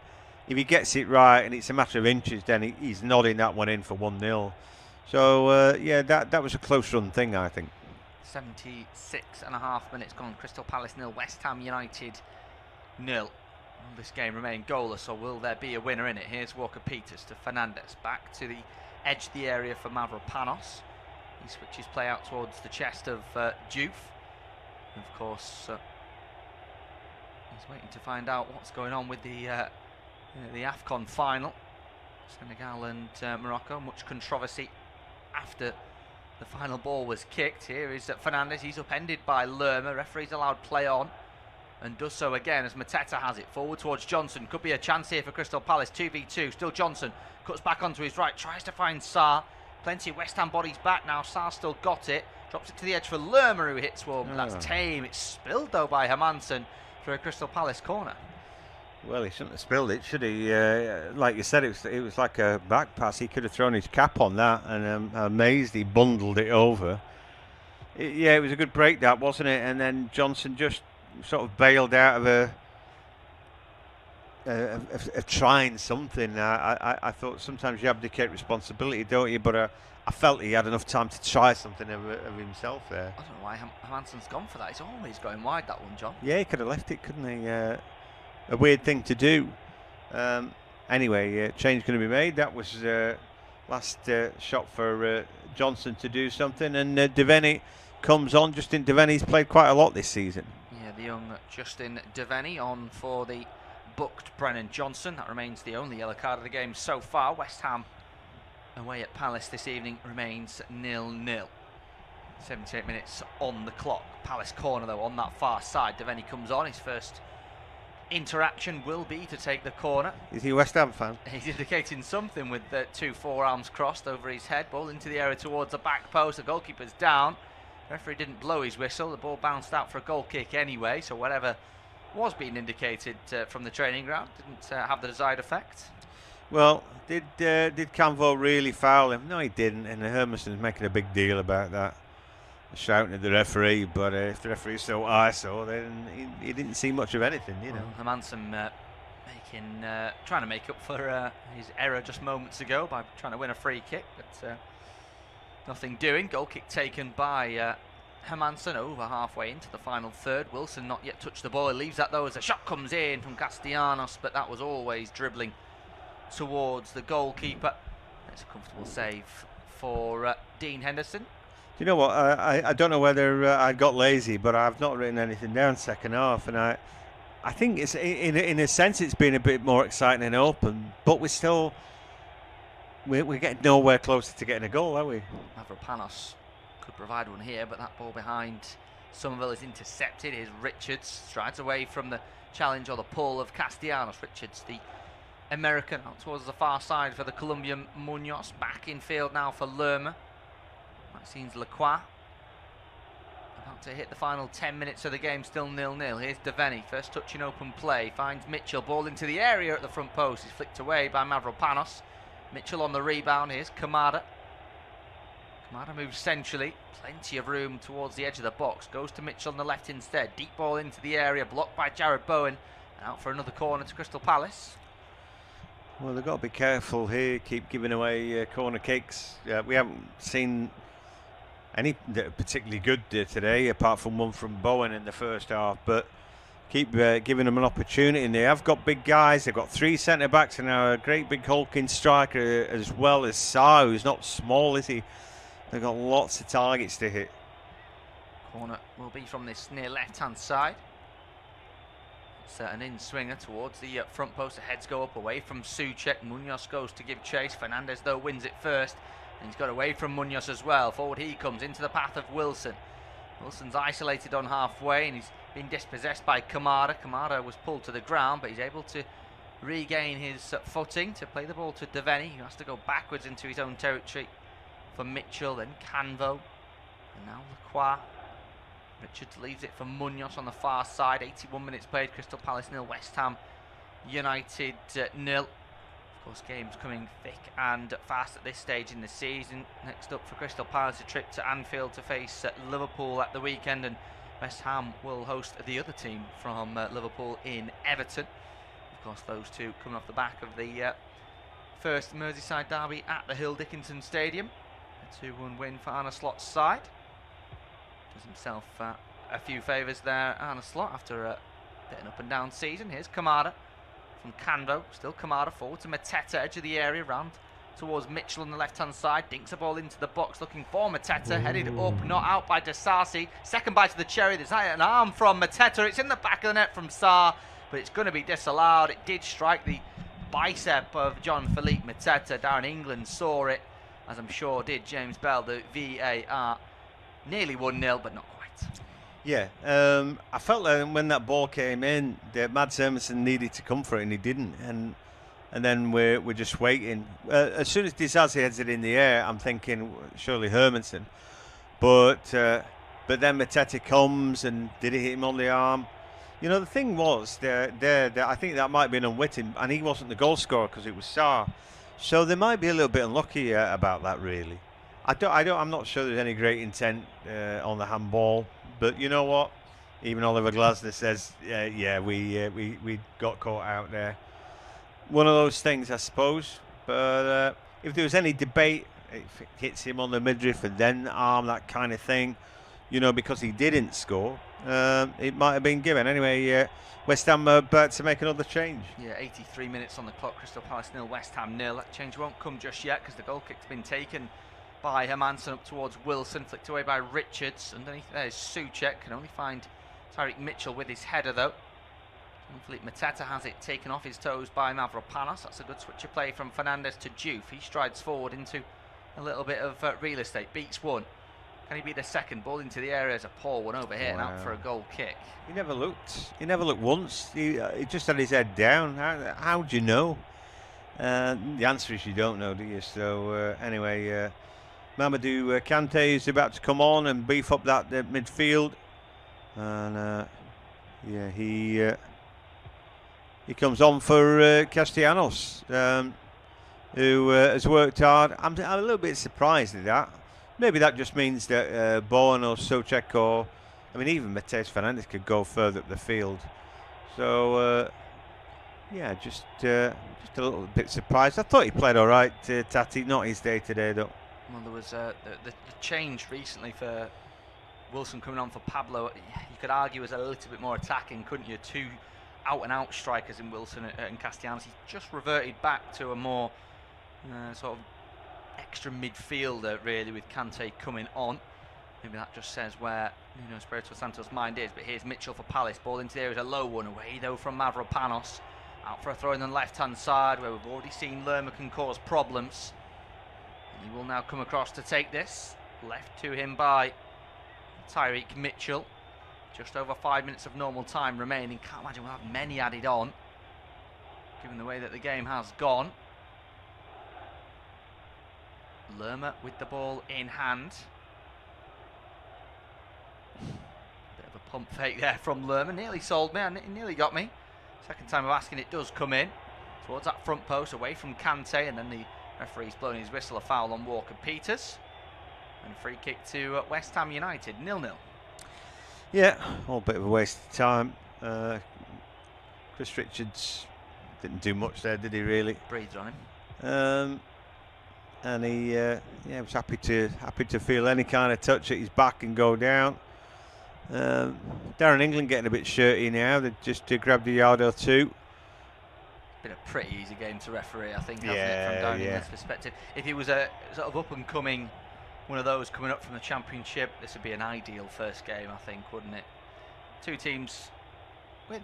if he gets it right and it's a matter of inches, then he's nodding that one in for 1-0. So, that was a close run thing, I think. 76.5 minutes gone. Crystal Palace 0, West Ham United 0. This game remained goalless, so will there be a winner in it? Here's Walker-Peters to Fernandes. Back to the edge of the area for Mavropanos. He switches play out towards the chest of Diouf. And of course, he's waiting to find out what's going on with the AFCON final. Senegal and Morocco. Much controversy after the final ball was kicked. Here is Fernandes. He's upended by Lerma. Referee's allowed play on, and does so again as Mateta has it forward towards Johnson. Could be a chance here for Crystal Palace. 2v2. Still Johnson. Cuts back onto his right. Tries to find Sarr. Plenty of West Ham bodies back now. Sarr still got it. Drops it to the edge for Lerma, who hits one. But that's tame. It's spilled though by Hermansson for a Crystal Palace corner. Well, he shouldn't have spilled it, should he? Like you said, it was like a back pass. He could have thrown his cap on that, and I'm amazed he bundled it over. It was a good break, that, wasn't it? And then Johnson just sort of bailed out of trying something. I thought sometimes you abdicate responsibility, don't you? But I felt he had enough time to try something of himself there. I don't know why Hermansson's gone for that. He's always going wide, that one, John. Yeah, he could have left it, couldn't he? A weird thing to do. Anyway, change going to be made. That was last shot for Johnson to do something, and Devaney comes on. Justin Devaney's played quite a lot this season. Yeah, the young Justin Devaney on for the booked Brennan Johnson. That remains the only yellow card of the game so far. West Ham away at Palace this evening remains 0-0. 78 minutes on the clock. Palace corner though on that far side. Devaney comes on. His first interaction will be to take the corner. Is he a West Ham fan? He's indicating something with the two forearms crossed over his head. Ball into the area towards the back post. The goalkeeper's down. The referee didn't blow his whistle. The ball bounced out for a goal kick anyway, so whatever was being indicated from the training ground didn't have the desired effect. Well, did Canvo really foul him? No, he didn't, and Hermansson's making a big deal about that, shouting at the referee. But if the referee's so ISO, then he didn't see much of anything, you know. Hermansson trying to make up for his error just moments ago by trying to win a free kick, but nothing doing. Goal kick taken by Hermansson over halfway into the final third. Wilson not yet touched the ball. He leaves that though as a shot comes in from Castellanos, but that was always dribbling towards the goalkeeper. It's a comfortable save for Dean Henderson. Do you know what? I don't know whether I got lazy, but I've not written anything down second half, and I think it's in a sense it's been a bit more exciting and open, but we're getting nowhere closer to getting a goal, are we? Mavropanos could provide one here, but that ball behind Somerville is intercepted. Here's Richards, strides away from the challenge or the pull of Castellanos. Richards, the American, out towards the far side for the Colombian. Munoz back in field now for Lerma. Maxine's Lacroix about to hit the final 10 minutes of the game, still 0-0. Here's Devaney, first touch in open play, finds Mitchell, ball into the area at the front post. He's flicked away by Mavropanos. Mitchell on the rebound. Here's Kamada. Kamada moves centrally, plenty of room towards the edge of the box, goes to Mitchell on the left instead. Deep ball into the area, blocked by Jared Bowen, and out for another corner to Crystal Palace. Well, they've got to be careful here, keep giving away corner kicks. We haven't seen any that are particularly good today, apart from one from Bowen in the first half, but keep giving them an opportunity. And they have got big guys. They've got 3 centre-backs and now a great big hulking striker as well as Sarr, who's not small, is he? They've got lots of targets to hit. Corner will be from this near left-hand side. It's an in-swinger towards the front post. The heads go up away from Souček. Munoz goes to give chase. Fernandez, though, wins it first. And he's got away from Munoz as well. Forward he comes into the path of Wilson. Wilson's isolated on halfway and he's been dispossessed by Kamada. Kamada was pulled to the ground, but he's able to regain his footing to play the ball to Devaney, who has to go backwards into his own territory for Mitchell, then Canvo, and now Lacroix. Richards leaves it for Munoz on the far side. 81 minutes played, Crystal Palace 0, West Ham United 0. Of course, games coming thick and fast at this stage in the season. Next up for Crystal Palace, a trip to Anfield to face Liverpool at the weekend, and West Ham will host the other team from Liverpool in Everton. Of course, those two coming off the back of the first Merseyside derby at the Hill Dickinson Stadium. A 2-1 win for Arne Slot's side. Does himself a few favours there, Arne Slot, after a bit of an up and down season. Here's Kamada from Canvo, still Kamada forward to Mateta, edge of the area, round towards Mitchell on the left hand side, dinks a ball into the box looking for Mateta, headed up, not out by Desarsi. Second bite of the cherry, there's an arm from Mateta, it's in the back of the net from Sarr, but it's going to be disallowed. It did strike the bicep of Jean-Philippe Mateta. Darren England saw it, as I'm sure did James Bell, the VAR. Nearly 1-0, but not quite. Yeah, I felt that when that ball came in, that Mads Hermansen needed to come for it, and he didn't. And then we're just waiting. As soon as Desarsi heads it in the air, I'm thinking surely Hermansen. But then Mateta comes, and did it hit him on the arm? You know, the thing was, I think that might have been unwitting, and he wasn't the goal scorer because it was Sarr. So they might be a little bit unlucky about that, really. I'm not sure there's any great intent on the handball, but you know what? Even Oliver Glasner says, we got caught out there. One of those things, I suppose. But if there was any debate, if it hits him on the midriff and then arm, that kind of thing, you know, because he didn't score, it might have been given. Anyway, West Ham about to make another change. Yeah, 83 minutes on the clock. Crystal Palace 0, West Ham 0. That change won't come just yet because the goal kick's been taken by Hermansen up towards Wilson, flicked away by Richards. Underneath there is Souček, can only find Tyreek Mitchell with his header though. Philippe Mateta has it taken off his toes by Mavropanos. That's a good switch of play from Fernandez to Diouf. He strides forward into a little bit of real estate, beats one. Can he beat a second? Ball into the area as a poor one over here and out for a goal kick. He never looked once. He just had his head down. How do you know? The answer is you don't know, do you? So anyway, Mamadou Kante is about to come on and beef up that midfield, and he comes on for Castellanos, who has worked hard. I'm a little bit surprised at that. Maybe that just means that Bowen or Souček or, even Mateus Fernandes could go further up the field. So just a little bit surprised. I thought he played all right, Tati. Not his day today though. Well, there was the change recently for Wilson coming on for Pablo. You could argue was a little bit more attacking, couldn't you? Two out-and-out strikers in Wilson and Castellanos. He just reverted back to a more sort of extra midfielder, really, with Kante coming on. Maybe that just says where Espirito Santo's mind is. But here's Mitchell for Palace. Ball into there is a low one away, though, from Mavropanos. Out for a throw in on the left-hand side, where we've already seen Lerma can cause problems. He will now come across to take this. Left to him by Tyreek Mitchell. Just over 5 minutes of normal time remaining. Can't imagine we'll have many added on, given the way that the game has gone. Lerma with the ball in hand. Bit of a pump fake there from Lerma. Nearly sold me. He nearly got me. Second time of asking, it does come in towards that front post, away from Kante, and then the referee's blown his whistle, a foul on Walker-Peters. And a free kick to West Ham United, 0-0. Yeah, all a bit of a waste of time. Chris Richards didn't do much there, did he really? Breathed on him. And he was happy to feel any kind of touch at his back and go down. Darren England getting a bit shirty now. They just grabbed a yard or two. Been a pretty easy game to referee, I think, hasn't it, from Darren England's perspective. If he was a sort of up and coming, one of those coming up from the Championship, this would be an ideal first game, I think, wouldn't it? Two teams with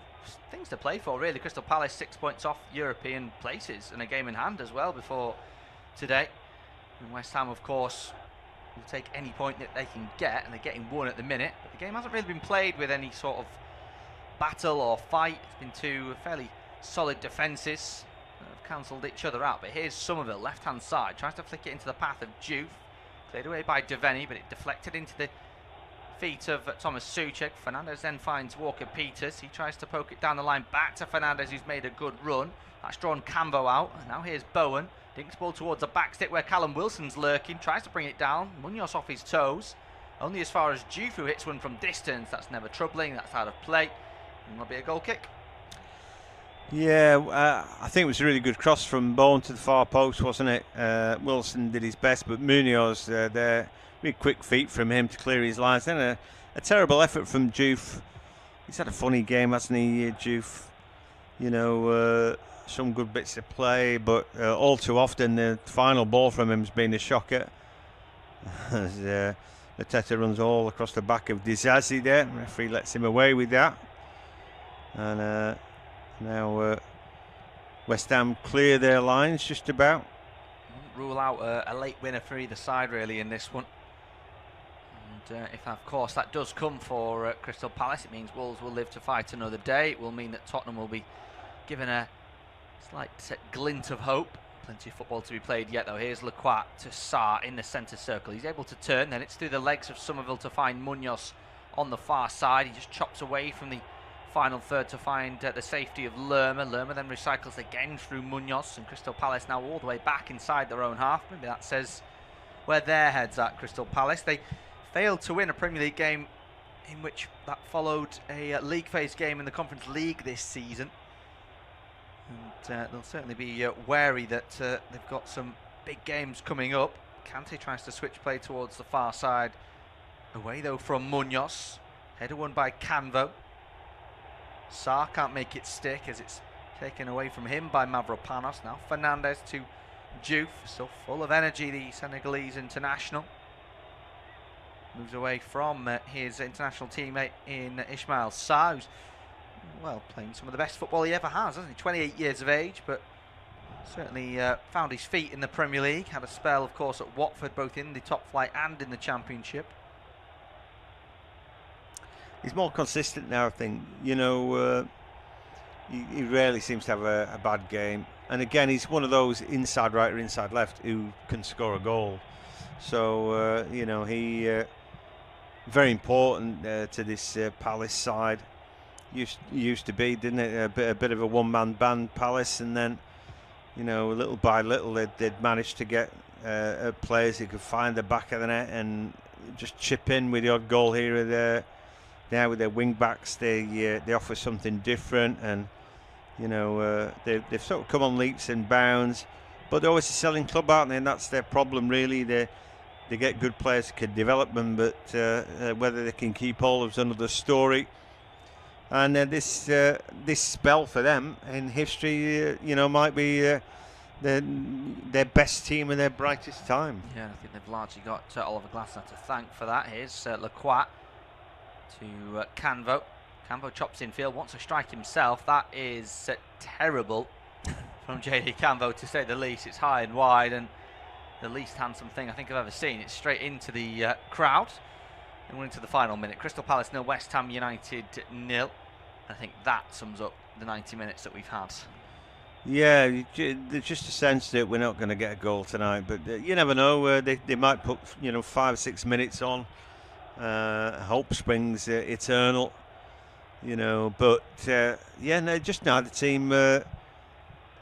things to play for, really. Crystal Palace 6 points off European places and a game in hand as well before today. And West Ham, of course, will take any point that they can get, and they're getting one at the minute. But the game hasn't really been played with any sort of battle or fight. It's been two fairly solid defences that have cancelled each other out. But here's Somerville, left-hand side, tries to flick it into the path of Juve. Cleared away by Devaney, but it deflected into the feet of Thomas Souček. Fernandez then finds Walker-Peters. He tries to poke it down the line back to Fernandez, who's made a good run. That's drawn Cambo out. And now here's Bowen. Dinks ball towards the back stick where Callum Wilson's lurking. Tries to bring it down. Munoz off his toes. Only as far as Juve, who hits one from distance. That's never troubling. That's out of play. And there'll be a goal kick. Yeah, I think it was a really good cross from Bowen to the far post, wasn't it? Wilson did his best, but Munoz there, really quick feet from him to clear his lines. Then a terrible effort from Juve. He's had a funny game, hasn't he, Juve? You know, some good bits of play, but all too often the final ball from him has been a shocker. As Arteta runs all across the back of Disasi there. The referee lets him away with that. And now West Ham clear their lines just about. Rule out a late winner for either side, really, in this one. And if, of course, that does come for Crystal Palace, it means Wolves will live to fight another day. It will mean that Tottenham will be given a slight glint of hope. Plenty of football to be played yet, though. Here's Lacroix to Sarr in the centre circle. He's able to turn, then it's through the legs of Somerville to find Munoz on the far side. He just chops away from the final third to find the safety of Lerma. Lerma then recycles again through Munoz, and Crystal Palace now all the way back inside their own half. Maybe that says where their head's at, Crystal Palace. They failed to win a Premier League game in which that followed a league phase game in the Conference League this season. And they'll certainly be wary that they've got some big games coming up. Kante tries to switch play towards the far side. Away though from Munoz. Header won by Canvo. Sarr can't make it stick as it's taken away from him by Mavropanos. Now Fernandez to Juve, still full of energy, the Senegalese international. Moves away from his international teammate in Ismail Sarr, who's, well, playing some of the best football he ever has, hasn't he? 28 years of age, but certainly found his feet in the Premier League. Had a spell, of course, at Watford, both in the top flight and in the Championship. He's more consistent now, I think. You know, he rarely seems to have a bad game. And again, he's one of those inside right or inside left who can score a goal. So, you know, he very important to this Palace side. Used to be, didn't it? A bit of a one-man band, Palace. And then, you know, little by little, they'd managed to get players who could find the back of the net and just chip in with the odd goal here or there. Now with their wing backs, they offer something different, and you know they've sort of come on leaps and bounds. But they're always a selling club, aren't they? And that's their problem, really. They get good players who can develop them, but whether they can keep all of is another story. And this spell for them in history, you know, might be their best team and their brightest time. Yeah, I think they've largely got Oliver Glasner to thank for that. Here's Lacroix to Canvo. Canvo chops in field, wants to strike himself. That is terrible from JD Canvo, to say the least. It's high and wide, and the least handsome thing I think I've ever seen. It's straight into the crowd. And we're into the final minute. Crystal Palace 0, West Ham United 0. I think that sums up the 90 minutes that we've had. Yeah, there's just a sense that we're not going to get a goal tonight, but you never know. They might put 5 or 6 minutes on. Hope springs eternal, But just now the team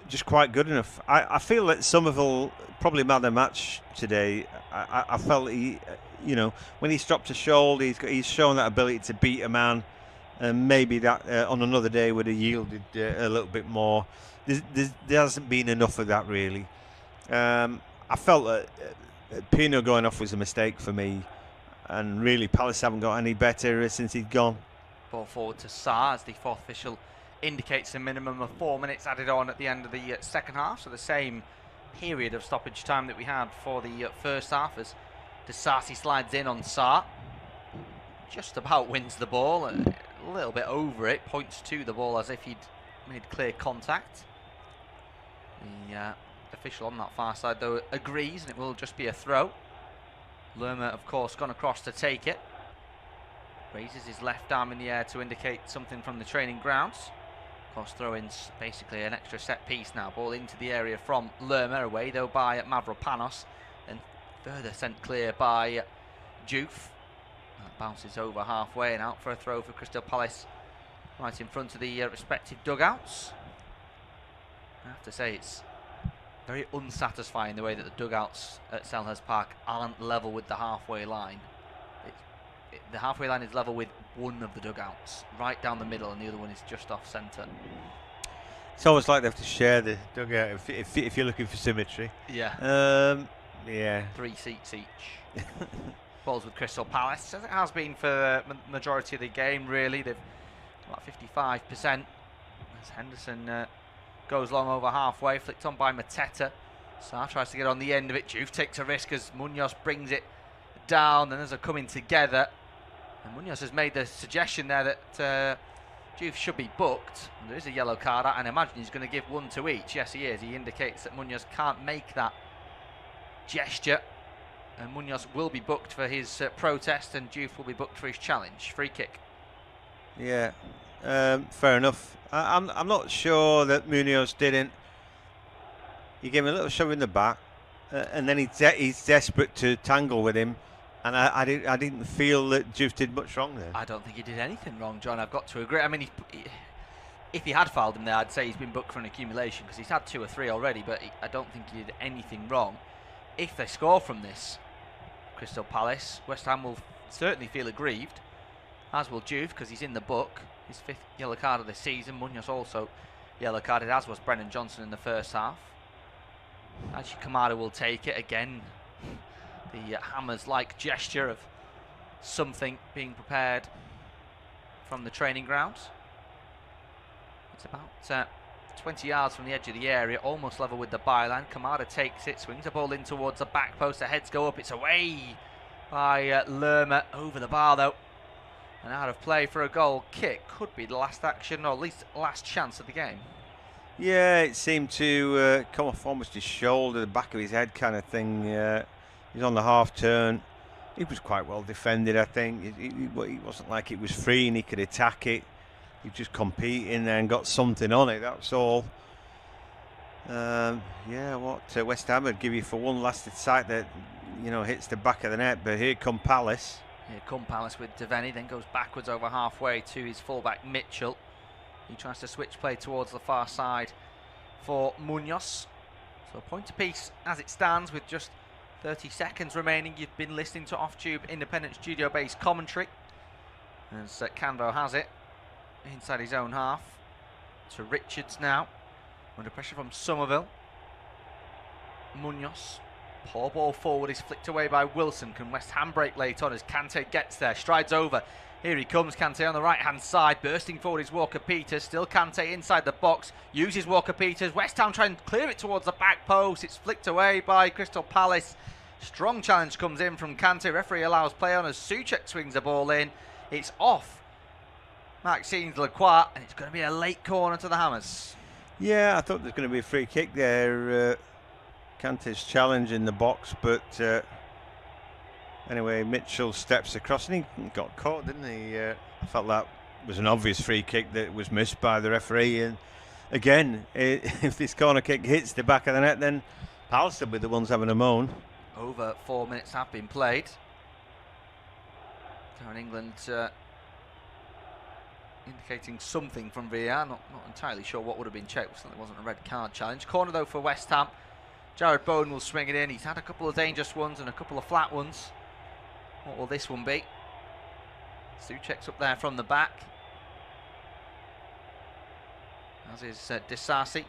just quite good enough. I feel that Somerville probably man of the match today. I felt he, when he dropped a shoulder, he's shown that ability to beat a man, and maybe that on another day would have yielded a little bit more. There hasn't been enough of that really. I felt that Pino going off was a mistake for me, and really Palace haven't got any better since he'd gone. Ball forward to Sarr as the fourth official indicates a minimum of 4 minutes added on at the end of the second half, so the same period of stoppage time that we had for the first half as Disasi slides in on Sarr. Just about wins the ball, a little bit over it, points to the ball as if he'd made clear contact. The official on that far side though agrees, and it will just be a throw. Lerma of course gone across to take it. Raises his left arm in the air to indicate something from the training grounds. Of course, throw-ins basically an extra set piece now. Ball into the area from Lerma, away though by Mavropanos, and further sent clear by Diouf. That bounces over halfway and out for a throw for Crystal Palace, right in front of the respective dugouts. I have to say it's very unsatisfying the way that the dugouts at Selhurst Park aren't level with the halfway line. The halfway line is level with one of the dugouts, right down the middle, and the other one is just off centre. It's almost like they have to share the dugout if you're looking for symmetry. Yeah. Yeah. 3 seats each. Balls with Crystal Palace, as it has been for the majority of the game, really. They've about 55%. As Henderson goes long over halfway, flicked on by Mateta. Sarr tries to get on the end of it. Diouf takes a risk as Munoz brings it down, and as they're coming together. And Munoz has made the suggestion there that Diouf should be booked. And there is a yellow card, and I imagine he's going to give one to each. Yes, he is. He indicates that Munoz can't make that gesture. And Munoz will be booked for his protest, and Diouf will be booked for his challenge. Free kick. Yeah, fair enough. I'm not sure that Munoz didn't. He gave him a little shove in the back, and then he's desperate to tangle with him. And I didn't feel that Diouf did much wrong there. I don't think he did anything wrong, John. I've got to agree. I mean, if he had fouled him there, I'd say he's been booked for an accumulation because he's had 2 or 3 already, but I don't think he did anything wrong. If they score from this, Crystal Palace, West Ham will certainly feel aggrieved, as will Diouf because he's in the book. His 5th yellow card of the season. Munoz also yellow carded, as was Brennan Johnson in the first half. Actually, Kamara will take it again. The Hammers-like gesture of something being prepared from the training grounds. It's about 20 yards from the edge of the area, almost level with the byline. Kamara takes it, swings the ball in towards the back post. The heads go up. It's away by Lerma, over the bar though, and out of play for a goal kick. Could be the last action, or at least last chance of the game. Yeah, it seemed to come off almost his shoulder, the back of his head kind of thing. He's on the half turn. He was quite well defended, I think. He wasn't like it was free and he could attack it. He was just competing there and got something on it, that's all. West Ham would give you for one last sight that, hits the back of the net. But here come Palace. Here come Palace with Devaney, then goes backwards over halfway to his fullback Mitchell. He tries to switch play towards the far side for Munoz. So point apiece as it stands with just 30 seconds remaining. You've been listening to Off-Tube Independent Studio-based commentary as Canvo has it inside his own half to Richards now, under pressure from Somerville. Munoz, poor ball forward, is flicked away by Wilson. Can West Ham break late on as Kante gets there, strides over. Here he comes, Kante on the right hand side, bursting forward is Walker-Peters. Still Kante inside the box, uses Walker-Peters. West Ham trying to clear it towards the back post. It's flicked away by Crystal Palace. Strong challenge comes in from Kante. Referee allows play on as Souček swings the ball in. It's off Maxime Lacroix, and it's going to be a late corner to the Hammers. Yeah, I thought there's going to be a free kick there. Kante's challenge in the box, but Anyway, Mitchell steps across and he got caught, didn't he? I felt that was an obvious free kick that was missed by the referee. And again, if this corner kick hits the back of the net, then Palace will be the ones having a moan. Over 4 minutes have been played. Current England indicating something from VAR. Not entirely sure what would have been checked. Certainly wasn't a red card challenge. Corner though for West Ham. Jared Bowen will swing it in. He's had a couple of dangerous ones and a couple of flat ones. What will this one be? Souček's up there from the back. As is Disasi.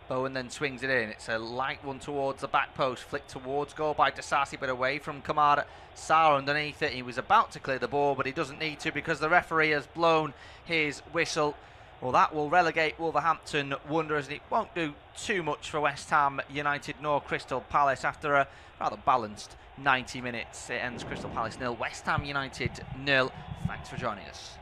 Bowen then swings it in. It's a light one towards the back post. Flicked towards goal by Disasi, but away from Kamara Sarr underneath it. He was about to clear the ball, but he doesn't need to because the referee has blown his whistle. Well, that will relegate Wolverhampton Wanderers, and it won't do too much for West Ham United nor Crystal Palace after a rather balanced 90 minutes. It ends Crystal Palace 0, West Ham United 0. Thanks for joining us.